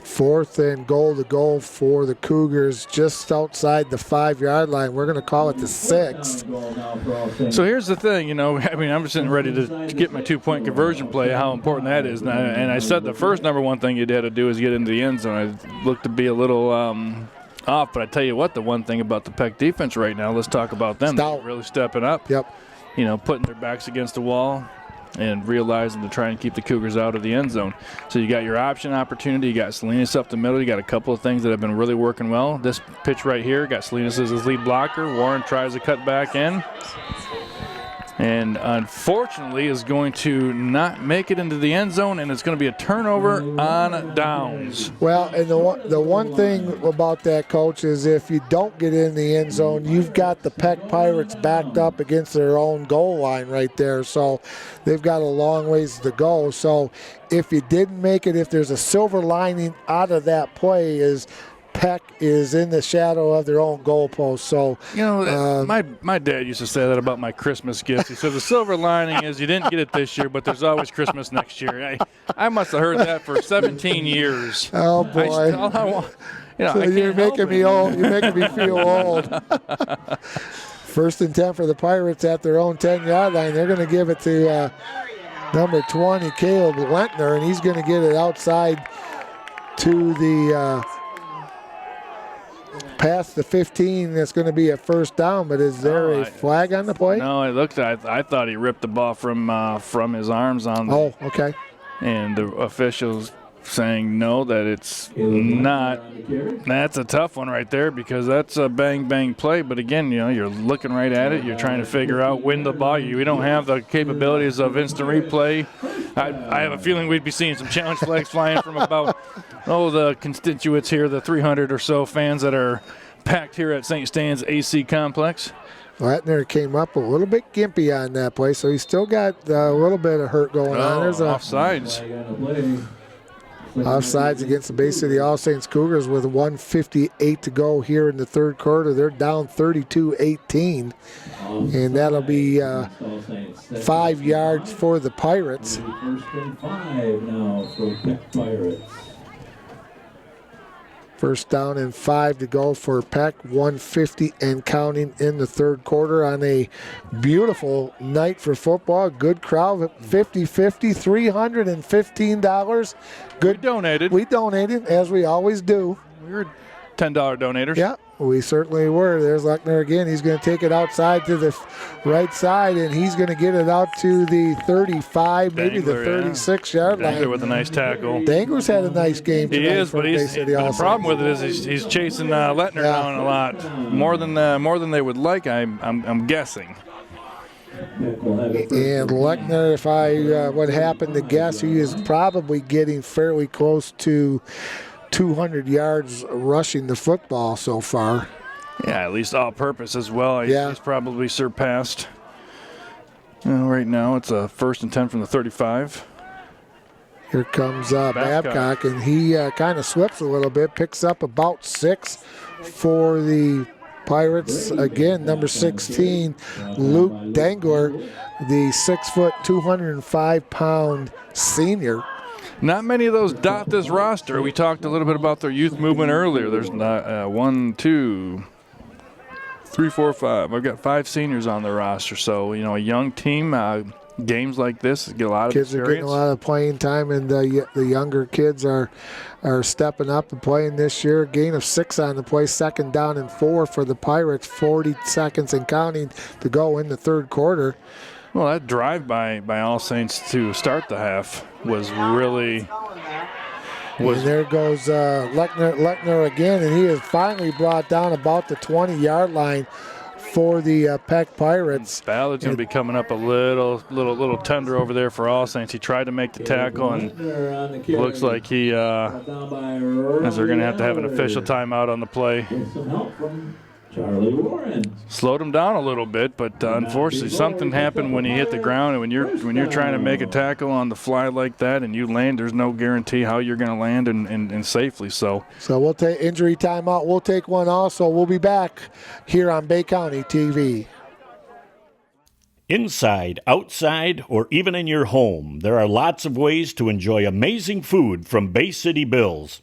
4th and goal to goal for the Cougars just outside the 5-yard line. We're going to call it the 6th. So here's the thing, I'm just sitting ready to get my 2-point conversion play, how important that is. And I said the first number one thing you'd have to do is get into the end zone. I looked to be a little off, but I tell you what, the one thing about the Peck defense right now, let's talk about them. They're really stepping up. Yep. Putting their backs against the wall and realizing to try and keep the Cougars out of the end zone. So you got your option opportunity. You got Salinas up the middle. You got a couple of things that have been really working well. This pitch right here got Salinas as his lead blocker. Warren tries to cut back in. And unfortunately is going to not make it into the end zone, and it's going to be a turnover on downs. Well, and the one thing about that, Coach, is if you don't get in the end zone, you've got the Peck Pirates backed up against their own goal line right there. So they've got a long ways to go. So if you didn't make it, if there's a silver lining out of that play is Peck is in the shadow of their own goalpost. So my dad used to say that about my Christmas gift. He said the silver lining is you didn't get it this year, but there's always Christmas next year. I must have heard that for 17 years. Oh boy! So you're making me old. You're making me feel old. 1st and 10 for the Pirates at their own 10-yard line. They're going to give it to number 20, Caleb Lentner, and he's going to get it outside to the. Past the 15, that's going to be a 1st down, but is there a flag on the play? No, I thought he ripped the ball from his arms on the. Oh, okay. And the officials saying no, that it's not. That's a tough one right there because that's a bang play. But again, you're looking right at it. You're trying to figure out when the ball. We don't have the capabilities of instant replay. I have a feeling we'd be seeing some challenge flags flying from about the constituents here, the 300 or so fans that are packed here at St. Stan's AC Complex. Latner came up a little bit gimpy on that play, so he's still got a little bit of hurt going on. There's offsides. Offsides against the Bay City All Saints Cougars with 1:58 to go here in the 3rd quarter. They're down 32-18, and that'll be 5 yards for the Pirates. 1st and 5 now for Peck Pirates. 1st down and 5 to go for Peck. 1:50 and counting in the 3rd quarter on a beautiful night for football. Good crowd, 50-50, $315. Good. We donated, as we always do. We were $10 donators. Yeah, we certainly were. There's Lechner again. He's going to take it outside to the right side, and he's going to get it out to the 35, maybe the 36-yard line. Dangler with a nice tackle. Dangler's had a nice game tonight. He is, but the problem with it is he's chasing Lechner down a lot more than they would like. I'm guessing. And Lechner, if I would happen to guess, he is probably getting fairly close to 200 yards rushing the football so far. Yeah, at least all-purpose as well. He's probably surpassed. Right now, it's a 1st and 10 from the 35. Here comes Babcock, and he kind of slips a little bit, picks up about 6 for the Pirates. Again, number 16, Luke Dangler, the 6', 205-pound senior. Not many of those dot this roster. We talked a little bit about their youth movement earlier. There's 1, 2, 3, 4, 5. I've got 5 seniors on the roster. So, a young team, games like this get a lot of kids experience. are getting a lot of playing time, and the younger kids are stepping up and playing this year. Gain of 6 on the play, 2nd down and 4 for the Pirates. 40 seconds and counting to go in the third quarter. Well, that drive by All Saints to start the half was really... And there goes Lechner again, and he is finally brought down about the 20-yard line for the Peck Pirates. Ballard's going to be coming up a little tender over there for All Saints. He tried to make the tackle, and looks like he, as they're going to have an official timeout on the play. Charlie Warren slowed him down a little bit, but unfortunately something happened when he hit the ground, and when you're trying to make a tackle on the fly like that and you land, there's no guarantee how you're going to land and safely. So we'll take injury timeout. We'll take one also. We'll be back here on Bay County TV. Inside, outside, or even in your home, there are lots of ways to enjoy amazing food from Bay City Bills.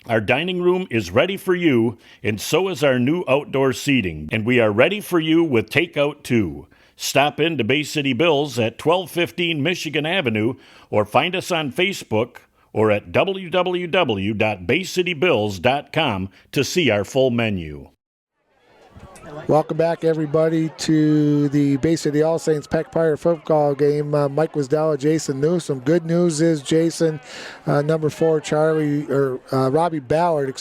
Our dining room is ready for you, and so is our new outdoor seating. And we are ready for you with takeout, too. Stop in to Bay City Bills at 1215 Michigan Avenue, or find us on Facebook or at www.baycitybills.com to see our full menu. Welcome back, everybody, to the Bay City All Saints Peck Pirate football game. Mike Wisdella, Jason Newsom. Good news is, Jason, number 4, Robbie Ballard,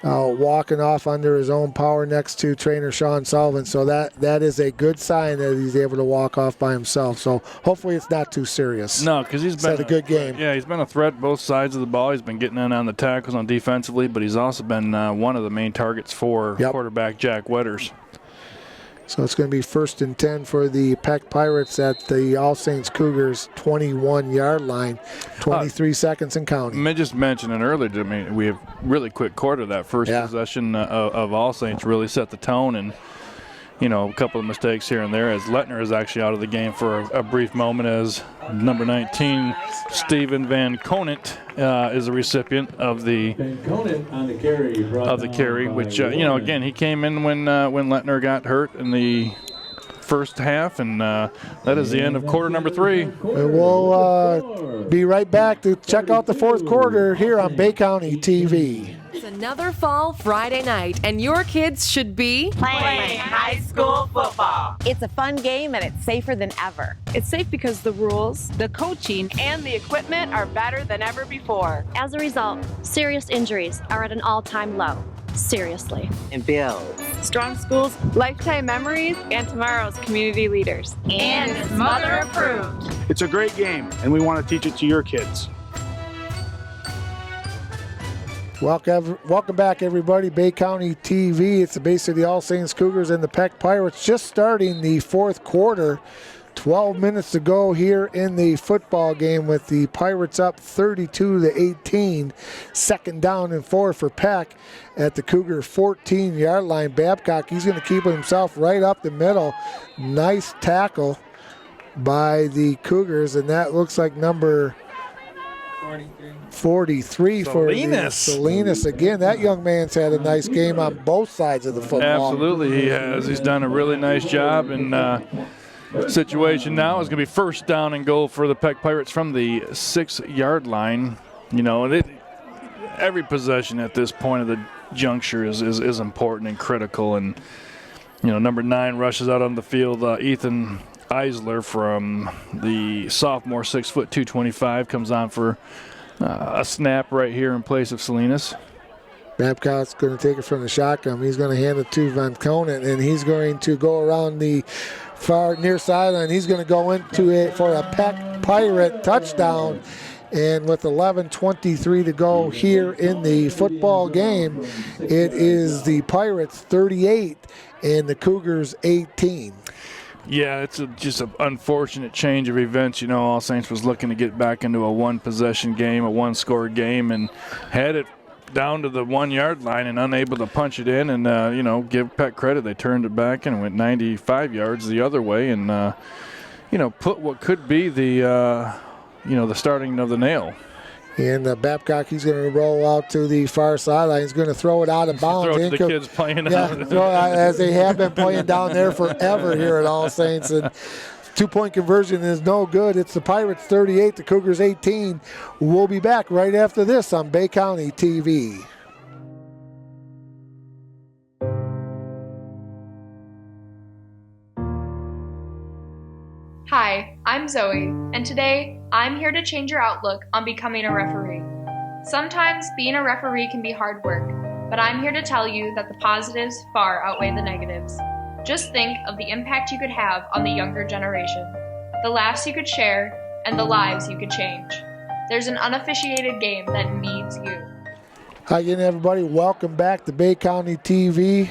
walking off under his own power next to trainer Sean Sullivan. So that is a good sign that he's able to walk off by himself. So hopefully it's not too serious. No, because he's had a good game. Yeah, he's been a threat both sides of the ball. He's been getting in on the tackles on defensively, but he's also been one of the main targets for quarterback Jack Wetters. So it's going to be 1st and 10 for the Peck Pirates at the All Saints Cougars 21-yard line. 23 seconds and counting. I just mentioned it earlier. We have really quick quarter. That first possession of All Saints really set the tone, and a couple of mistakes here and there as Lechner is actually out of the game for a brief moment as number 19, Steven Van Conant, is a recipient of the carry, which, again, he came in when Lechner got hurt in the first half, and that is the end of quarter number 3. And we'll be right back to check out the fourth quarter here on Bay County TV. It's another fall Friday night, and your kids should be playing high school football. It's a fun game, and it's safer than ever. It's safe because the rules, the coaching, and the equipment are better than ever before. As a result, serious injuries are at an all-time low. Seriously. And builds strong schools, lifetime memories, and tomorrow's community leaders. And it's mother approved. It's a great game, and we want to teach it to your kids. Welcome back, everybody. Bay County TV. It's the Bay City All Saints Cougars and the Peck Pirates just starting the fourth quarter. 12 minutes to go here in the football game with the Pirates up 32-18. 2nd down and 4 for Peck at the Cougar 14-yard line. Babcock, he's going to keep himself right up the middle. Nice tackle by the Cougars, and that looks like number 43 for Salinas. Again, that young man's had a nice game on both sides of the football. Absolutely, he has. He's done a really nice job, and situation now is going to be 1st down and goal for the Peck Pirates from the 6-yard line. Every possession at this point of the juncture is important and critical, and number 9 rushes out on the field. Ethan Eisler from the sophomore, 6 foot 225, comes on for a snap right here in place of Salinas. Babcock's going to take it from the shotgun. He's going to hand it to Van Conant, and he's going to go around the far near sideline. He's going to go into it for a Peck Pirate touchdown. And with 11:23 to go here in the football game, it is the Pirates 38 and the Cougars 18. Yeah, it's just an unfortunate change of events. All Saints was looking to get back into a one-possession game, a one-score game, and had it down to the 1-yard line and unable to punch it in. And, give Peck credit. They turned it back and went 95 yards the other way and, put what could be the the starting of the nail. And Babcock, he's going to roll out to the far sideline. He's going to throw it out of bounds. Throw it to the kids playing out. Throw it out, as they have been playing down there forever here at All Saints. And two-point conversion is no good. It's the Pirates 38, the Cougars 18. We'll be back right after this on Bay County TV. Hi, I'm Zoe, and today I'm here to change your outlook on becoming a referee. Sometimes being a referee can be hard work, but I'm here to tell you that the positives far outweigh the negatives. Just think of the impact you could have on the younger generation, the laughs you could share, and the lives you could change. There's an unofficiated game that needs you. Hi again, everybody. Welcome back to Bay County TV.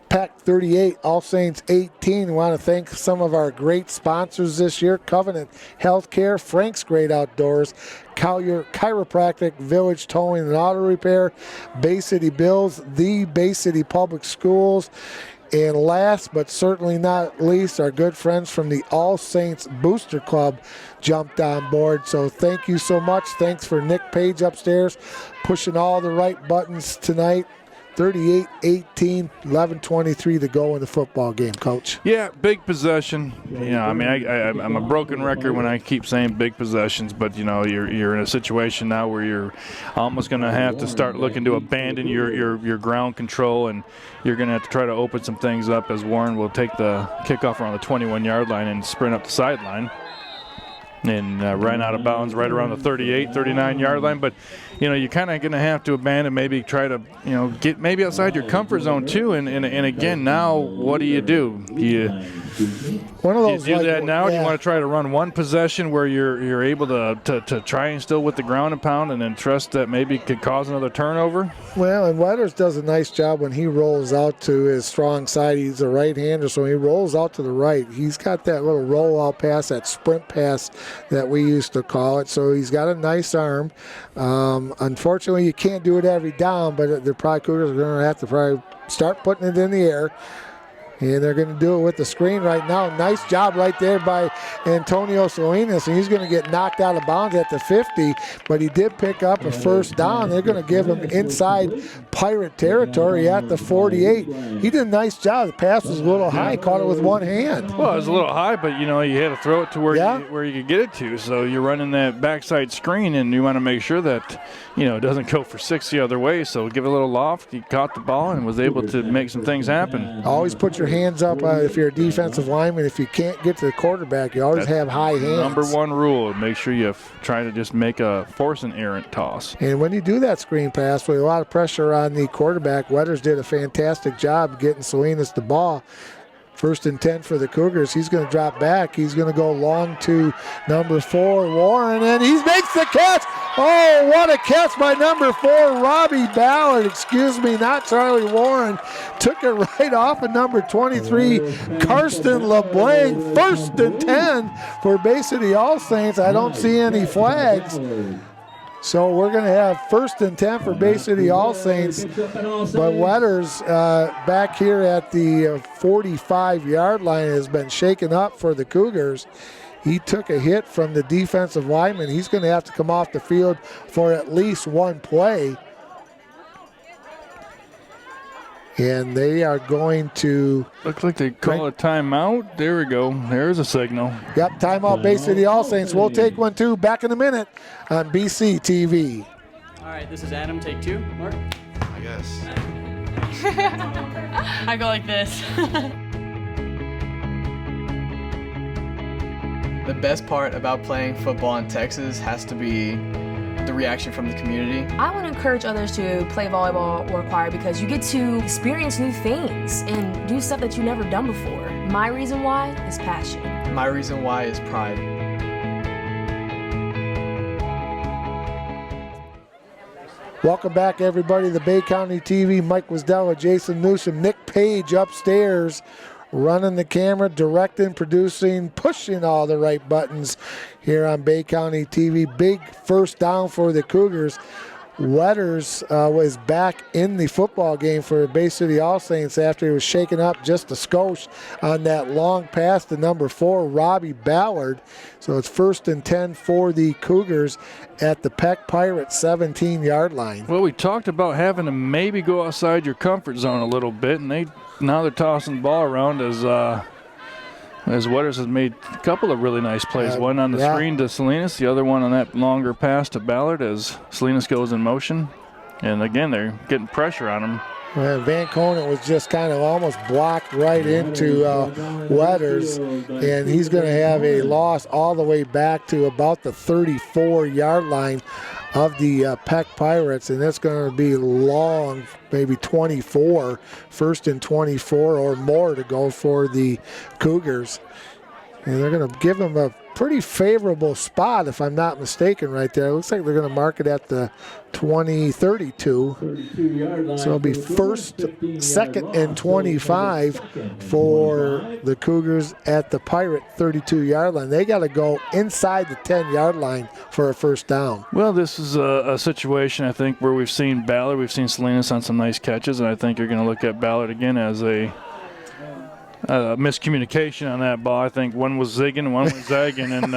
Peck 38, All Saints 18. We want to thank some of our great sponsors this year: Covenant Healthcare, Frank's Great Outdoors, Collier Chiropractic, Village Towing and Auto Repair, Bay City Bills, the Bay City Public Schools, and last but certainly not least, our good friends from the All Saints Booster Club jumped on board. So thank you so much. Thanks for Nick Page upstairs pushing all the right buttons tonight. 38-18, 11:23 to go in the football game, Coach. Yeah, big possession. I'm a broken record when I keep saying big possessions, but you're in a situation now where you're almost going to have to start looking to abandon your ground control, and you're going to have to try to open some things up as Warren will take the kickoff around the 21-yard line and sprint up the sideline. And ran out of bounds right around the 38, 39-yard line. But, you're kind of going to have to abandon, maybe try to, get maybe outside your comfort zone too. And again, now what do? You do that now? Yeah. Do you want to try to run one possession where you're able to try and still with the ground and pound and then trust that maybe could cause another turnover? Well, and Weathers does a nice job when he rolls out to his strong side. He's a right-hander, so when he rolls out to the right, he's got that little roll-out pass, that sprint pass that we used to call it. So he's got a nice arm. Unfortunately, you can't do it every down, but the Cougars are going to have to probably start putting it in the air. And they're going to do it with the screen right now. Nice job right there by Antonio Salinas. And he's going to get knocked out of bounds at the 50, but he did pick up a first down. They're going to give him inside Pirate territory at the 48. He did a nice job. The pass was a little high. Caught it with one hand. Well, it was a little high, but, you had to throw it to where you could get it to. So you're running that backside screen, and you want to make sure that, it doesn't go for 6 the other way. So give it a little loft. He caught the ball and was able to make some things happen. Always put your hands up if you're a defensive lineman. If you can't get to the quarterback, you always have high hands. Number one rule: make sure you try to just force an errant toss. And when you do that screen pass with a lot of pressure on the quarterback, Weathers did a fantastic job getting Salinas the ball. 1st and 10 for the Cougars. He's going to drop back. He's going to go long to number 4, Warren, and he makes the catch. Oh, what a catch by number 4, Robbie Ballard. Excuse me, not Charlie Warren. Took it right off of number 23, Karsten LeBlanc. 1st and 10 for Bay City All Saints. I don't see any flags. So we're going to have 1st and 10 for Bay City All Saints. But Weathers back here at the 45-yard line has been shaken up for the Cougars. He took a hit from the defensive lineman. He's going to have to come off the field for at least one play. And they are going to... Looks like they call a timeout. There we go. There's a signal. Yep, timeout, Bay City All Saints. We'll take one, too. Back in a minute on BCTV. All right, this is Adam. Take 2. Mark? I guess. I go like this. The best part about playing football in Texas has to be the reaction from the community. I want to encourage others to play volleyball or choir because you get to experience new things and do stuff that you've never done before. My reason why is passion. My reason why is pride. Welcome back, everybody, to Bay County TV. Mike Wisdella, Jason Newsom, Nick Page upstairs, running the camera, directing, producing, pushing all the right buttons here on Bay County TV. Big first down for the Cougars. Wetters was back in the football game for Bay City All Saints after he was shaken up just a skosh on that long pass to number 4, Robbie Ballard. So it's 1st and 10 for the Cougars at the Peck Pirates 17-yard line. Well, we talked about having to maybe go outside your comfort zone a little bit, and now they're tossing the ball around as Wetters has made a couple of really nice plays. One on the screen to Salinas, the other one on that longer pass to Ballard as Salinas goes in motion. And again, they're getting pressure on him. Van Conant was just kind of almost blocked right into Wetters, and he's going to have a loss all the way back to about the 34-yard line of the Peck Pirates, and that's going to be long, maybe 24, 1st and 24 or more to go for the Cougars. And they're going to give them a pretty favorable spot, if I'm not mistaken, right there. It looks like they're going to mark it at the 32. So it'll be 1st, 2nd, and 25 for the Cougars at the Pirate 32-yard line. They got to go inside the 10-yard line for a first down. Well, this is a situation, I think, where we've seen Ballard, we've seen Salinas on some nice catches, and I think you're going to look at Ballard again as a miscommunication on that ball. I think one was zigging, one was zagging, and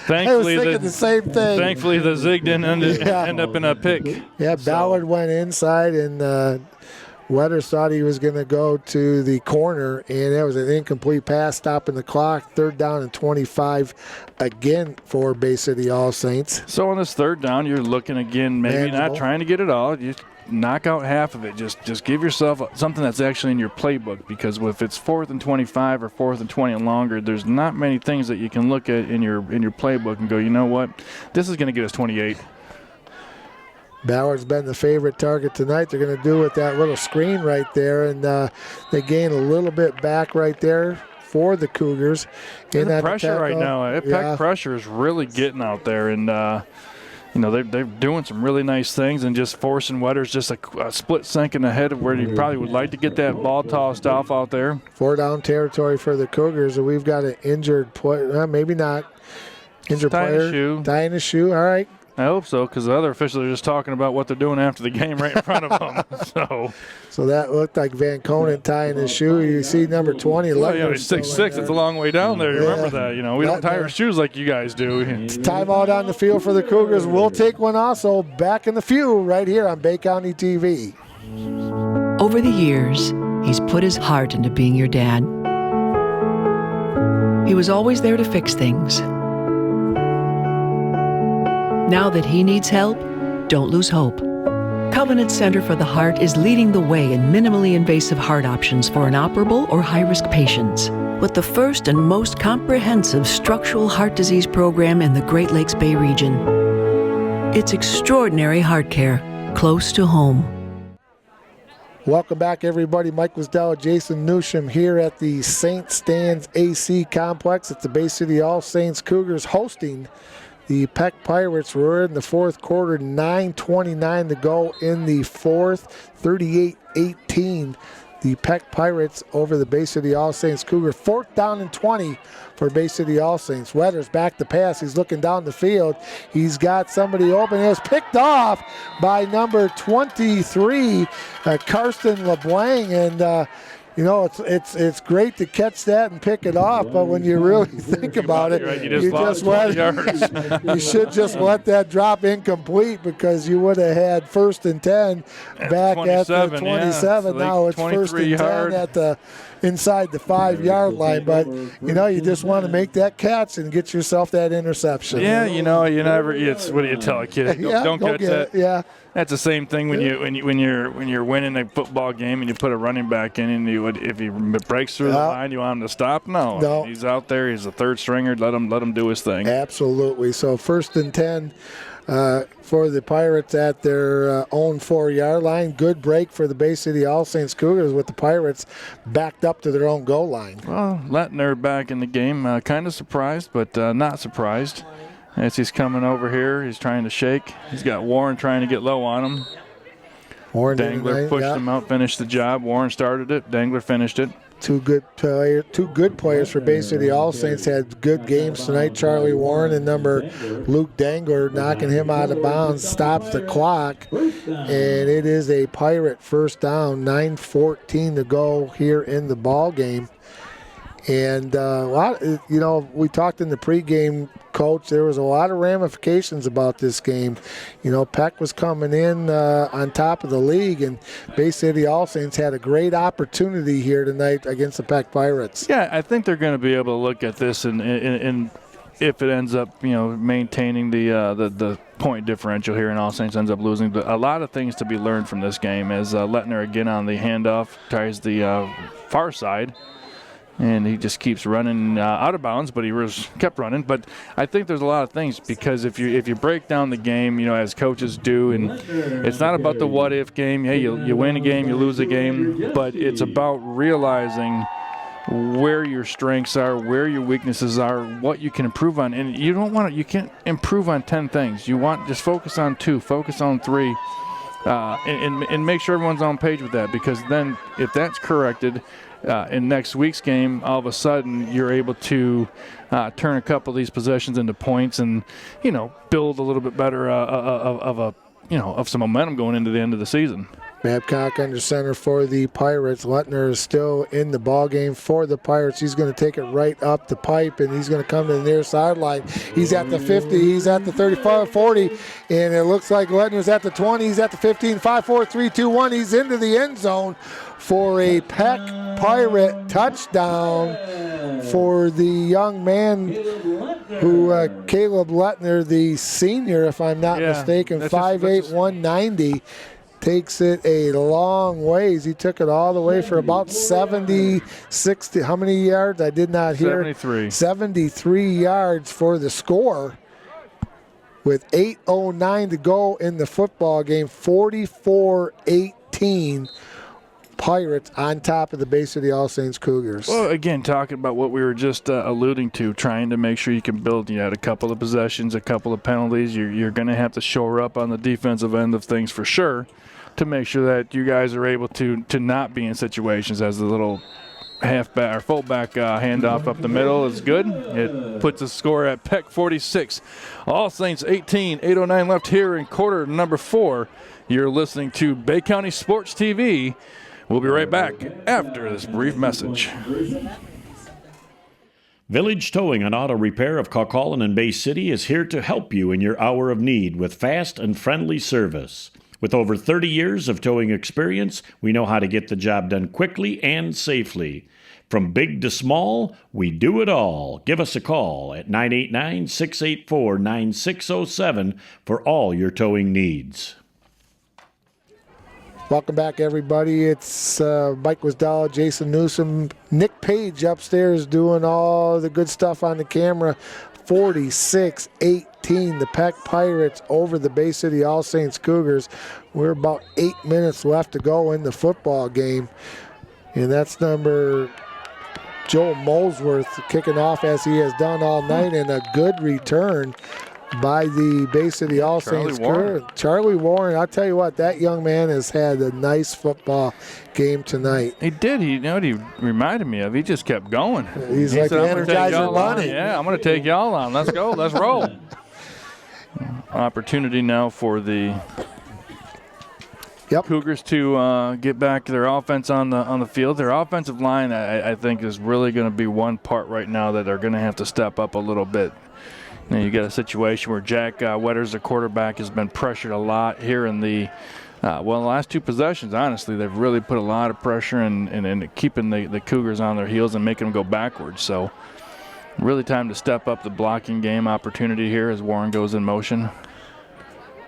thankfully, I was thinking the same thing. Thankfully, the zig didn't end up in a pick. Yeah, Ballard went inside, and Wetters thought he was going to go to the corner, and that was an incomplete pass, stopping the clock. 3rd down and 25 again for Bay City All Saints. So on this 3rd down, you're looking again, maybe not trying to get it all. You knock out half of it. Just give yourself something that's actually in your playbook, because if it's 4th and 25 or 4th and 20 and longer, there's not many things that you can look at in your playbook and go, you know what, this is going to get us 28. Ballard's been the favorite target tonight. They're going to do with that little screen right there, and they gain a little bit back right there for the Cougars. The pressure right now, that Peck pressure is really getting out there, and they're doing some really nice things and just forcing Wetters just a split second ahead of where he probably would like to get that ball tossed off out there. 4 down territory for the Cougars, and we've got an injured player, maybe not injured player. Tying his shoe, all right. I hope so, because the other officials are just talking about what they're doing after the game right in front of them. So that looked like Van Conant tying his shoe. You see number 20. Well, he's 6'6". It's a long way down there. You remember that. We don't tie our shoes like you guys do. Timeout on the field for the Cougars. We'll take one also. Back in the few right here on Bay County TV. Over the years, he's put his heart into being your dad. He was always there to fix things. Now that he needs help, don't lose hope. Covenant Center for the Heart is leading the way in minimally invasive heart options for inoperable or high-risk patients, with the first and most comprehensive structural heart disease program in the Great Lakes Bay region. It's extraordinary heart care, close to home. Welcome back, everybody. Mike Wisdell, Jason Newsham here at the St. Stan's AC Complex. It's the Bay City All Saints Cougars hosting the Peck Pirates. We're in the 4th quarter, 9:29 to go in the 4th, 38-18. The Peck Pirates over the Bay City All Saints Cougars. 4th down and 20 for Bay City All Saints. Wetters back to pass. He's looking down the field. He's got somebody open. It was picked off by number 23, Karsten LeBlanc, and it's great to catch that and pick it off, but when you really think about it, you should just let that drop incomplete, because you would have had 1st and 10 back at the 27. Yeah. So now it's 1st and 10 at the inside the 5-yard line, but you just want to make that catch and get yourself that interception. Yeah, you never. What do you tell a kid? Don't catch that. Yeah. That's the same thing when you're winning a football game and you put a running back in, and if he breaks through the line, you want him to stop? No. He's out there. He's a 3rd stringer. Let him do his thing. Absolutely. So 1st and 10 for the Pirates at their own 4-yard line. Good break for the Bay City All Saints Cougars with the Pirates backed up to their own goal line. Well, Lettner back in the game. Kind of surprised, but not surprised. As he's coming over here, he's trying to shake. He's got Warren trying to get low on him. Warren Dangler pushed him out, finished the job. Warren started it. Dangler finished it. Two good players for Bay City All Saints had good games tonight. Charlie Warren and number Luke Dangler knocking him out of bounds, stops the clock, and it is a Pirate first down. 9:14 to go here in the ball game. And we talked in the pregame, Coach. There was a lot of ramifications about this game. Peck was coming in on top of the league, and Bay City All Saints had a great opportunity here tonight against the Peck Pirates. Yeah, I think they're going to be able to look at this and if it ends up, maintaining the point differential here, and All Saints ends up losing. But a lot of things to be learned from this game as Lettner again on the handoff tries the far side. And he just keeps running out of bounds, but he kept running. But I think there's a lot of things, because if you break down the game, as coaches do, and it's not about the what-if game. Hey, you win a game, you lose a game, but it's about realizing where your strengths are, where your weaknesses are, what you can improve on. And you can't improve on 10 things. You want just focus on 2, focus on 3, and make sure everyone's on page with that, because then if that's corrected, in next week's game, all of a sudden you're able to turn a couple of these possessions into points and, build a little bit better of some momentum going into the end of the season. Babcock under center for the Pirates. Lettner is still in the ball game for the Pirates. He's going to take it right up the pipe, and he's going to come to the near sideline. He's at the 50. He's at the 35, 40, and it looks like Lettner's at the 20. He's at the 15. 5, 4, 3, 2, 1. He's into the end zone for a Peck Pirate touchdown for the young man who, Caleb Lettner, the senior, if I'm not mistaken, 5'8", 190. Takes it a long ways. He took it all the way for about 70, 60. How many yards? I did not hear. 73. 73 yards for the score with 8:09 to go in the football game. 44-18. Pirates on top of the Bay City All Saints Cougars. Well, again, talking about what we were just alluding to, trying to make sure you can build. You had a couple of possessions, a couple of penalties. You're going to have to shore up on the defensive end of things for sure, to make sure that you guys are able to not be in situations as the little halfback or fullback handoff up the middle is good. It puts the score at Peck 46, All Saints 18. 8:09 left here in quarter number 4. You're listening to Bay County Sports TV. We'll be right back after this brief message. Village Towing and Auto Repair of Cougars and Bay City is here to help you in your hour of need with fast and friendly service. With over 30 years of towing experience, we know how to get the job done quickly and safely. From big to small, we do it all. Give us a call at 989-684-9607 for all your towing needs. Welcome back, everybody. It's Mike Wisdala, Jason Newsom, Nick Page upstairs doing all the good stuff on the camera. 46-18, the Peck Pirates over the Bay City All Saints Cougars. We're about 8 minutes left to go in the football game. And that's number Joel Molesworth kicking off as he has done all night, and a good return by the Bay City All Saints. Charlie Warren, I'll tell you what, that young man has had a nice football game tonight. He did. You know what he reminded me of? He just kept going. He's like the Energizer Bunny. Yeah, I'm going to take y'all on. Let's go. Let's roll. Opportunity now for the Cougars to get back their offense on the field. Their offensive line, I think, is really going to be one part right now that they're going to have to step up a little bit. Now you got a situation where Jack Wetters, the quarterback, has been pressured a lot here in the last 2 possessions. Honestly, they've really put a lot of pressure and keeping the Cougars on their heels and making them go backwards. So really time to step up the blocking game opportunity here as Warren goes in motion.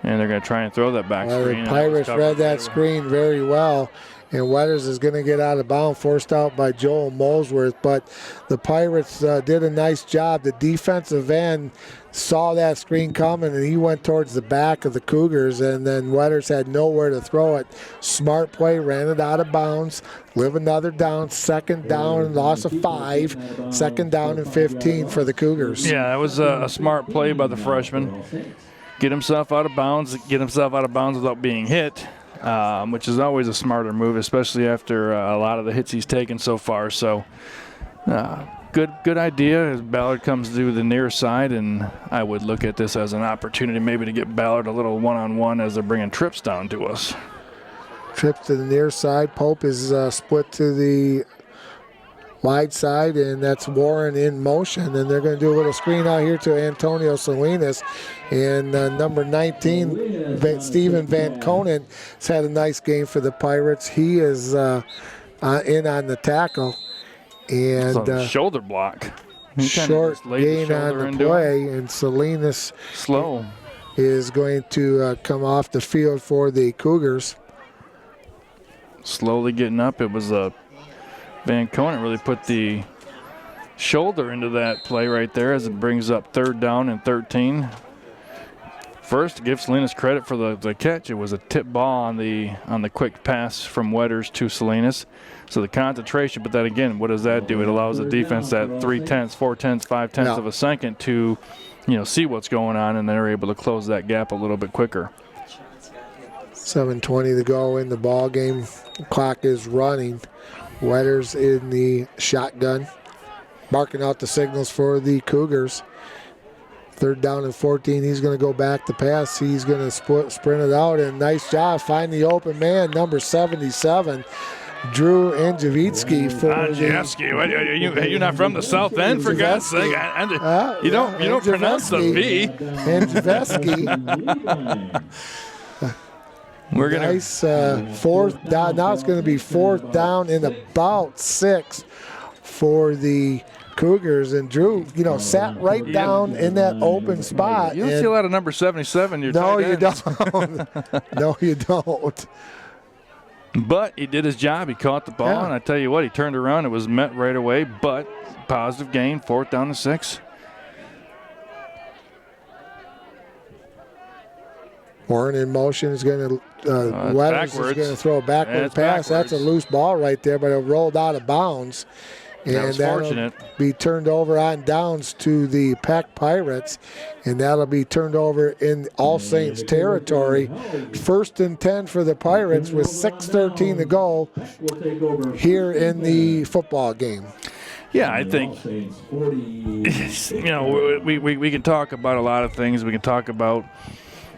And they're going to try and throw that back screen. The Pirates read that screen very well. And Wetters is going to get out of bounds, forced out by Joel Molesworth. But the Pirates did a nice job. The defensive end saw that screen coming, and he went towards the back of the Cougars, and then Wetters had nowhere to throw it. Smart play, ran it out of bounds, live another down, second down, loss of 5, second down and 15 for the Cougars. Yeah, that was a smart play by the freshman. Get himself out of bounds without being hit. which is always a smarter move, especially after a lot of the hits he's taken so far. So good idea as Ballard comes through the near side, and I would look at this as an opportunity maybe to get Ballard a little one-on-one as they're bringing trips down to us. Trips to the near side. Pope is split to the wide side, and that's Warren in motion. And they're going to do a little screen out here to Antonio Salinas. And number 19, Stephen Van Conen, has had a nice game for the Pirates. He is in on the tackle. And shoulder block. Short gain on the play, and Salinas slow is going to come off the field for the Cougars. Slowly getting up. It was Van Conen really put the shoulder into that play right there as it brings up 3rd down and 13. First, to give Salinas credit for the catch. It was a tip ball on the quick pass from Wetters to Salinas. So the concentration, but then again, what does that do? It allows the defense that 3/10, 4/10, 5/10 of a second to, see what's going on, and they're able to close that gap a little bit quicker. 7:20 to go in the ball game. Clock is running. Wetters in the shotgun, barking out the signals for the Cougars. 3rd down and 14. He's going to go back to pass. He's going to sprint it out, and nice job. Find the open man, number 77. Drew Anjevitsky for are you not from the South End, for God's sake? You don't pronounce the V. Anjevitsky. We're gonna nice 4th down. Now it's going to be 4th down and about 6 for the Cougars, and Drew, sat right down in that open spot. You don't see a lot of number 77. No, you don't. No, you don't. But he did his job. He caught the ball, and I tell you what, he turned around. It was met right away, but positive gain, 4th down and 6. Warren in motion is going to Wetters is going to throw a backward pass. That's a loose ball right there, but it rolled out of bounds. And that'll be turned over on downs to the Peck Pirates, and that'll be turned over in All Saints territory. 1st and 10 for the Pirates with 6:13 to go here in the football game. Yeah, I think, we can talk about a lot of things. We can talk about,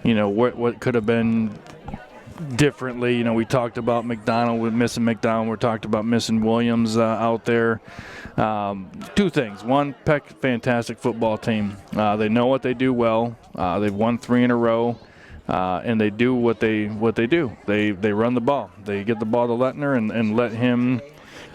what could have been differently. We talked about McDonald, with missing McDonald. We talked about missing Williams out there. 2 things. One, Peck, fantastic football team. They know what they do well. They've won 3 in a row, and they do what they do. They run the ball. They get the ball to Lettner and let him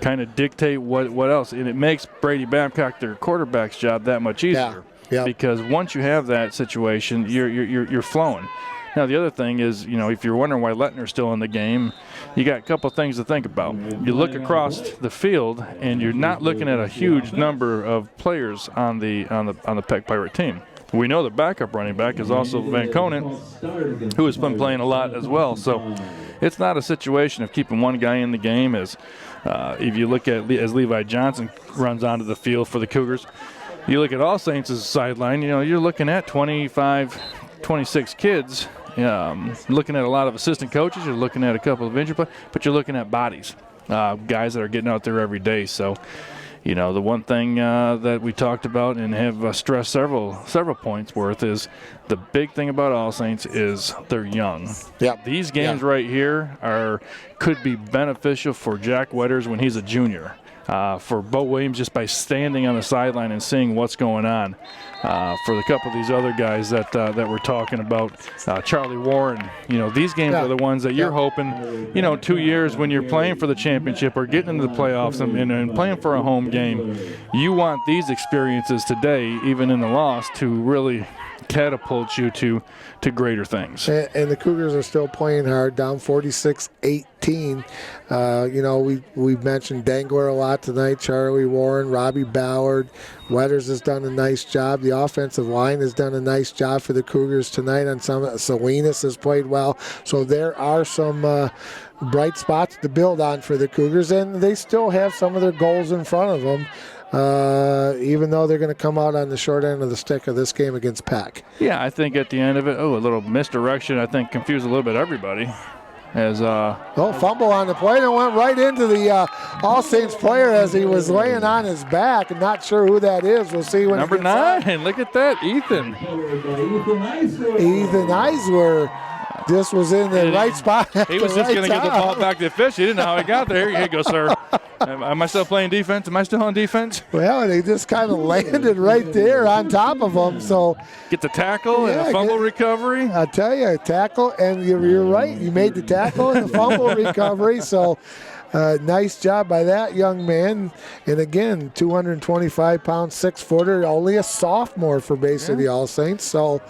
kind of dictate what else. And it makes Brady Babcock, their quarterback's job, that much easier. Yeah. Because once you have that situation, you're flowing. Now, the other thing is, if you're wondering why Lettner's still in the game, you got a couple things to think about. You look across the field, and you're not looking at a huge number of players on the Peck Pirate team. We know the backup running back is also Van Conen, who has been playing a lot as well. So it's not a situation of keeping one guy in the game. As if you look at as Levi Johnson runs onto the field for the Cougars, you look at All Saints' sideline, you're looking at 25, 26 kids. Looking at a lot of assistant coaches, you're looking at a couple of injured players, but you're looking at bodies, guys that are getting out there every day. So, the one thing that we talked about and have stressed several points worth is the big thing about All Saints is they're young. Yeah. These games right here could be beneficial for Jack Wetters when he's a junior. For Bo Williams, just by standing on the sideline and seeing what's going on. For a couple of these other guys that we're talking about, Charlie Warren, these games are the ones that you're hoping, 2 years when you're playing for the championship or getting into the playoffs and playing for a home game, you want these experiences today, even in the loss, to really catapult you to greater things. And the Cougars are still playing hard, down 46-18. We mentioned Dangler a lot tonight, Charlie Warren, Robbie Ballard. Wetters has done a nice job. The offensive line has done a nice job for the Cougars tonight. On some, Salinas has played well. So there are some bright spots to build on for the Cougars, and they still have some of their goals in front of them. Even though they're going to come out on the short end of the stick of this game against Peck. Yeah, I think at the end of it, a little misdirection, I think confused a little bit everybody. As fumble on the play and went right into the All Saints player as he was laying on his back. I'm not sure who that is. We'll see when number 9. Look at that, Ethan. Ethan Eisler. This was in the right spot. He was just going to give the ball back to the fish. He didn't know how he got there. Here you go, sir. Am I still playing defense? Am I still on defense? Well, and he just kind of landed right there on top of him. So get the tackle and the fumble recovery. I tell you, tackle, and you're right. You made the tackle and the fumble recovery. So nice job by that young man. And again, 225-pound, 6-footer, only a sophomore for Bay City All Saints. So,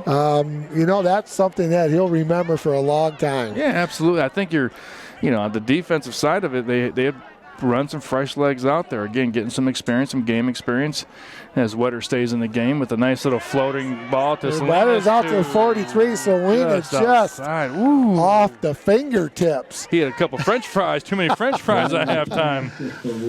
that's something that he'll remember for a long time. Yeah, absolutely. I think on the defensive side of it, they had run some fresh legs out there. Again, getting some experience, some game experience as Wetter stays in the game with a nice little floating ball to Salinas. Wetter's out to 43, Salinas just off the fingertips. He had a couple French fries, too many French fries at halftime.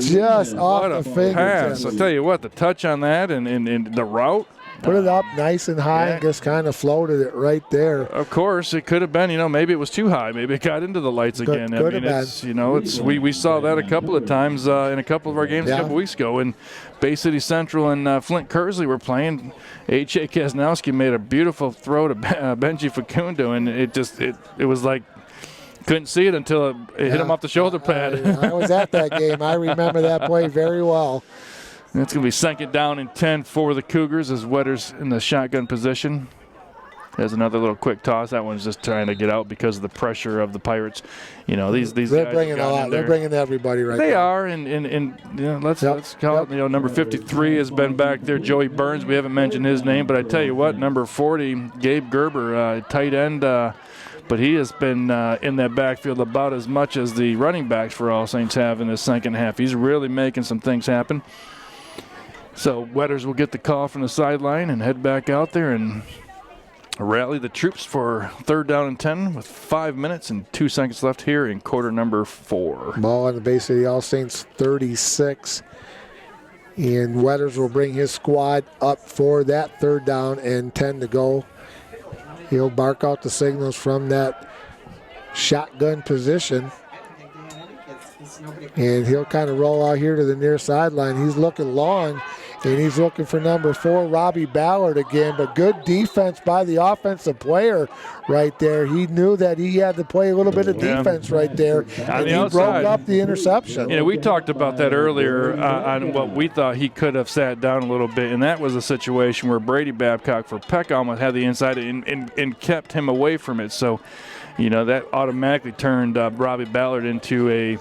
Just off the fingertips. I'll tell you what, the touch on that and the route. Put it up nice and high and just kind of floated it right there. Of course, it could have been, maybe it was too high. Maybe it got into the lights again. We saw that a couple of times in a couple of our games a couple weeks ago. And Bay City Central and Flint Kersley were playing. H.A. Kasnowski made a beautiful throw to Benji Facundo, and it was like couldn't see it until it hit him off the shoulder pad. I was at that game. I remember that play very well. It's going to be 2nd down and 10 for the Cougars as Wetter's in the shotgun position. There's another little quick toss. That one's just trying to get out because of the pressure of the Pirates. These they're guys bringing a lot. They're bringing everybody right. They there. are, and let's call it. Number 53 has been back there. Joey Burns. We haven't mentioned his name, but I tell you what, number 40, Gabe Gerber, tight end. But he has been in that backfield about as much as the running backs for All Saints have in the second half. He's really making some things happen. So Wetters will get the call from the sideline and head back out there and rally the troops for 3rd down and 10 with 5 minutes and 2 seconds left here in quarter number 4. Ball on the Bay City All Saints 36. And Wetters will bring his squad up for that 3rd down and 10 to go. He'll bark out the signals from that shotgun position. And he'll kind of roll out here to the near sideline. He's looking long, and he's looking for number 4, Robbie Ballard again. But good defense by the offensive player right there. He knew that he had to play a little bit of defense right there, and he broke up the interception. We talked about that earlier on what we thought he could have sat down a little bit, and that was a situation where Brady Babcock for Peck almost had the inside and kept him away from it. So, that automatically turned Robbie Ballard into a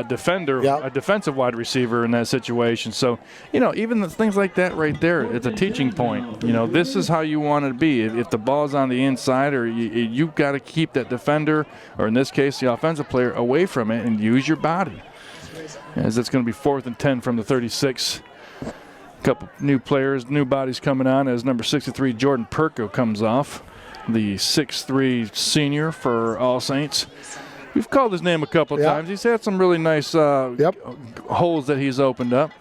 defender, a defensive wide receiver in that situation. So, even the things like that right there, it's a teaching point. This is how you want to be. If the ball's on the inside, or you've got to keep that defender, or in this case, the offensive player, away from it and use your body. As it's going to be 4th and 10 from the 36. A couple new players, new bodies coming on as number 63, Jordan Perko, comes off. The 6'3" senior for All Saints. We've called his name a couple of times. He's had some really nice holes that he's opened up.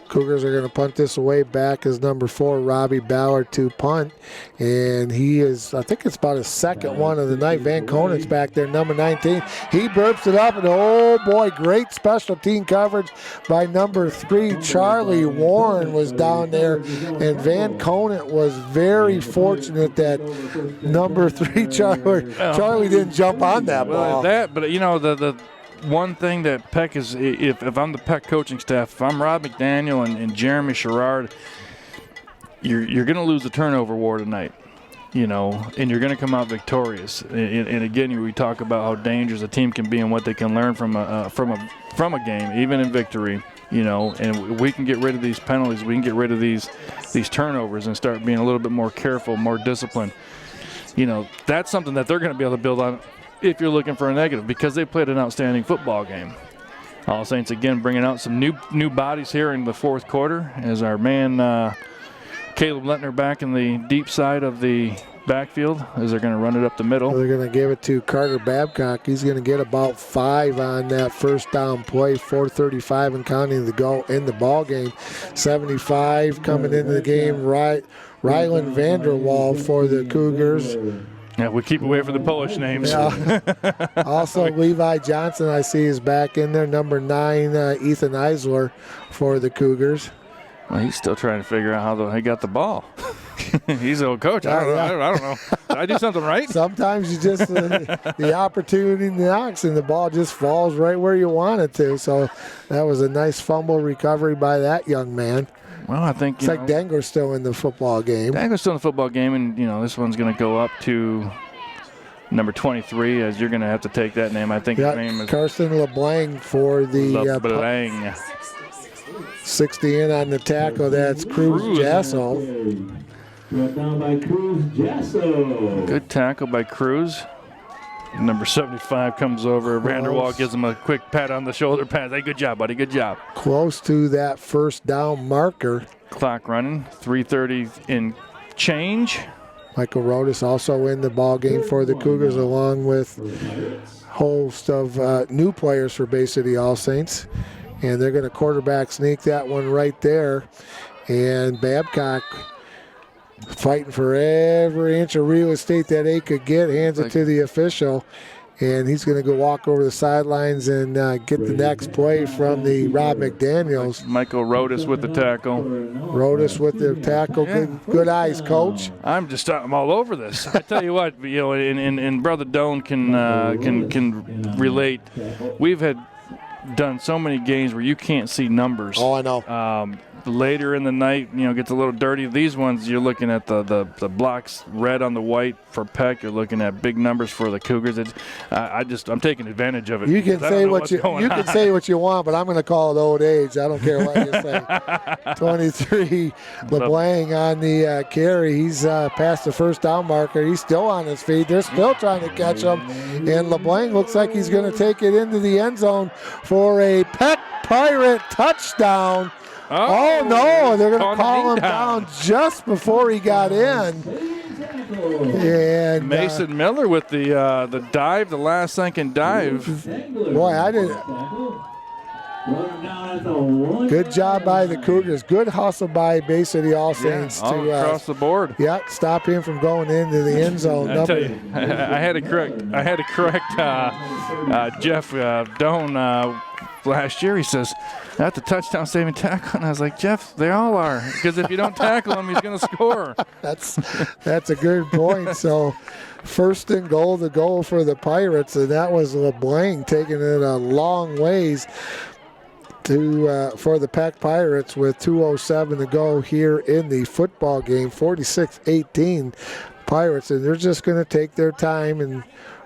Cougars are going to punt this away back as number 4, Robbie Ballard, to punt. And he is, I think it's about his 2nd one of the night. Van Conant's back there, number 19. He burps it up, and oh boy, great special team coverage by number 3, Charlie Warren was down there. And Van Conant was very fortunate that number 3, Charlie didn't jump on that ball. The one thing that Peck is, if I'm the Peck coaching staff, if I'm Rob McDaniel and Jeremy Sherrard, you're going to lose the turnover war tonight, and you're going to come out victorious. And again, we talk about how dangerous a team can be and what they can learn from a game, even in victory. And we can get rid of these penalties. We can get rid of these turnovers and start being a little bit more careful, more disciplined. That's something that they're going to be able to build on if you're looking for a negative, because they played an outstanding football game. All Saints again bringing out some new bodies here in the 4th quarter as our man Caleb Lettner back in the deep side of the backfield as they're going to run it up the middle. They're going to give it to Carter Babcock. He's going to get about 5 on that 1st down play, 4:35 and counting to go in the ball game. 75 coming into the game, Ryland Vanderwall for the Cougars. Yeah, we keep away from the Polish names. Yeah. Also, Levi Johnson, I see, is back in there. Number 9, Ethan Eisler for the Cougars. Well, he's still trying to figure out how he got the ball. He's an old coach. I don't know. Did I do something right? Sometimes you just the opportunity knocks and the ball just falls right where you want it to. So that was a nice fumble recovery by that young man. Well, I think it's like Denger's still in the football game. Denger's still in the football game, and this one's going to go up to number 23, as you're going to have to take that name. I think his name is Carson LeBlanc for the LeBlanc. 60 in on the tackle. That's Cruz Jasso. Brought down by Cruz Jasso. Good tackle by Cruz. Number 75 comes over. Vanderwall gives him a quick pat on the shoulder pass. Hey, good job, buddy. Good job. Close to that first down marker. Clock running. 3:30 in change. Michael Rodas also in the ball game for the Cougars, along with a host of new players for Bay City All Saints. And they're going to quarterback sneak that one right there. And Babcock fighting for every inch of real estate that they could get, hands it to the official, and he's going to go walk over the sidelines and get the next play from the Rob McDaniels. Michael Rodas with the tackle. Rodas with the tackle. Good eyes, Coach. I'm all over this. I tell you what, and Brother Doan can relate. We've had done so many games where you can't see numbers. Oh, I know. Later in the night, gets a little dirty. These ones, you're looking at the blocks red on the white for Peck. You're looking at big numbers for the Cougars. I'm taking advantage of it. You can say what you want, but I'm going to call it old age. I don't care what you say. 23, LeBlanc on the carry. He's past the first down marker. He's still on his feet. They're still trying to catch him, and LeBlanc looks like he's going to take it into the end zone for a Peck Pirate touchdown. Oh no, they're going to call him down just before he got in. And Mason Miller with the dive, the last second dive. Boy, I didn't. Good job by the Cougars. Good hustle by Bay City All Saints to across the board. Yeah, stop him from going into the end zone. I tell you, I had to correct Jeff Doan last year. He says, that's a touchdown saving tackle. And I was like, Jeff, they all are. Because if you don't tackle him, he's going to score. That's a good point. So first and goal, the goal for the Pirates. And that was LeBlanc taking it a long ways for the Peck Pirates with 2:07 to go here in the football game. 46-18 Pirates. And they're just going to take their time and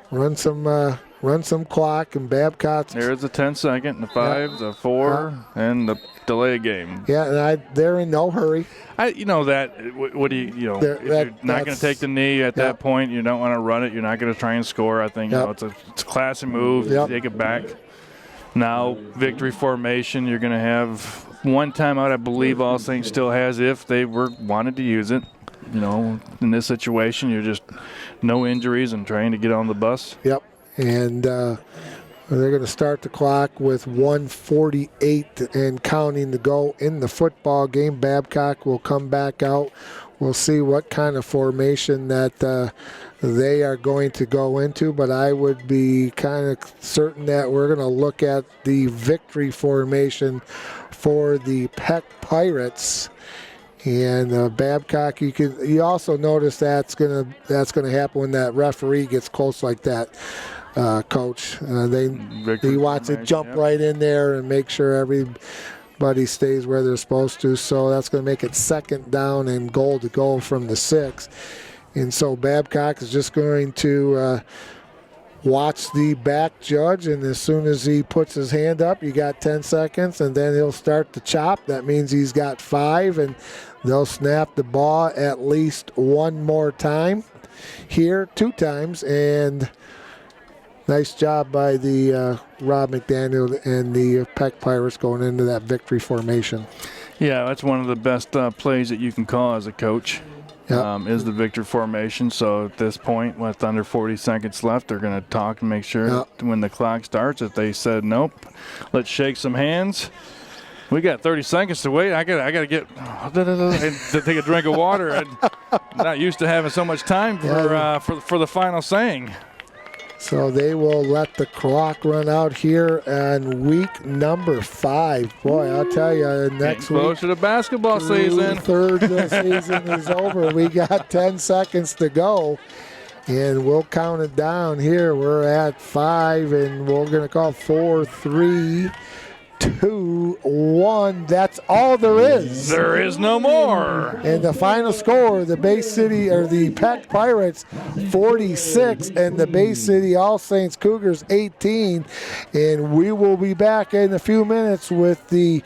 run some clock, and Babcock. There's the 10-second, the 5, the 4, and the delay game. Yeah, and they're in no hurry. What do you, if you're not going to take the knee at that point, you don't want to run it, you're not going to try and score. I think it's a classy move. Take it back. Now, victory formation, you're going to have one timeout, I believe All Saints still has, if they wanted to use it. In this situation, you're just no injuries and trying to get on the bus. Yep. And they're going to start the clock with 1:48 and counting to go in the football game. Babcock will come back out. We'll see what kind of formation that they are going to go into, but I would be kind of certain that we're going to look at the victory formation for the Peck Pirates. And Babcock, you also notice that's gonna happen when that referee gets close like that, Coach. He wants to jump right in there and make sure everybody stays where they're supposed to. So that's going to make it second down and goal to go from the 6. And so Babcock is just going to watch the back judge, and as soon as he puts his hand up, you got 10 seconds, and then he'll start to chop. That means he's got 5, and they'll snap the ball at least one more time here, 2 times, and nice job by the Rob McDaniel and the Peck Pirates going into that victory formation. Yeah, that's one of the best plays that you can call as a coach. Is the victory formation. So at this point, with under 40 seconds left, they're going to talk and make sure when the clock starts, if they said nope, let's shake some hands. We got 30 seconds to wait. I gotta get to take a drink of water. I'm not used to having so much time for the final saying. So they will let the clock run out here on week number 5. Boy, I'll tell you, next week. Close to the basketball season. Third of the season is over. We got 10 seconds to go. And we'll count it down here. We're at 5, and we're going to call 4, 3, 2, 1. That's all there is. There is no more. And the final score, the Bay City or the Peck Pirates 46 and the Bay City All Saints Cougars 18. And we will be back in a few minutes with the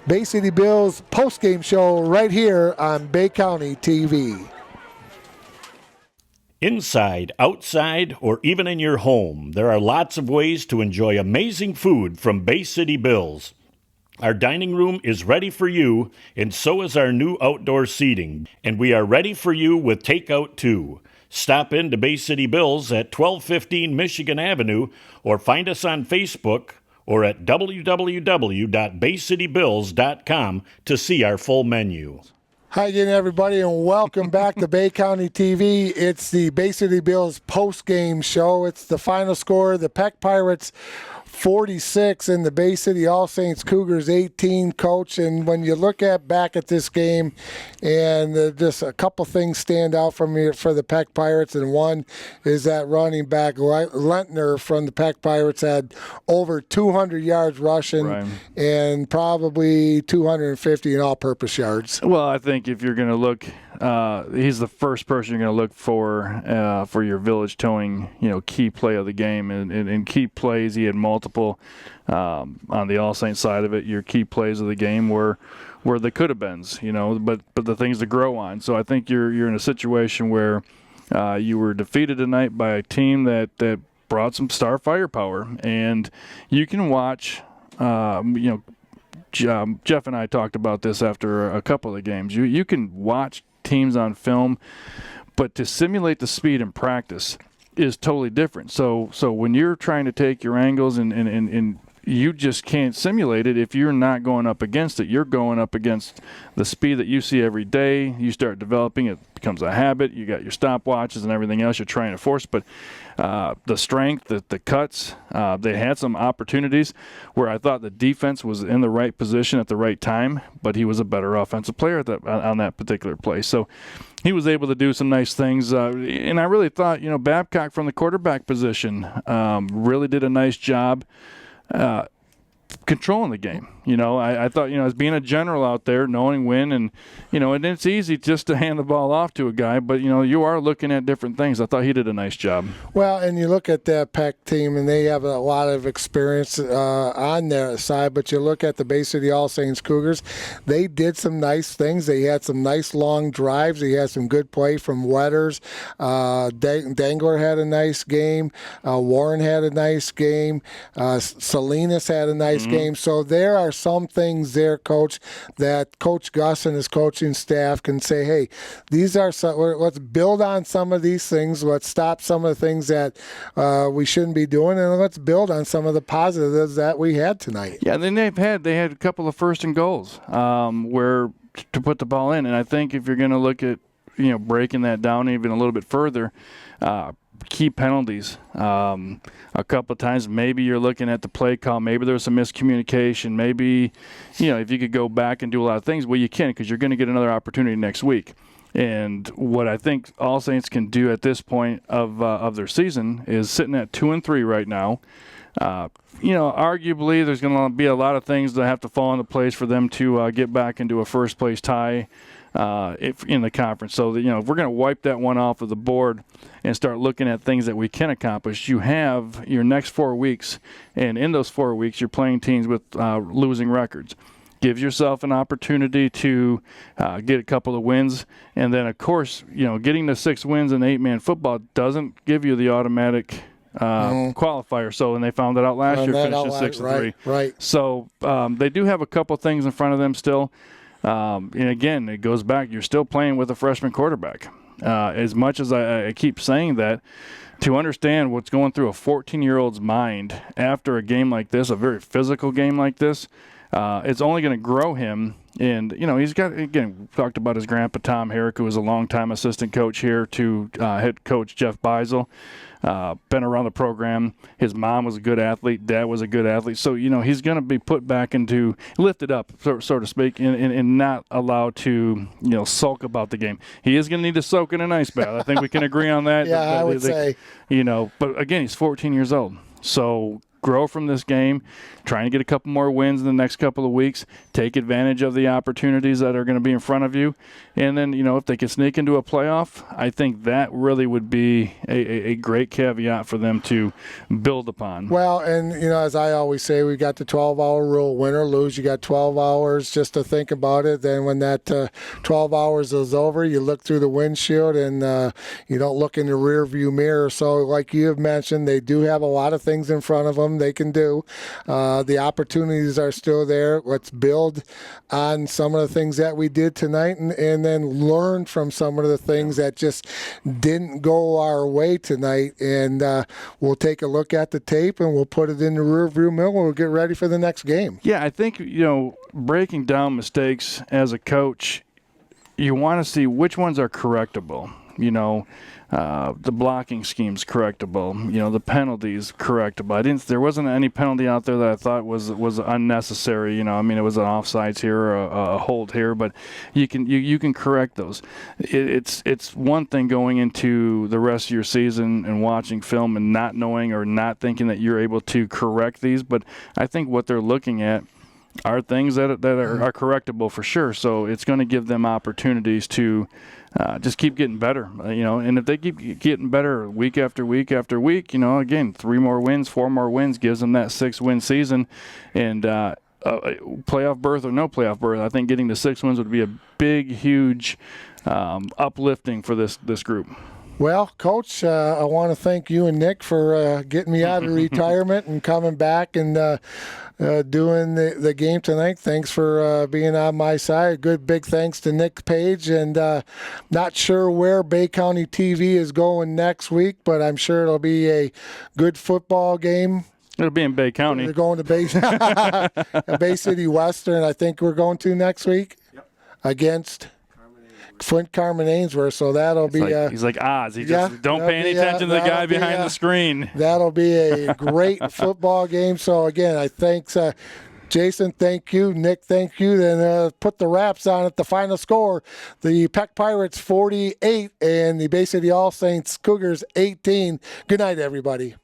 Bay City Bills postgame show right here on Bay County TV. Inside, outside, or even in your home, there are lots of ways to enjoy amazing food from Bay City Bills. Our dining room is ready for you, and so is our new outdoor seating. And we are ready for you with takeout too. Stop in to Bay City Bills at 1215 Michigan Avenue, or find us on Facebook or at www.baycitybills.com to see our full menu. Hi again, everybody, and welcome back to Bay County TV. It's the Bay City Bills post-game show. It's the final score. The Peck Pirates 46 and the Bay City All Saints Cougars 18, Coach. And when you look back at this game, and just a couple things stand out for the Peck Pirates, and one is that running back Lentner from the Peck Pirates had over 200 yards rushing and probably 250 in all-purpose yards. Well, I think if you're going to look, he's the first person you're going to look for your Village Towing, key play of the game, and key plays. He had multiple on the All Saints side of it. Your key plays of the game were the could have beens, but the things to grow on. So I think you're in a situation where you were defeated tonight by a team that brought some star firepower, and you can watch. Jeff and I talked about this after a couple of games. You can watch teams on film, but to simulate the speed in practice is totally different. So when you're trying to take your angles and you just can't simulate it if you're not going up against it. You're going up against the speed that you see every day. You start developing it, becomes a habit. You got your stopwatches and everything else you're trying to force. But the strength, the cuts, they had some opportunities where I thought the defense was in the right position at the right time, but he was a better offensive player on that particular play. So he was able to do some nice things. And I really thought, Babcock from the quarterback position really did a nice job controlling the game. I thought, as being a general out there, knowing when, and it's easy just to hand the ball off to a guy, but you are looking at different things. I thought he did a nice job. Well, and you look at that Peck team, and they have a lot of experience on their side, but you look at the Bay City All Saints Cougars, they did some nice things. They had some nice long drives. They had some good play from Wetters. Dangler had a nice game. Warren had a nice game. Salinas had a nice game. So there are some things there, Coach, that Coach Gus and his coaching staff can say, hey, these are let's build on some of these things. Let's stop some of the things that we shouldn't be doing, and let's build on some of the positives that we had tonight. Yeah, then they had a couple of first and goals where to put the ball in, and I think if you're going to look at breaking that down even a little bit further, key penalties. A couple of times, maybe you're looking at the play call. Maybe there was some miscommunication. Maybe, if you could go back and do a lot of things, well, you can, because you're going to get another opportunity next week. And what I think All Saints can do at this point of their season is sitting at 2-3 right now. Arguably there's going to be a lot of things that have to fall into place for them to get back into a first place tie in the conference. So that, if we're going to wipe that one off of the board and start looking at things that we can accomplish, you have your next 4 weeks, and in those 4 weeks you're playing teams with losing records. Gives yourself an opportunity to get a couple of wins, and then of course getting to 6 wins in 8-man football doesn't give you the automatic qualifier. So, and they found that out last year, finished 6-3. Right. So they do have a couple things in front of them still. And again, it goes back, you're still playing with a freshman quarterback. As much as I keep saying that, to understand what's going through a 14-year-old's mind after a game like this, a very physical game like this, it's only going to grow him. And, he's got, again, we talked about his grandpa, Tom Herrick, who was a longtime assistant coach here, to head coach Jeff Beisel. Been around the program. His mom was a good athlete. Dad was a good athlete. So, he's going to be put back into, lifted up, so to speak, and not allowed to, sulk about the game. He is going to need to soak in an ice bath. I think we can agree on that. Yeah, I would say. But again, he's 14 years old. So grow from this game, trying to get a couple more wins in the next couple of weeks, take advantage of the opportunities that are going to be in front of you. And then, if they can sneak into a playoff, I think that really would be a great caveat for them to build upon. Well, and, as I always say, we got the 12-hour rule, win or lose. You got 12 hours just to think about it. Then when that 12 hours is over, you look through the windshield and you don't look in the rear view mirror. So like you have mentioned, they do have a lot of things in front of them they can do. The opportunities are still there. Let's build on some of the things that we did tonight and then learn from some of the things that just didn't go our way tonight. And we'll take a look at the tape and we'll put it in the rearview mirror and we'll get ready for the next game. Yeah, I think, breaking down mistakes as a coach, you want to see which ones are correctable. The blocking scheme's correctable. The penalties correctable. There wasn't any penalty out there that I thought was unnecessary. It was an offsides here, or a hold here, but you can correct those. It's one thing going into the rest of your season and watching film and not knowing or not thinking that you're able to correct these, but I think what they're looking at are things that are correctable for sure. So it's going to give them opportunities to just keep getting better, and if they keep getting better week after week after week, again, 3 more wins, 4 more wins gives them that 6-win season, and playoff berth or no playoff berth, I think getting to 6 wins would be a big, huge uplifting for this group. Well, Coach, I want to thank you and Nick for getting me out of retirement and coming back and doing the game tonight. Thanks for being on my side. Good big thanks to Nick Page. And not sure where Bay County TV is going next week, but I'm sure it'll be a good football game. It'll be in Bay County. We're going to Bay City Western, I think we're going to next week. Yep. Against Flint Carmen Ainsworth, so that'll be he's like Oz. He just don't pay any attention to the guy behind the screen. That'll be a great football game. So again, I thanks Jason, thank you. Nick, thank you. Then put the wraps on it. The final score: the Peck Pirates 48 and the Bay City All Saints Cougars 18. Good night, everybody.